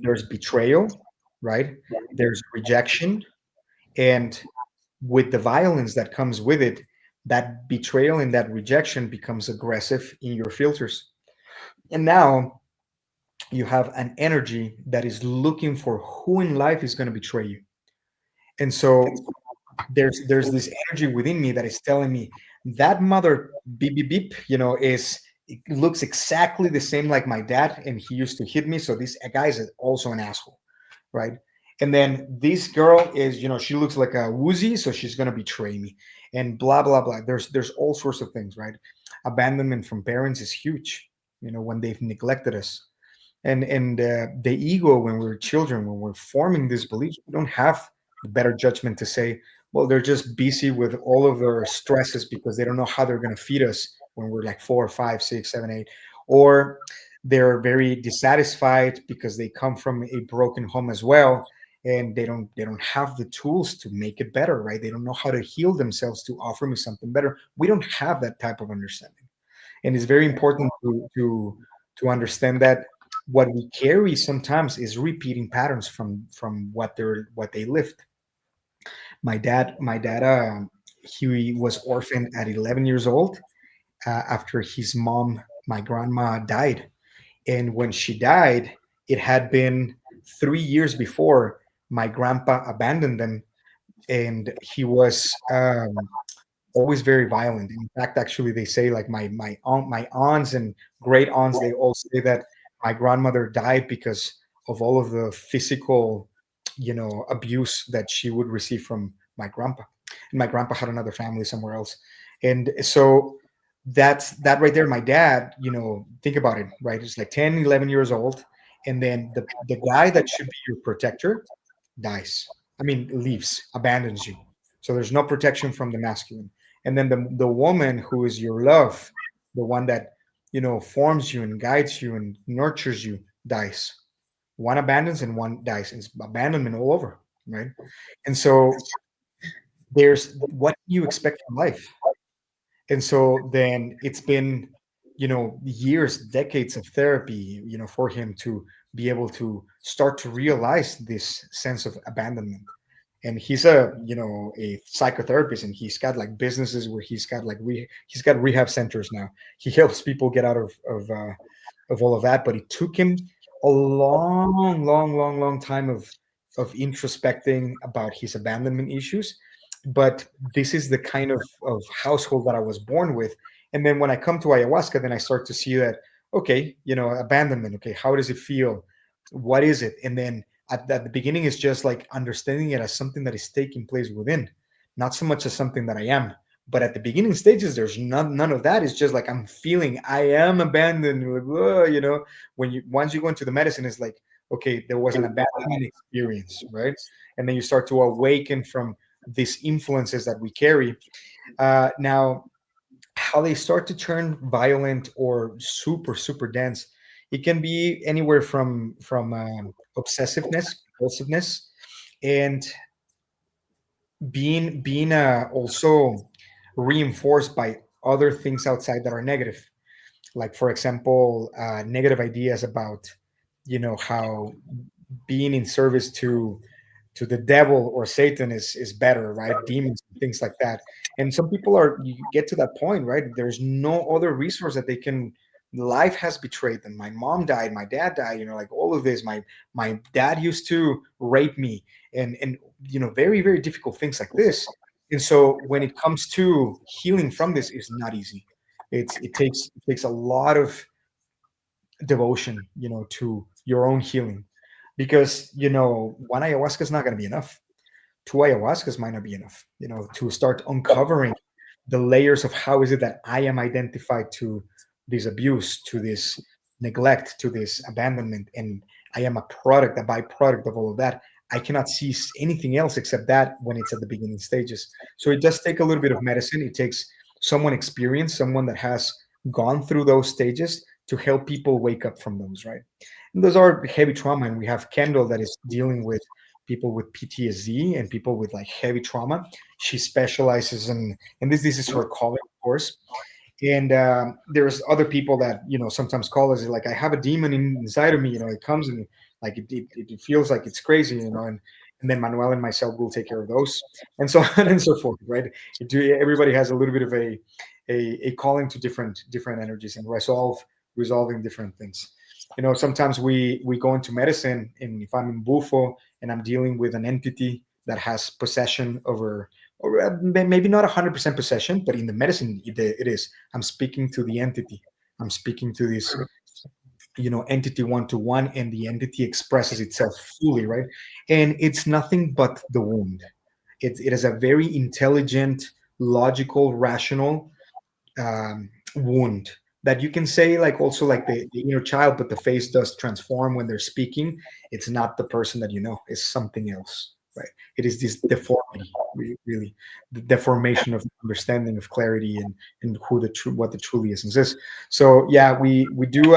there's betrayal, right? There's rejection. And with the violence that comes with it, that betrayal and that rejection becomes aggressive in your filters. And now you have an energy that is looking for who in life is going to betray you. And so there's this energy within me that is telling me that mother beep beep beep, is, it looks exactly the same like my dad, and he used to hit me. So this guy is also an asshole, right? And then this girl is, she looks like a woozy, so she's gonna betray me, and blah blah blah. There's all sorts of things, right? Abandonment from parents is huge, when they've neglected us, and the ego when we're children, when we're forming these beliefs, we don't have the better judgment to say, well, they're just busy with all of their stresses because they don't know how they're going to feed us when we're like 4, 5, 6, 7, 8, or they're very dissatisfied because they come from a broken home as well, and they don't have the tools to make it better, right? They don't know how to heal themselves to offer me something better. We don't have that type of understanding, and it's very important to understand that what we carry sometimes is repeating patterns from what they lived. My dad, he was orphaned at 11 years old, after his mom, my grandma, died. And when she died, it had been 3 years before my grandpa abandoned them, and he was always very violent. In fact, actually, they say like my aunts and great aunts, they all say that my grandmother died because of all of the physical, abuse that she would receive from my grandpa. And my grandpa had another family somewhere else, and so That's that right there. My dad, think about it, right? It's like 10, 11 years old. And then the guy that should be your protector dies. I mean, leaves, abandons you. So there's no protection from the masculine. And then the woman who is your love, the one that, forms you and guides you and nurtures you, dies. One abandons and one dies. It's abandonment all over, right? And so there's what do you expect from life? And so then it's been, years, decades of therapy, for him to be able to start to realize this sense of abandonment. And he's a psychotherapist, and he's got like businesses where he's got like he's got rehab centers now. He helps people get out of all of that, but it took him a long, long, long, long time of introspecting about his abandonment issues. But this is the kind of household that I was born with. And then when I come to ayahuasca, then I start to see that, okay, abandonment, okay, how does it feel? What is it? And then at the beginning, it's just like understanding it as something that is taking place within, not so much as something that I am. But at the beginning stages, there's none of that. It's just like I'm feeling I am abandoned. Like, "Whoa," when you once you go into the medicine, it's like, okay, there was an abandonment experience, right? And then you start to awaken from these influences that we carry. Now, how they start to turn violent or super super dense, it can be anywhere from obsessiveness, compulsiveness, and being also reinforced by other things outside that are negative, like for example negative ideas about how being in service to the devil or Satan is better, right? Demons, things like that. And some people are you get to that point, right? There's no other resource that they can. Life has betrayed them. My mom died, my dad died, like all of this. My dad used to rape me, and very, very difficult things like this. And so when it comes to healing from this, it's not easy. It takes a lot of devotion, to your own healing, because one ayahuasca is not going to be enough. Two ayahuascas might not be enough, to start uncovering the layers of how is it that I am identified to this abuse, to this neglect, to this abandonment, and I am a byproduct of all of that. I cannot see anything else except that when it's at the beginning stages. So it does take a little bit of medicine. It takes someone experienced, someone that has gone through those stages to help people wake up from those, right? And those are heavy trauma. And we have Kendall that is dealing with people with PTSD and people with like heavy trauma. She specializes in, and this is her calling, of course. And there's other people that sometimes call us like, I have a demon inside of me. It comes and like it feels like it's crazy. And then Manuel and myself will take care of those, and so on and so forth. Right? Everybody has a little bit of a calling to different energies and resolving different things. Sometimes we go into medicine, and if I'm in Bufo and I'm dealing with an entity that has possession over, or maybe not 100% possession, but in the medicine it is. I'm speaking to the entity. I'm speaking to this, entity one to one, and the entity expresses itself fully, right? And it's nothing but the wound. It is a very intelligent, logical, rational wound that you can say, like also like the inner child, but the face does transform when they're speaking. It's not the person that it's something else, right? It is this deformity, really, the deformation of understanding, of clarity, and who what the truly essence is. So yeah, we do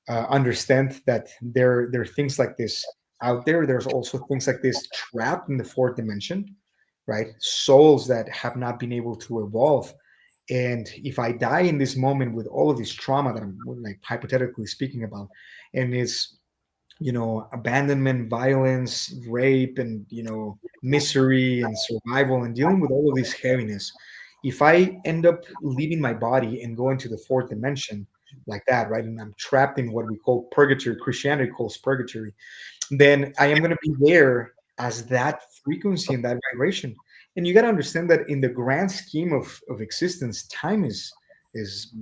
understand that there are things like this out there. There's also things like this trapped in the fourth dimension, right? Souls that have not been able to evolve. And if I die in this moment with all of this trauma that I'm like hypothetically speaking about, and it's abandonment, violence, rape, and misery and survival, and dealing with all of this heaviness, if I end up leaving my body and go into the fourth dimension like that, right, and I'm trapped in what we call purgatory, Christianity calls purgatory, then I am going to be there as that frequency and that vibration. And you got to understand that in the grand scheme of existence, time is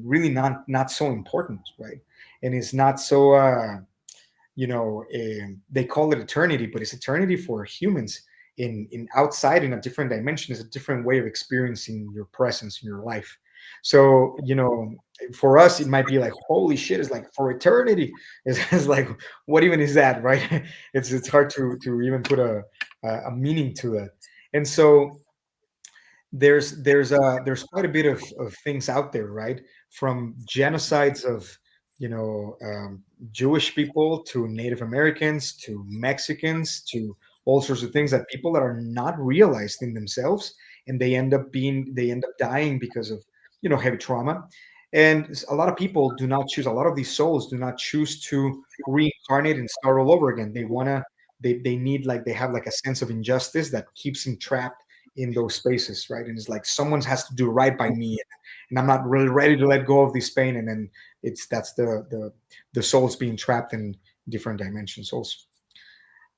really not so important, right? And it's not so they call it eternity, but it's eternity for humans. In outside, in a different dimension, is a different way of experiencing your presence in your life. So, for us, it might be like, holy shit, it's like for eternity. It's like, what even is that, right? It's hard to even put a meaning to that. And so there's quite a bit of things out there, right? From genocides of Jewish people to Native Americans to Mexicans to all sorts of things, that people that are not realized in themselves, and they end up dying because of heavy trauma. And a lot of people do not choose, a lot of these souls do not choose to reincarnate and start all over again. They need, like, they have like a sense of injustice that keeps them trapped in those spaces, right? And it's like someone has to do right by me, and I'm not really ready to let go of this pain. And then that's the souls being trapped in different dimensions. Also,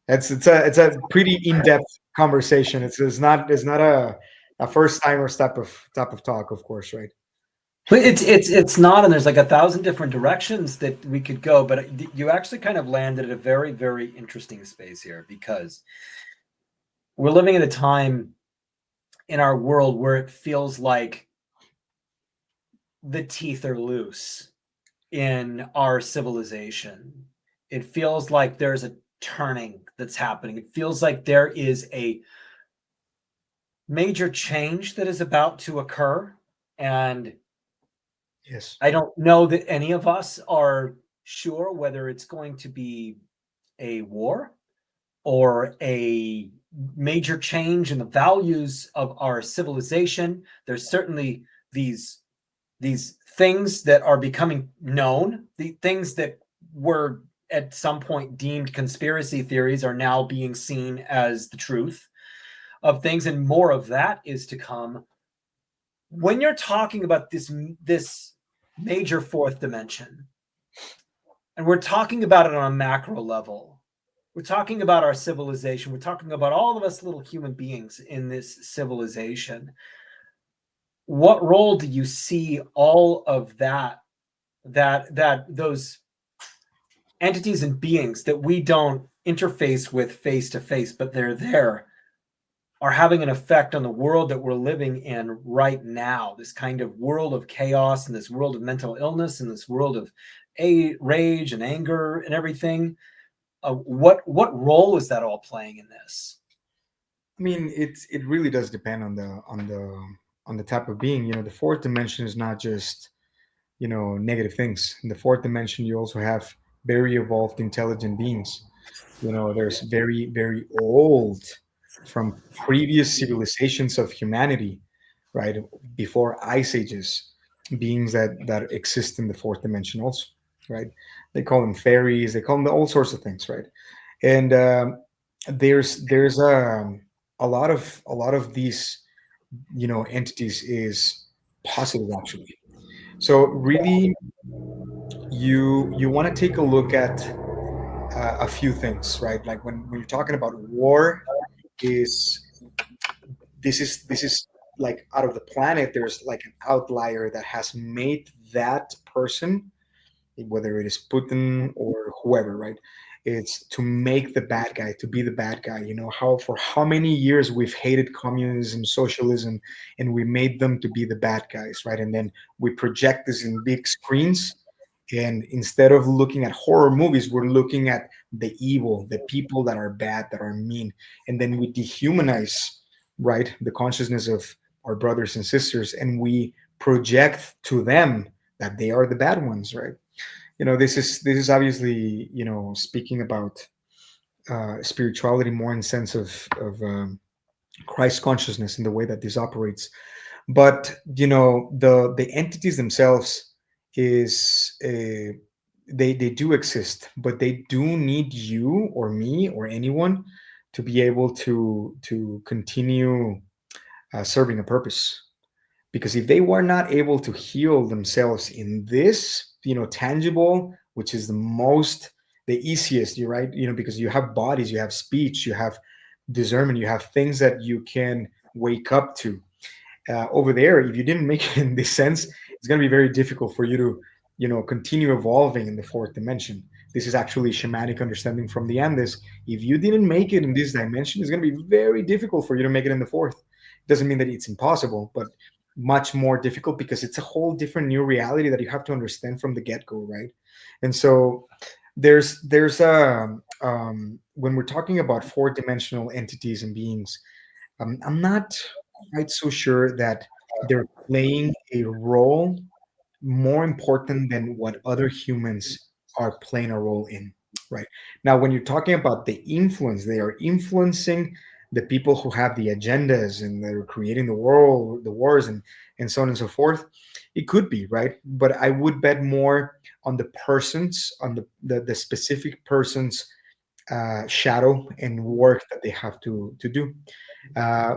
it's a pretty in-depth conversation. It's not a first timers type of talk, of course, right? But it's not, and there's like 1,000 different directions that we could go. But you actually kind of landed at a very, very interesting space here, because we're living at a time in our world where it feels like the teeth are loose in our civilization. It feels like there's a turning that's happening. It feels like there is a major change that is about to occur. And Yes. I don't know that any of us are sure whether it's going to be a war or a major change in the values of our civilization. There's certainly these things that are becoming known. The things that were at some point deemed conspiracy theories are now being seen as the truth of things, and more of that is to come. When you're talking about this major fourth dimension, and we're talking about it on a macro level, we're talking about our civilization, we're talking about all of us little human beings in this civilization. What role do you see all of that those entities and beings that we don't interface with face to face, but they're there, are having an effect on the world that we're living in right now? This kind of world of chaos, and this world of mental illness, and this world of rage and anger and everything. What role is that all playing in this? I mean, it really does depend on the type of being. The fourth dimension is not just negative things. In the fourth dimension, you also have very evolved, intelligent beings. There's very, very old, from previous civilizations of humanity, right, before ice ages, beings that exist in the fourth dimension also, right? They call them fairies. They call them all sorts of things, right? And there's a lot of these entities is positive, actually. So really, you want to take a look at a few things, right? Like when you're talking about war, is this is like out of the planet. There's like an outlier that has made that person, whether it is Putin or whoever, right? It's to make the bad guy, to be the bad guy. How many years we've hated communism, socialism, and we made them to be the bad guys, right? And then we project this in big screens. And instead of looking at horror movies, we're looking at the evil, the people that are bad, that are mean. And then we dehumanize, right, the consciousness of our brothers and sisters, and we project to them that they are the bad ones, right? This is obviously speaking about spirituality more in sense of Christ consciousness and the way that this operates. But the entities themselves is they do exist, but they do need you or me or anyone to be able to continue serving a purpose. Because if they were not able to heal themselves in this tangible, which is the easiest, you're right, because you have bodies, you have speech, you have discernment, you have things that you can wake up to. Over there, if you didn't make it in this sense, it's going to be very difficult for you to continue evolving in the fourth dimension. This is actually shamanic understanding from the Andes. If you didn't make it in this dimension, it's going to be very difficult for you to make it in the fourth. It doesn't mean that it's impossible, but much more difficult because it's a whole different new reality that you have to understand from the get-go, right? And so there's a when we're talking about four-dimensional entities and beings, I'm not quite so sure that they're playing a role more important than what other humans are playing a role in, right? Now, when you're talking about the influence, they are influencing the people who have the agendas and they're creating the world, the wars, and so on and so forth. It could be, right? But I would bet more on the persons, on the specific person's shadow and work that they have to do,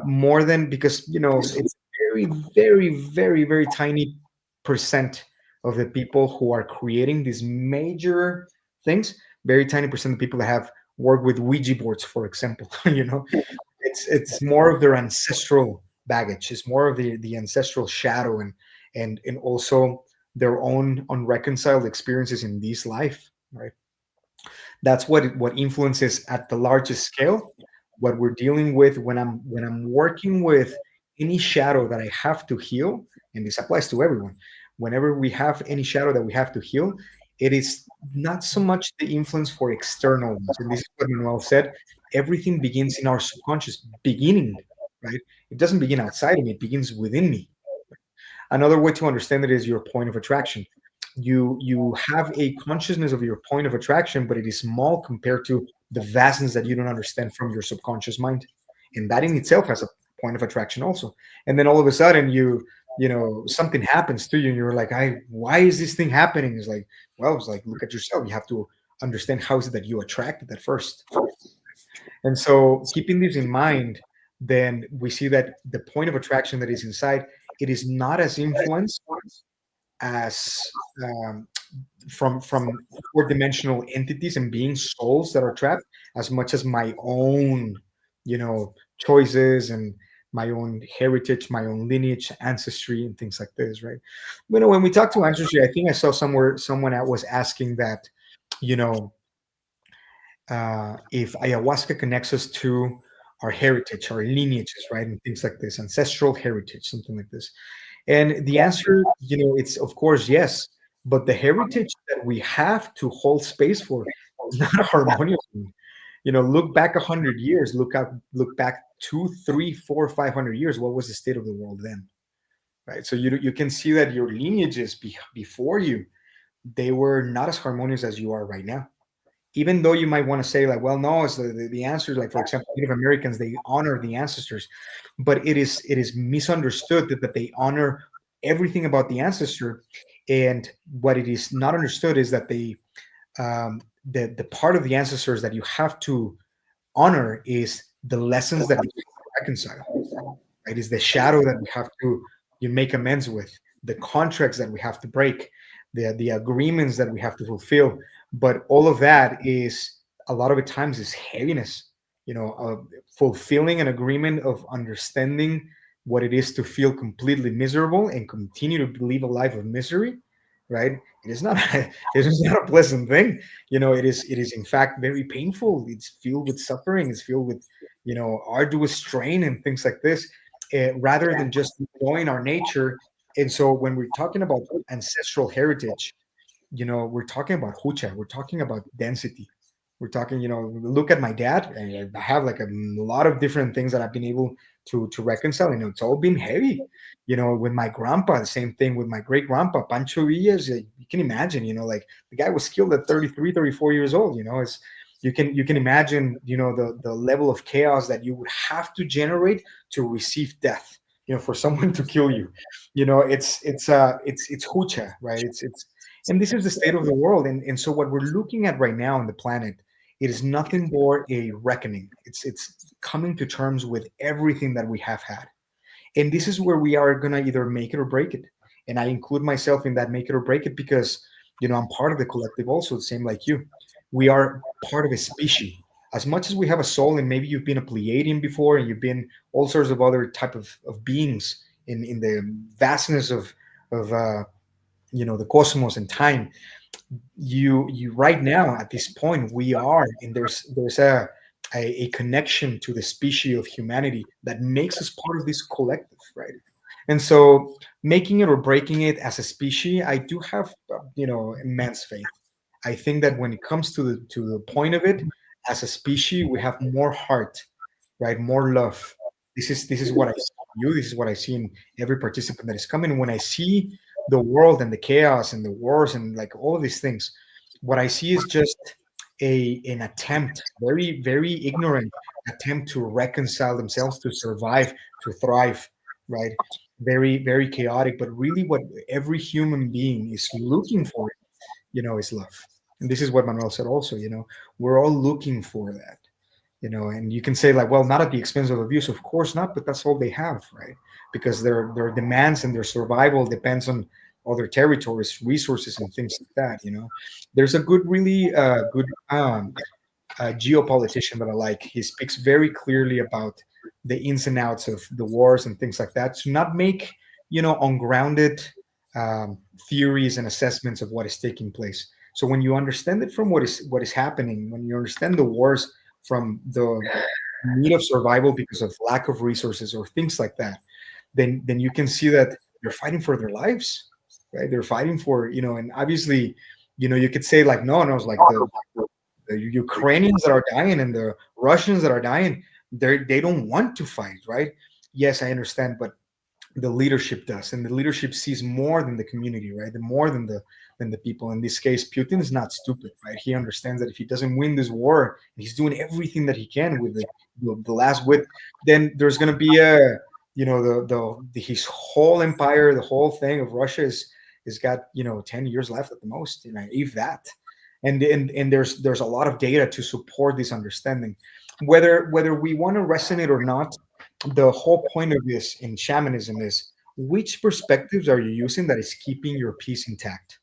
more than, because it's very, very, very, very tiny percent of the people who are creating these major things. Very tiny percent of people that have worked with Ouija boards, for example. It's more of their ancestral baggage. It's more of the ancestral shadow, and also their own unreconciled experiences in this life, right? That's what influences at the largest scale. What we're dealing with when I'm working with any shadow that I have to heal, and this applies to everyone. Whenever we have any shadow that we have to heal, it is not so much the influence for external ones. And this is what Manuel said. Everything begins in our subconscious beginning, right? It doesn't begin outside of me, it begins within me. Another way to understand it is your point of attraction. You have a consciousness of your point of attraction, but it is small compared to the vastness that you don't understand from your subconscious mind, and that in itself has a point of attraction also. And then all of a sudden, something happens to you, and you're like, "I why is this thing happening?" It's like, well, it's like, look at yourself. You have to understand how is it that you attracted that first. And so, keeping this in mind, then we see that the point of attraction that is inside, it is not as influenced as from four-dimensional entities and being souls that are trapped, as much as my own choices and my own heritage, my own lineage, ancestry, and things like this, right? When we talk to ancestry, I think I saw somewhere someone that was asking that, you know if ayahuasca connects us to our heritage, our lineages, right, and things like this, ancestral heritage, something like this. And the answer, it's of course yes, but the heritage that we have to hold space for is not a harmonious one. Look back 100 years, look back 2, 3, 4, 500 years. What was the state of the world then, right? So you can see that your lineages before you, they were not as harmonious as you are right now. Even though you might want to say like, well, no, it's the answer. Like, for example, Native Americans, they honor the ancestors, but it is misunderstood that they honor everything about the ancestor. And what it is not understood is that the part of the ancestors that you have to honor is the lessons that we reconcile, right? Is the shadow that we have to you make amends with, the contracts that we have to break, the agreements that we have to fulfill. But all of that is, a lot of the times, is heaviness. Fulfilling an agreement of understanding what it is to feel completely miserable and continue to live a life of misery, right? It is not it is not a pleasant thing. It is in fact very painful. It's filled with suffering. It's filled with arduous strain and things like this, rather than just knowing our nature. And so when we're talking about ancestral heritage, we're talking about hucha, we're talking about density. We're talking, look at my dad, and I have like a lot of different things that I've been able to reconcile, and it's all been heavy. With my grandpa, the same thing with my great grandpa, Pancho Villas. You can imagine, like the guy was killed at 33, 34 years old. It's you can imagine, the level of chaos that you would have to generate to receive death, for someone to kill you. It's hucha, right? It's and this is the state of the world. And so what we're looking at right now on the planet, it is nothing more a reckoning. It's coming to terms with everything that we have had. And this is where we are going to either make it or break it. And I include myself in that make it or break it, because I'm part of the collective also, the same like you. We are part of a species. As much as we have a soul, and maybe you've been a Pleiadian before, and you've been all sorts of other type of beings in the vastness of the cosmos and time. You right now, at this point, we are, and there's a connection to the species of humanity that makes us part of this collective, right? And so making it or breaking it as a species, I do have immense faith. I think that when it comes to the point of it, as a species, we have more heart, right? More love. This is what I see in you. This is what I see in every participant that is coming. When I see the world and the chaos and the wars and like all of these things, what I see is just an attempt, very very ignorant attempt to reconcile themselves, to survive, to thrive, right? Very very chaotic, but really what every human being is looking for, is love. And this is what Manuel said also, we're all looking for that, and you can say like, well, not at the expense of abuse, of course not, but that's all they have, right? Because their demands and their survival depends on other territories, resources, and things like that. There's a good, really good geopolitician that I like. He speaks very clearly about the ins and outs of the wars and things like that, to not make ungrounded um, theories and assessments of what is taking place. So when you understand it from what is happening, when you understand the wars from the need of survival because of lack of resources or things like that, then you can see that they're fighting for their lives, right? They're fighting for, and obviously, you could say like, no, it's like the Ukrainians that are dying and the Russians that are dying, they don't want to fight, right? Yes, I understand, but the leadership does, and the leadership sees more than the community, right? The more than the people. In this case, Putin is not stupid, right? He understands that if he doesn't win this war, he's doing everything that he can with the last wit, then there's going to be a his whole empire, the whole thing of Russia is got 10 years left at the most, if that. And there's a lot of data to support this understanding, whether we want to resonate or not. The whole point of this in shamanism is, which perspectives are you using that is keeping your peace intact,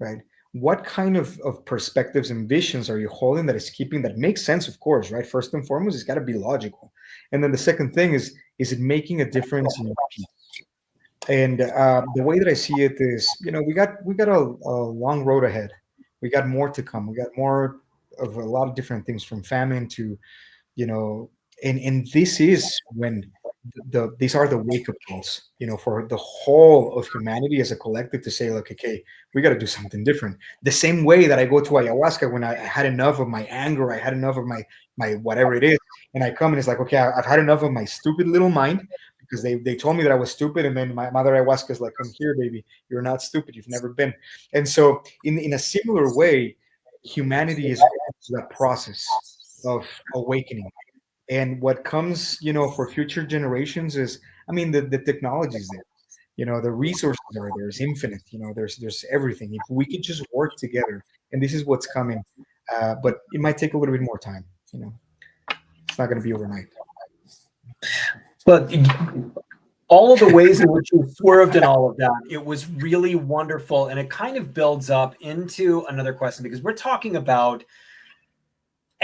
right? What kind of perspectives and visions are you holding that is keeping, that makes sense, of course, right? First and foremost, it's got to be logical. And then the second thing is it making a difference in your peace? And the way that I see it is, we got a long road ahead. We got more to come. We got more of a lot of different things, from famine to, you know and this is when these are the wake up calls, for the whole of humanity as a collective, to say, like, okay, we got to do something different. The same way that I go to ayahuasca when I had enough of my anger, I had enough of my whatever it is, and I come and it's like, okay, I've had enough of my stupid little mind, because they told me that I was stupid, and then my mother ayahuasca is like, come here, baby, you're not stupid, you've never been. And so in a similar way, humanity is going through that process of awakening. And what comes, for future generations is, I mean, the technology is there, the resources are there, it's infinite, there's everything if we could just work together. And this is what's coming, but it might take a little bit more time. It's not going to be overnight. But all of the ways in which you swerved and all of that, it was really wonderful. And it kind of builds up into another question, because we're talking about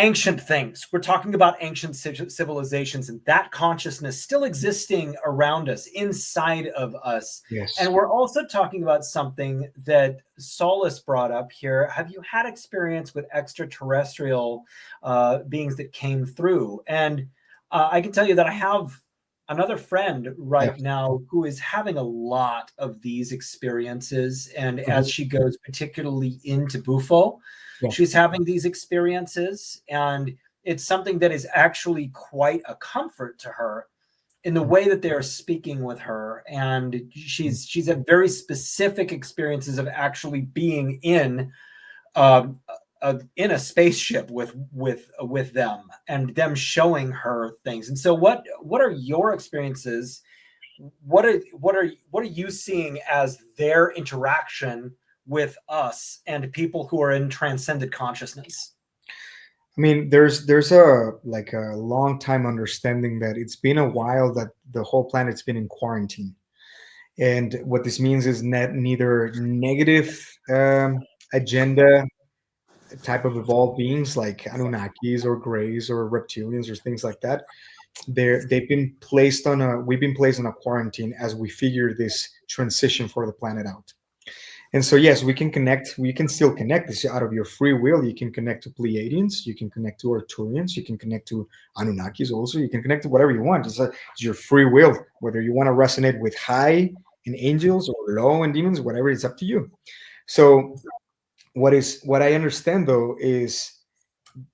ancient things. We're talking about ancient civilizations, and that consciousness still existing around us, inside of us. Yes. And we're also talking about something that Solace brought up here. Have you had experience with extraterrestrial beings that came through? And I can tell you that I have another friend right now who is having a lot of these experiences. And as she goes particularly into Bufo, she's having these experiences, and it's something that is actually quite a comfort to her in the way that they are speaking with her. And she's had very specific experiences of actually being in a spaceship with them, and them showing her things. And so what are your experiences? What are you seeing as their interaction with us and people who are in transcended consciousness? I mean, there's a long time understanding that it's been a while that the whole planet's been in quarantine. And what this means is neither negative agenda type of evolved beings like Anunnakis or Greys or reptilians or things like that. We've been placed on a quarantine as we figure this transition for the planet out. And so, yes, we can connect. We can still connect. This out of your free will. You can connect to Pleiadians. You can connect to Arcturians. You can connect to Anunnakis. Also, you can connect to whatever you want. It's your free will. Whether you want to resonate with high and angels or low and demons, whatever, it's up to you. So, what I understand though is,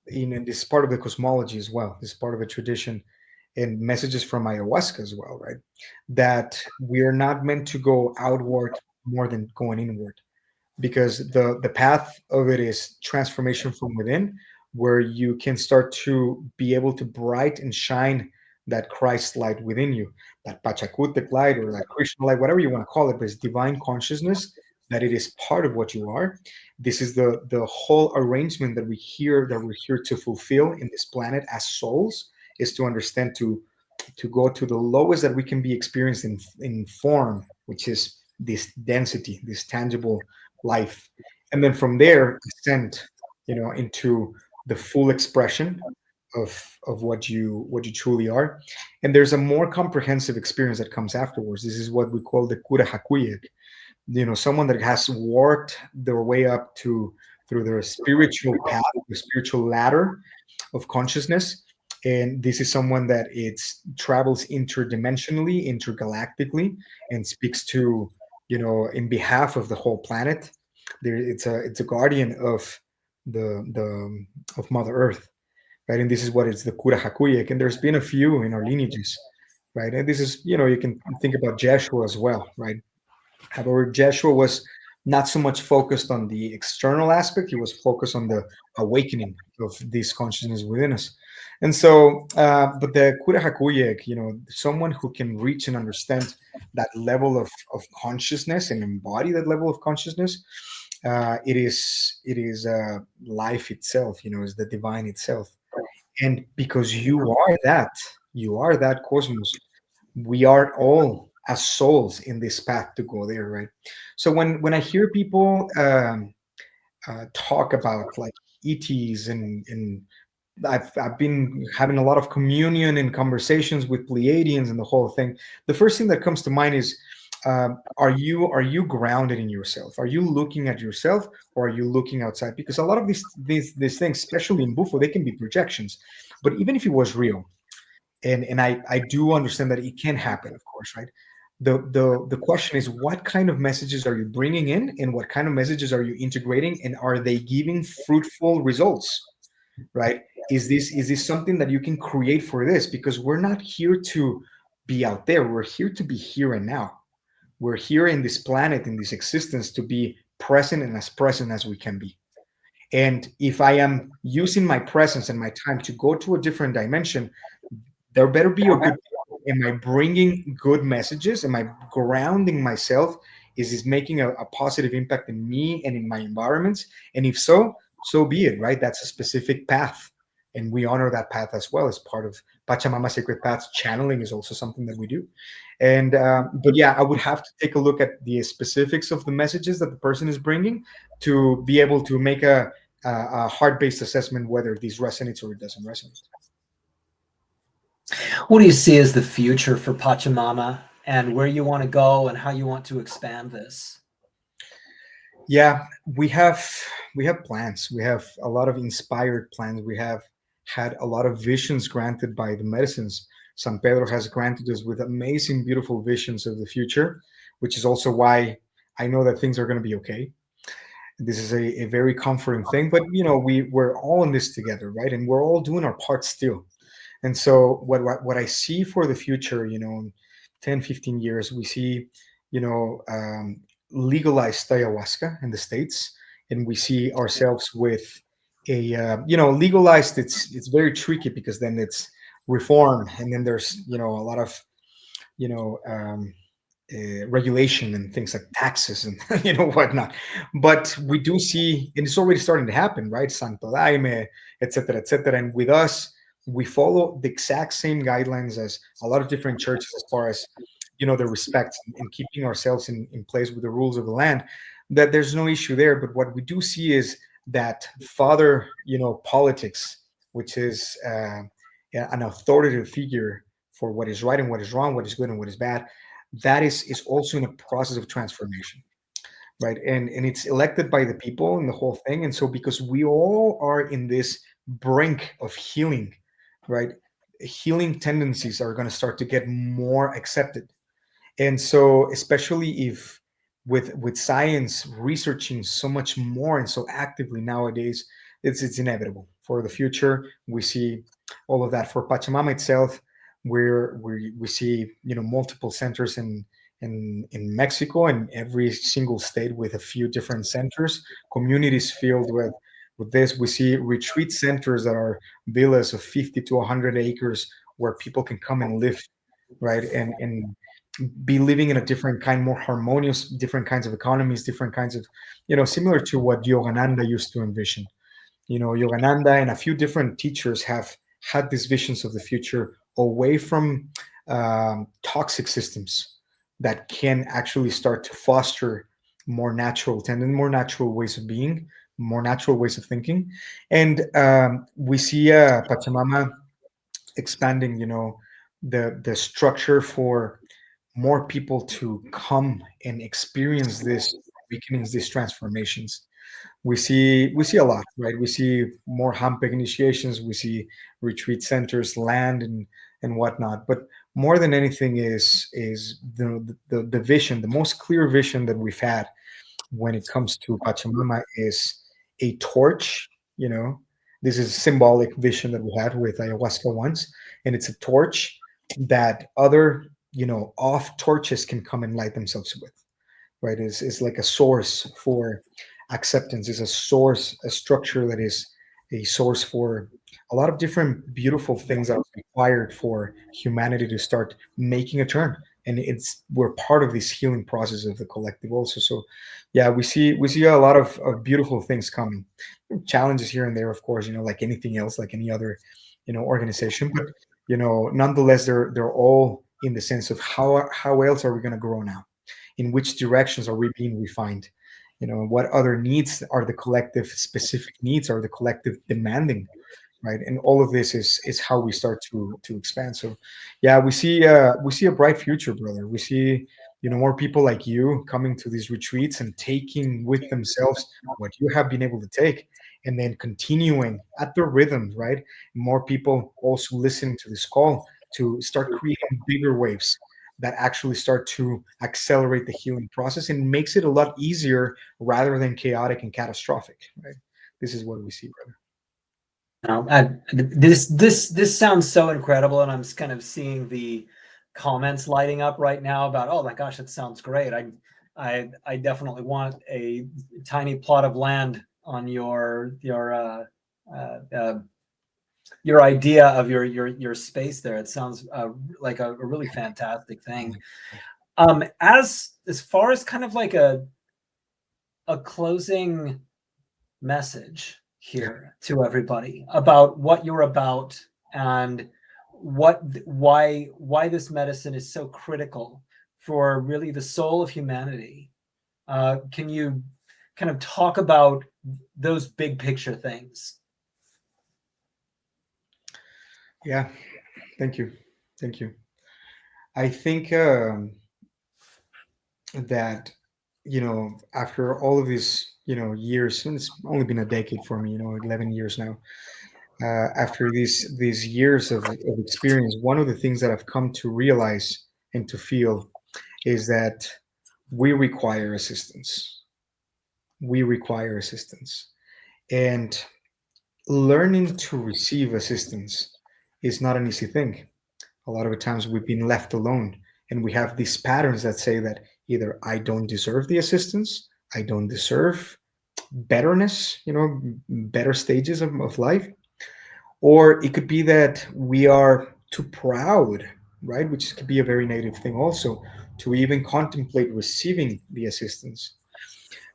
this is part of the cosmology as well. This is part of a tradition and messages from ayahuasca as well, right? That we are not meant to go outward more than going inward, because the path of it is transformation from within, where you can start to be able to bright and shine that Christ light within you, that Pachakutik light or that Krishna light, whatever you want to call it, but it's divine consciousness, that it is part of what you are. This is the whole arrangement that we're here to fulfill in this planet as souls, is to understand, to go to the lowest that we can be experienced in form, which is this density, this tangible life, and then from there ascend, into the full expression of what you truly are. And there's a more comprehensive experience that comes afterwards. This is what we call the kura hakuyek. Someone that has worked their way up to through their spiritual path, the spiritual ladder of consciousness. And this is someone that it travels interdimensionally, intergalactically, and speaks to, in behalf of the whole planet. It's a guardian of the of Mother Earth, right? And this is what it's the Kura Hakuyek. And there's been a few in our lineages, right? And this is, you can think about Jeshua as well, right? However, Jeshua was not so much focused on the external aspect. He was focused on the awakening of this consciousness within us. And so, but the Kura Hakuyek, someone who can reach and understand that level of consciousness and embody that level of consciousness, it is life itself, is the divine itself. And because you are that cosmos, we are all as souls in this path to go there, right? So when I hear people talk about like ETs, and I've been having a lot of communion and conversations with Pleiadians and the whole thing, the first thing that comes to mind is, are you grounded in yourself? Are you looking at yourself, or are you looking outside? Because a lot of these things, especially in Bufo, they can be projections. But even if it was real, and I do understand that it can happen, of course, right? The question is, what kind of messages are you bringing in, and what kind of messages are you integrating, and are they giving fruitful results, right? Is this something that you can create for this? Because we're not here to be out there. We're here to be here and now. We're here in this planet, in this existence, to be present as we can be. And if I am using my presence and my time to go to a different dimension, there better be a good. Am I bringing good messages? Am I grounding myself? Is this making a positive impact in me and in my environments? And if so, so be it, right? That's a specific path. And we honor that path as well as part of Pachamama Sacred Paths. Channeling is also something that we do. And, but yeah, I would have to take a look at the specifics of the messages that the person is bringing to be able to make a heart-based assessment whether this resonates or it doesn't resonate. What do you see as the future for Pachamama, and where you want to go and how you want to expand this? Yeah, we have plans. We have a lot of inspired plans. We have had a lot of visions granted by the medicines. San Pedro has granted us with amazing, beautiful visions of the future, which is also why I know that things are going to be okay. This is a very comforting thing. But we're all in this together, right? And we're all doing our part still. And so what I see for the future, in 10, 15 years, we see, legalized ayahuasca in the States, and we see ourselves with legalized. It's very tricky, because then it's reform, and then there's a lot of you know um, regulation and things like taxes and whatnot. But we do see, and it's already starting to happen, right? Santo Daime, etc., etc. And with us, we follow the exact same guidelines as a lot of different churches, as far as the respect and keeping ourselves in place with the rules of the land. That there's no issue there. But what we do see is that father, politics, which is an authoritative figure for what is right and what is wrong, what is good and what is bad, that is also in a process of transformation, right? And it's elected by the people and the whole thing. And so because we all are in this brink of healing, right? Healing tendencies are going to start to get more accepted. And so especially if with science researching so much more and so actively nowadays, it's inevitable for the future. We see all of that for Pachamama itself, where we see, you know, multiple centers in Mexico and every single state with a few different centers, communities filled with this. We see retreat centers that are villas of 50 to 100 acres where people can come and live, right? And be living in a different kind, more harmonious, different kinds of economies, different kinds of, you know, similar to what Yogananda used to envision. You know, Yogananda and a few different teachers have had these visions of the future away from toxic systems that can actually start to foster more natural more natural ways of being, more natural ways of thinking. And we see Pachamama expanding, you know, the structure for more people to come and experience this awakenings, these transformations. We see a lot, right? We see more Hampeg initiations, we see retreat centers, land and whatnot. But more than anything is the vision, the most clear vision that we've had when it comes to Pachamama is a torch, you know. This is a symbolic vision that we had with ayahuasca once, and it's a torch that other, you know, off torches can come and light themselves with, right? Is like a source for acceptance, is a source, a structure that is a source for a lot of different beautiful things that are required for humanity to start making a turn. And it's we're part of this healing process of the collective also. So yeah, we see a lot of beautiful things coming. Challenges here and there, of course, you know, like anything else, like any other, you know, organization. But you know, nonetheless, they're all in the sense of how else are we going to grow now? In which directions are we being refined? You know, what other needs are the collective specific needs, are the collective demanding, right? And all of this is how we start to expand. So yeah, we see a bright future, brother. We see, you know, more people like you coming to these retreats and taking with themselves what you have been able to take, and then continuing at the rhythm, right? More people also listening to this call to start creating bigger waves that actually start to accelerate the healing process and makes it a lot easier rather than chaotic and catastrophic, right? This is what we see, brother. This sounds so incredible, and I'm just kind of seeing the comments lighting up right now about, oh my gosh, that sounds great. I definitely want a tiny plot of land on your idea of your space there. It sounds like a really fantastic thing. As far as kind of like a closing message here to everybody about what you're about and why this medicine is so critical for really the soul of humanity. Can you kind of talk about those big picture things? Yeah, thank you. Thank you. I think that, you know, after all of these, you know, years, and it's only been a decade for me, you know, 11 years now. After these years of experience, one of the things that I've come to realize and to feel is that we require assistance. We require assistance. And learning to receive assistance is not an easy thing. A lot of the times we've been left alone, and we have these patterns that say that either I don't deserve the assistance, I don't deserve betterness, you know, better stages of life, or it could be that we are too proud, right? Which could be a very negative thing also, to even contemplate receiving the assistance.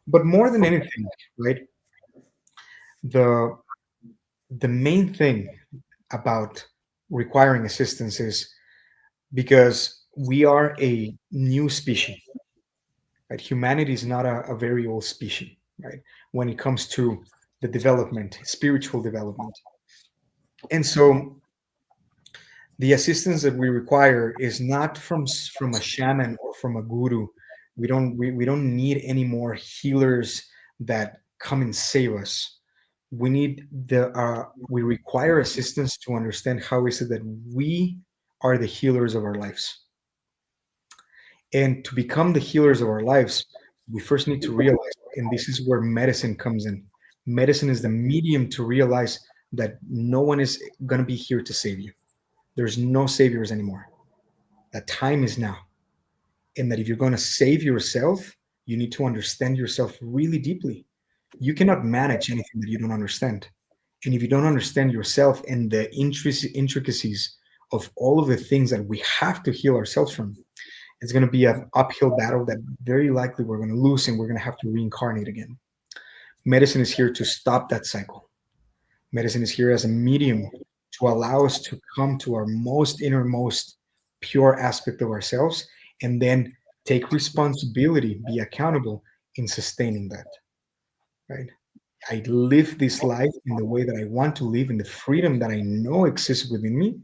But more than anything, right, the the main thing about requiring assistance is because we are a new species, right? Humanity is not a very old species, right? When it comes to the development, spiritual development. And so the assistance that we require is not from a shaman or from a guru We don't need any more healers that come and save us. We require assistance to understand how is it that we are the healers of our lives. And to become the healers of our lives, we first need to realize, and this is where medicine comes in. Medicine is the medium to realize that no one is going to be here to save you. There's no saviors anymore. That time is now. And that if you're going to save yourself, you need to understand yourself really deeply. You cannot manage anything that you don't understand. And if you don't understand yourself and the intricacies of all of the things that we have to heal ourselves from, it's going to be an uphill battle that very likely we're going to lose, and we're going to have to reincarnate again. Medicine is here to stop that cycle. Medicine is here as a medium to allow us to come to our most innermost pure aspect of ourselves, and then take responsibility, be accountable in sustaining that. Right? I live this life in the way that I want to live, in the freedom that I know exists within me,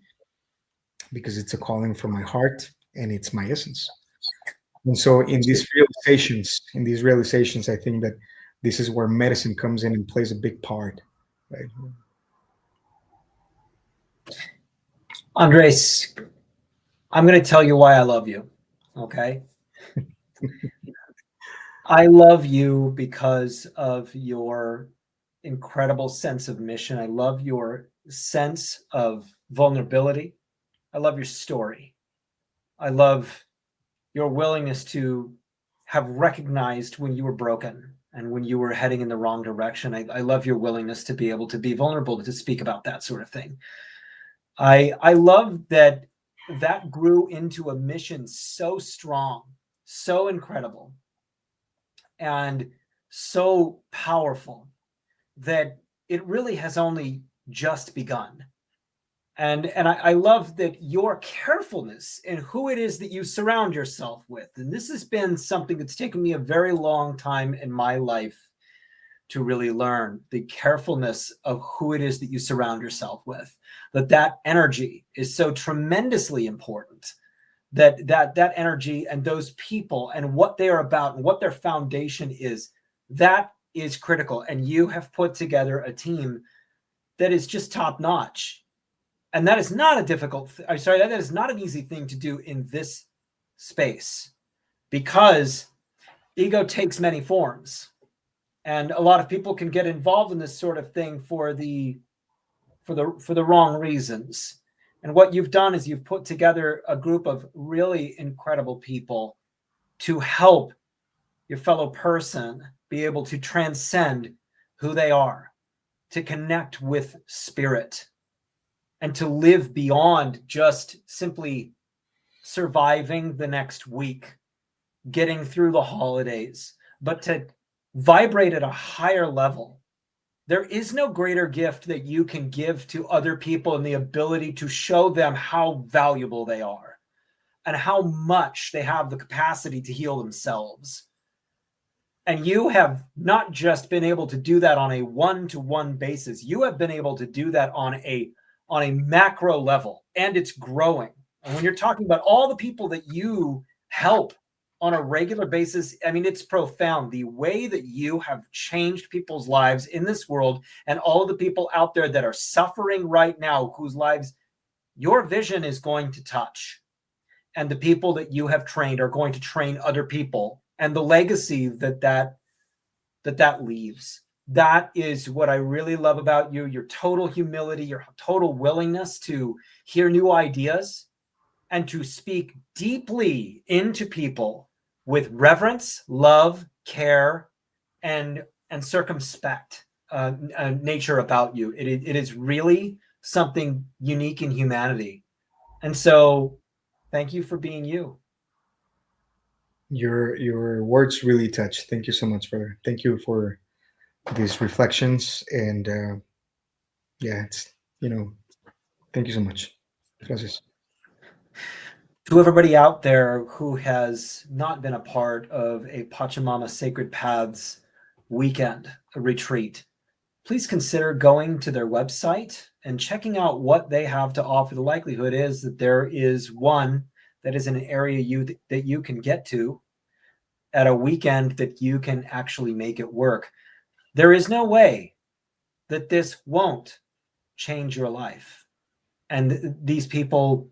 because it's a calling from my heart and it's my essence. And so in these realizations, I think that this is where medicine comes in and plays a big part. Right? Andrés, I'm going to tell you why I love you. Okay. I love you because of your incredible sense of mission. I love your sense of vulnerability. I love your story. I love your willingness to have recognized when you were broken and when you were heading in the wrong direction. I love your willingness to be able to be vulnerable, to speak about that sort of thing. I love that grew into a mission so strong, so incredible, and so powerful that it really has only just begun. And I love that your carefulness in who it is that you surround yourself with. And this has been something that's taken me a very long time in my life to really learn, the carefulness of who it is that you surround yourself with, that energy is so tremendously important, that energy and those people and what they are about and what their foundation is, that is critical. And you have put together a team that is just top notch. And that is not a that is not an easy thing to do in this space, because ego takes many forms. And a lot of people can get involved in this sort of thing for the wrong reasons. And what you've done is you've put together a group of really incredible people to help your fellow person be able to transcend who they are, to connect with spirit, and to live beyond just simply surviving the next week, getting through the holidays, but to vibrate at a higher level. There is no greater gift that you can give to other people, and the ability to show them how valuable they are and how much they have the capacity to heal themselves. And you have not just been able to do that on a one-to-one basis. You have been able to do that on a macro level, and it's growing. And when you're talking about all the people that you help on a regular basis, I mean, it's profound the way that you have changed people's lives in this world, and all of the people out there that are suffering right now, whose lives your vision is going to touch. And the people that you have trained are going to train other people, and the legacy that leaves. That is what I really love about you, your total humility, your total willingness to hear new ideas and to speak deeply into people with reverence, love, care, and circumspect nature about you. It is really something unique in humanity. And so thank you for being you. Your words really touch. Thank you so much, brother. Thank you for these reflections, and yeah, it's thank you so much. Gracias. To everybody out there who has not been a part of a Pachamama Sacred Paths weekend, a retreat, please consider going to their website and checking out what they have to offer. The likelihood is that there is one that is in an area that you can get to. at a weekend that you can actually make it work. There is no way that this won't change your life. And these people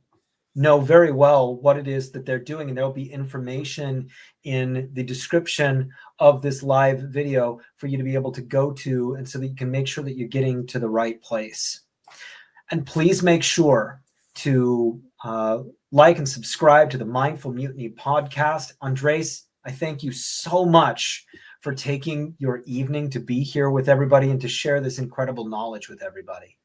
know very well what it is that they're doing, and there'll be information in the description of this live video for you to be able to go to, and so that you can make sure that you're getting to the right place. And please make sure to like and subscribe to the Mindful Mutiny podcast. Andrés, I thank you so much for taking your evening to be here with everybody and to share this incredible knowledge with everybody.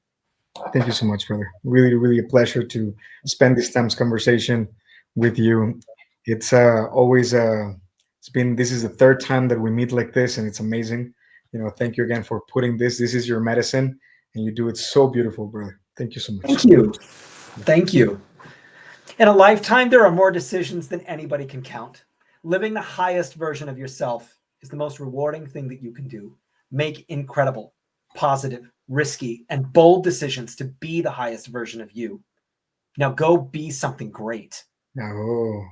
Thank you so much, brother. Really, really a pleasure to spend this time's conversation with you. It's always this is the third time that we meet like this, and it's amazing. Thank you again for putting this. This is your medicine, and you do it so beautiful, brother. Thank you so much. Thank you. Thank you. In a lifetime, there are more decisions than anybody can count. Living the highest version of yourself is the most rewarding thing that you can do. Make incredible, positive, risky, and bold decisions to be the highest version of you. Now go be something great. Oh,